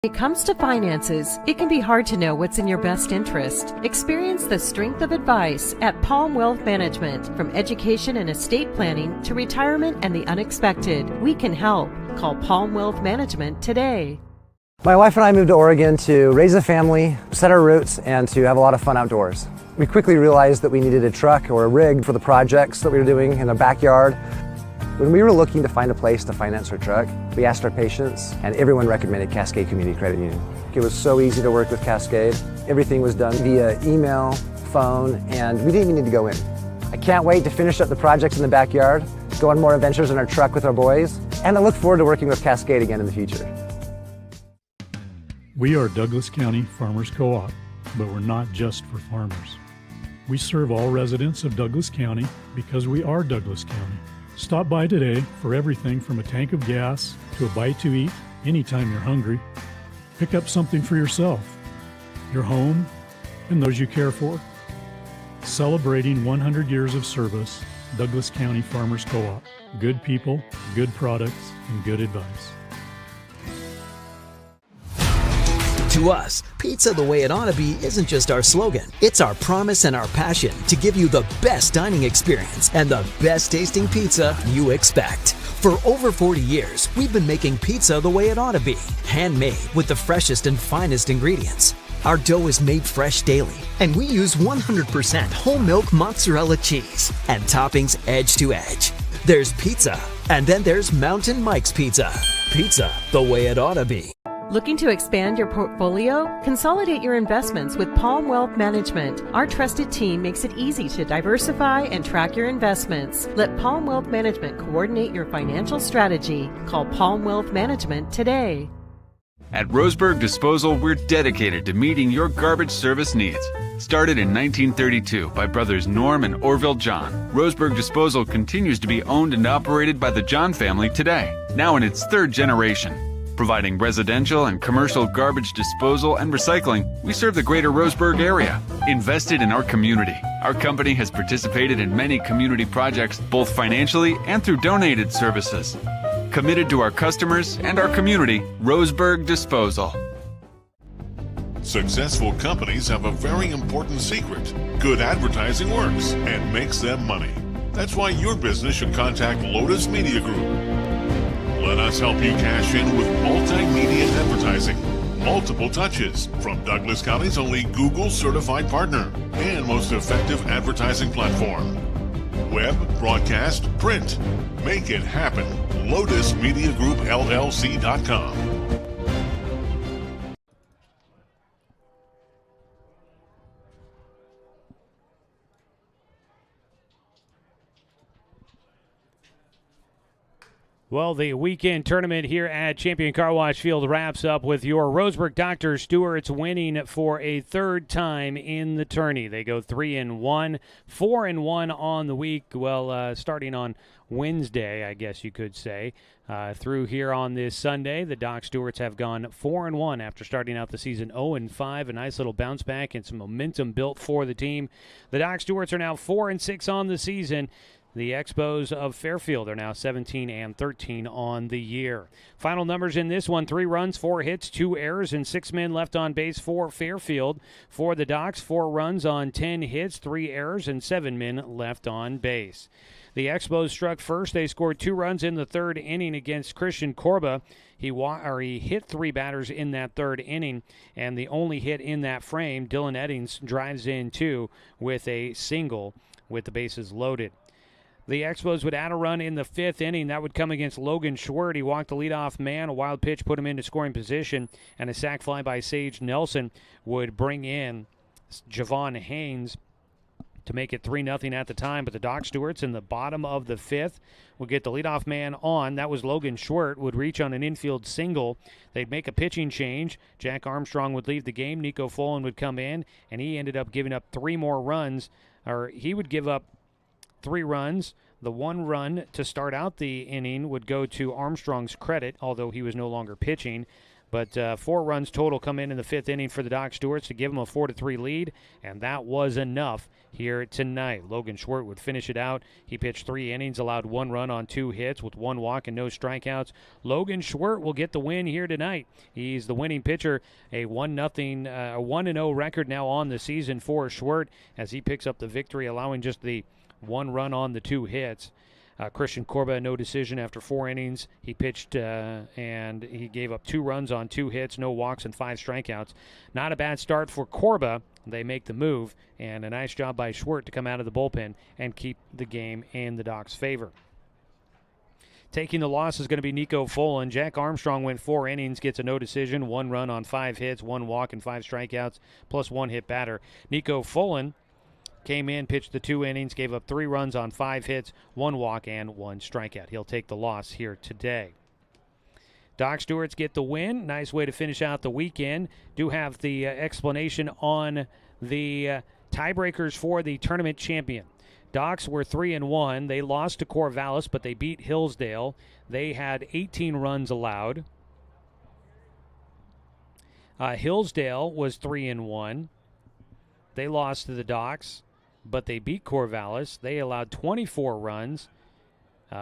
B: When it comes to finances, it can be hard to know what's in your best interest. Experience the strength of advice at Palm Wealth Management. From education and estate planning to retirement and the unexpected, we can help. Call Palm Wealth Management today.
H: My wife and I moved to Oregon to raise a family, set our roots, and to have a lot of fun outdoors. We quickly realized that we needed a truck or a rig for the projects that we were doing in the backyard. When we were looking to find a place to finance our truck, we asked our patients, and everyone recommended Cascade Community Credit Union. It was so easy to work with Cascade. Everything was done via email, phone, and we didn't even need to go in. I can't wait to finish up the projects in the backyard, go on more adventures in our truck with our boys, and I look forward to working with Cascade again in the future.
E: We are Douglas County Farmers Co-op, but we're not just for farmers. We serve all residents of Douglas County because we are Douglas County. Stop by today for everything from a tank of gas to a bite to eat anytime you're hungry. Pick up something for yourself, your home, and those you care for. Celebrating 100 years of service, Douglas County Farmers Co-op. Good people, good products, and good advice.
C: To us, pizza the way it ought to be isn't just our slogan. It's our promise and our passion to give you the best dining experience and the best tasting pizza you expect. For over 40 years, we've been making pizza the way it ought to be. Handmade with the freshest and finest ingredients. Our dough is made fresh daily, and we use 100% whole milk mozzarella cheese and toppings edge to edge. There's pizza, and then there's Mountain Mike's Pizza. Pizza the way it ought to be.
B: Looking to expand your portfolio? Consolidate your investments with Palm Wealth Management. Our trusted team makes it easy to diversify and track your investments. Let Palm Wealth Management coordinate your financial strategy. Call Palm Wealth Management today.
K: At Roseburg Disposal, we're dedicated to meeting your garbage service needs. Started in 1932 by brothers Norm and Orville John, Roseburg Disposal continues to be owned and operated by the John family today, now in its third generation. Providing residential and commercial garbage disposal and recycling, we serve the greater Roseburg area. Invested in our community, our company has participated in many community projects, both financially and through donated services. Committed to our customers and our community, Roseburg Disposal.
I: Successful companies have a very important secret. Good advertising works and makes them money. That's why your business should contact Lotus Media Group. Let us help you cash in with multimedia advertising. Multiple touches from Douglas County's only Google certified partner and most effective advertising platform. Web, broadcast, print. Make it happen. LotusMediaGroupLLC.com.
A: Well, the weekend tournament here at Champion Car Wash Field wraps up with your Roseburg Dr. Stewart's winning for a third time in the tourney. They go 3-1, 4-1 on the week. Well, starting on Wednesday, I guess you could say. Through here on this Sunday, the Doc Stewarts have gone 4-1 after starting out the season 0-5. A nice little bounce back and some momentum built for the team. The Doc Stewarts are now 4-6 on the season. The Expos of Fairfield are now 17-13 on the year. Final numbers in this one: 3 runs, 4 hits, 2 errors, and 6 men left on base for Fairfield. For the Docs, 4 runs on 10 hits, 3 errors, and 7 men left on base. The Expos struck first. They scored 2 runs in the third inning against Christian Corba. He hit 3 batters in that third inning, and the only hit in that frame, Dylan Eddings drives in 2 with a single with the bases loaded. The Expos would add a run in the 5th inning. That would come against Logan Schwert. He walked the leadoff man. A wild pitch put him into scoring position, and a sac fly by Sage Nelson would bring in Javon Haynes to make it 3-0 at the time. But the Doc Stewarts in the bottom of the 5th would get the leadoff man on. That was Logan Schwert, would reach on an infield single. They'd make a pitching change. Jack Armstrong would leave the game. Nico Folan would come in, and he ended up giving up 3 more runs. Or he would give up 3 runs. The 1 run to start out the inning would go to Armstrong's credit, although he was no longer pitching. But 4 runs total come in the 5th inning for the Doc Stewarts to give them a 4-3 lead, and that was enough here tonight. Logan Schwert would finish it out. He pitched 3 innings, allowed 1 run on 2 hits with 1 walk and no strikeouts. Logan Schwert will get the win here tonight. He's the winning pitcher. A 1-0 record now on the season for Schwert as he picks up the victory, allowing just the 1 run on the 2 hits. Christian Corba, no decision after 4 innings. He pitched and he gave up 2 runs on 2 hits, no walks, and 5 strikeouts. Not a bad start for Corba. They make the move, and a nice job by Schwert to come out of the bullpen and keep the game in the Docs' favor. Taking the loss is going to be Nico Folan. Jack Armstrong went 4 innings, gets a no decision, 1 run on 5 hits, 1 walk, and 5 strikeouts, plus 1 hit batter. Nico Folan came in, pitched the 2 innings, gave up 3 runs on 5 hits, 1 walk, and 1 strikeout. He'll take the loss here today. Doc Stewarts get the win. Nice way to finish out the weekend. Do have the explanation on the tiebreakers for the tournament champion. Docs were 3-1. They lost to Corvallis, but they beat Hillsdale. They had 18 runs allowed. Hillsdale was 3-1. They lost to the Docs. but they beat Corvallis. They allowed 24 runs.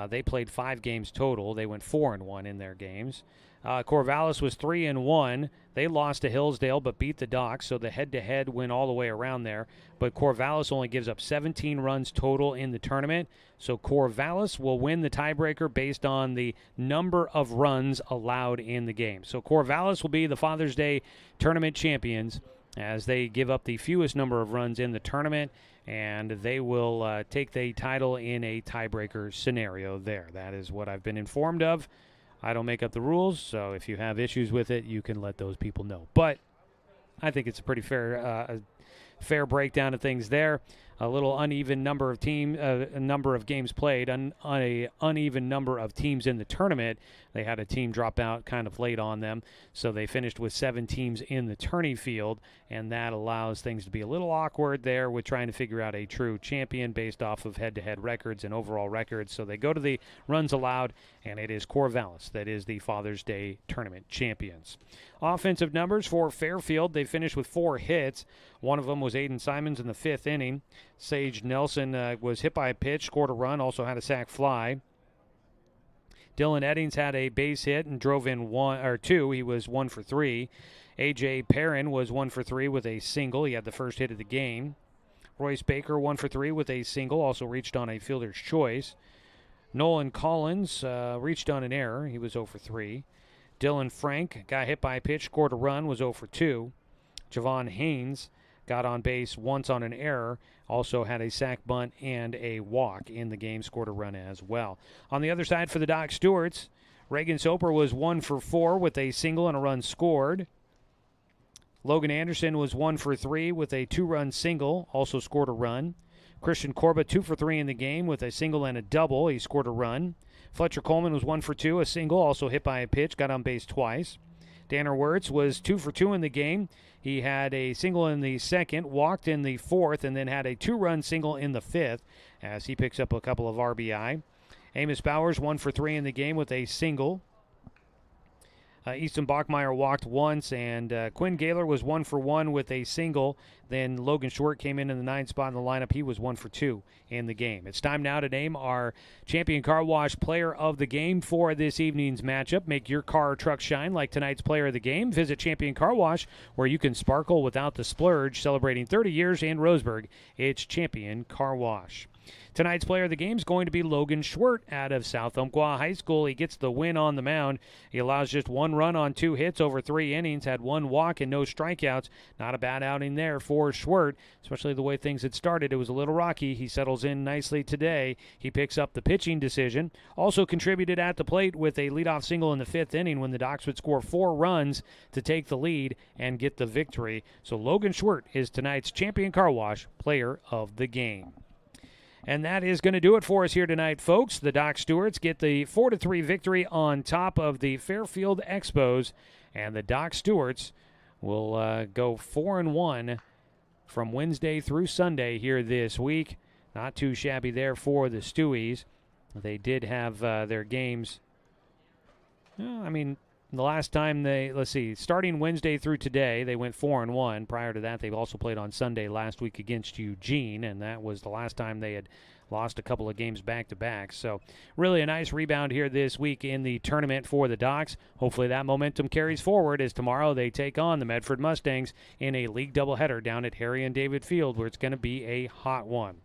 A: They played 5 games total. They went 4-1 in their games. Corvallis was 3-1. They lost to Hillsdale but beat the Docks, so the head-to-head went all the way around there. But Corvallis only gives up 17 runs total in the tournament, so Corvallis will win the tiebreaker based on the number of runs allowed in the game. So Corvallis will be the Father's Day tournament champions as they give up the fewest number of runs in the tournament, and they will take the title in a tiebreaker scenario there. That is what I've been informed of. I don't make up the rules, so if you have issues with it, you can let those people know. But I think it's a pretty fair breakdown of things there. A little uneven number of number of games played, an uneven number of teams in the tournament. They had a team drop out kind of late on them, so they finished with 7 teams in the tourney field, and that allows things to be a little awkward there with trying to figure out a true champion based off of head-to-head records and overall records. So they go to the runs allowed, and it is Corvallis that is the Father's Day tournament champions. Offensive numbers for Fairfield, they finished with 4 hits. One of them was Aiden Simons in the 5th inning. Sage Nelson was hit by a pitch, scored a run, also had a sac fly. Dylan Eddings had a base hit and drove in 2. He was 1 for 3. A.J. Perrin was 1 for 3 with a single. He had the first hit of the game. Royce Baker 1 for 3 with a single, also reached on a fielder's choice. Nolan Collins reached on an error. He was 0 for 3. Dylan Frank got hit by a pitch, scored a run, was 0 for 2. Javon Haynes got on base once on an error, also had a sac bunt and a walk in the game, scored a run as well. On the other side for the Doc Stewarts, Reagan Soper was 1 for 4 with a single and a run scored. Logan Anderson was 1 for 3 with a 2-run single, also scored a run. Christian Corba 2 for 3 in the game with a single and a double. He scored a run. Fletcher Coleman was 1 for 2, a single, also hit by a pitch, got on base twice. Danner Wirtz was 2 for 2 in the game. He had a single in the 2nd, walked in the 4th, and then had a 2-run single in the 5th as he picks up a couple of RBI. Amos Bowers 1 for 3 in the game with a single. Easton Bachmeyer walked once, and Quinn Gaylor was 1 for 1 with a single. Then Logan Short came in the 9th spot in the lineup. He was 1 for 2 in the game. It's time now to name our Champion Car Wash player of the game for this evening's matchup. Make your car or truck shine like tonight's player of the game. Visit Champion Car Wash, where you can sparkle without the splurge. Celebrating 30 years in Roseburg, it's Champion Car Wash. Tonight's player of the game is going to be Logan Schwert out of South Umpqua High School. He gets the win on the mound. He allows just 1 run on 2 hits over 3 innings, had 1 walk and no strikeouts. Not a bad outing there for Schwert, especially the way things had started. It was a little rocky. He settles in nicely today. He picks up the pitching decision. Also contributed at the plate with a leadoff single in the 5th inning when the Docs would score 4 runs to take the lead and get the victory. So Logan Schwert is tonight's Champion Car Wash player of the game. And that is going to do it for us here tonight, folks. The Doc Stewarts get the 4-3 victory on top of the Fairfield Expos, and the Doc Stewarts will go 4-1 from Wednesday through Sunday here this week. Not too shabby there for the Stewies. They did have their games. The last time starting Wednesday through today, they went 4-1. Prior to that, they've also played on Sunday last week against Eugene, and that was the last time they had lost a couple of games back-to-back. So really a nice rebound here this week in the tournament for the Docs. Hopefully that momentum carries forward as tomorrow they take on the Medford Mustangs in a league doubleheader down at Harry and David Field, where it's going to be a hot one.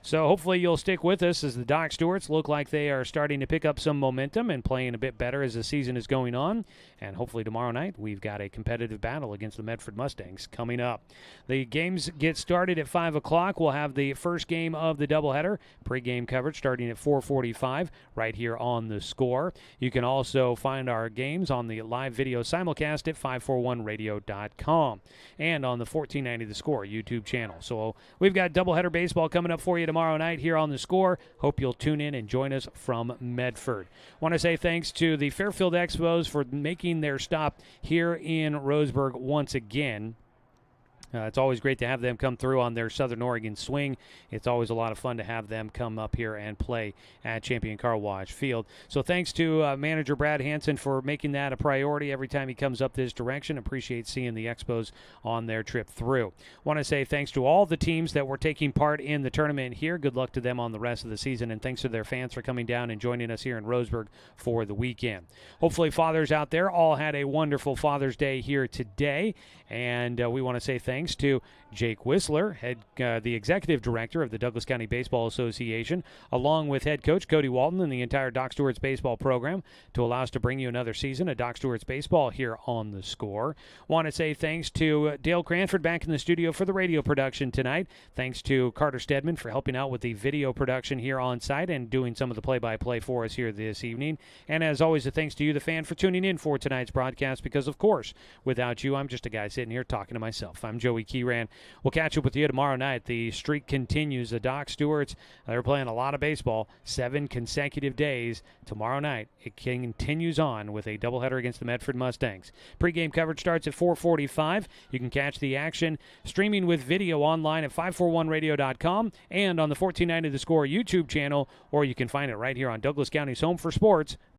A: So hopefully you'll stick with us as the Doc Stewarts look like they are starting to pick up some momentum and playing a bit better as the season is going on. And hopefully tomorrow night we've got a competitive battle against the Medford Mustangs coming up. The games get started at 5 o'clock. We'll have the first game of the doubleheader. Pregame coverage starting at 4:45 right here on The Score. You can also find our games on the live video simulcast at 541radio.com and on the 1490 The Score YouTube channel. So we've got doubleheader baseball coming up for you tomorrow night here on The Score. Hope you'll tune in and join us from Medford. Want to say thanks to the Fairfield Expos for making their stop here in Roseburg once again. It's always great to have them come through on their Southern Oregon swing. It's always a lot of fun to have them come up here and play at Champion Car Wash Field. So thanks to manager Brad Hansen for making that a priority every time he comes up this direction. Appreciate seeing the Expos on their trip through. Want to say thanks to all the teams that were taking part in the tournament here. Good luck to them on the rest of the season, and thanks to their fans for coming down and joining us here in Roseburg for the weekend. Hopefully fathers out there all had a wonderful Father's Day here today, and we want to say thanks to Jake Whistler, the executive director of the Douglas County Baseball Association, along with head coach Cody Walton and the entire Doc Stewart's baseball program to allow us to bring you another season of Doc Stewart's baseball here on The Score. Want to say thanks to Dale Cranford back in the studio for the radio production tonight. Thanks to Carter Stedman for helping out with the video production here on site and doing some of the play-by-play for us here this evening. And as always, a thanks to you, the fan, for tuning in for tonight's broadcast, because, of course, without you, I'm just a guy sitting here talking to myself. I'm Joey Keeran. We'll catch up with you tomorrow night. The streak continues. The Doc Stewarts, they're playing a lot of baseball, 7 consecutive days. Tomorrow night, it continues on with a doubleheader against the Medford Mustangs. Pre-game coverage starts at 4:45. You can catch the action streaming with video online at 541radio.com and on the 1490 The Score YouTube channel, or you can find it right here on Douglas County's Home for Sports,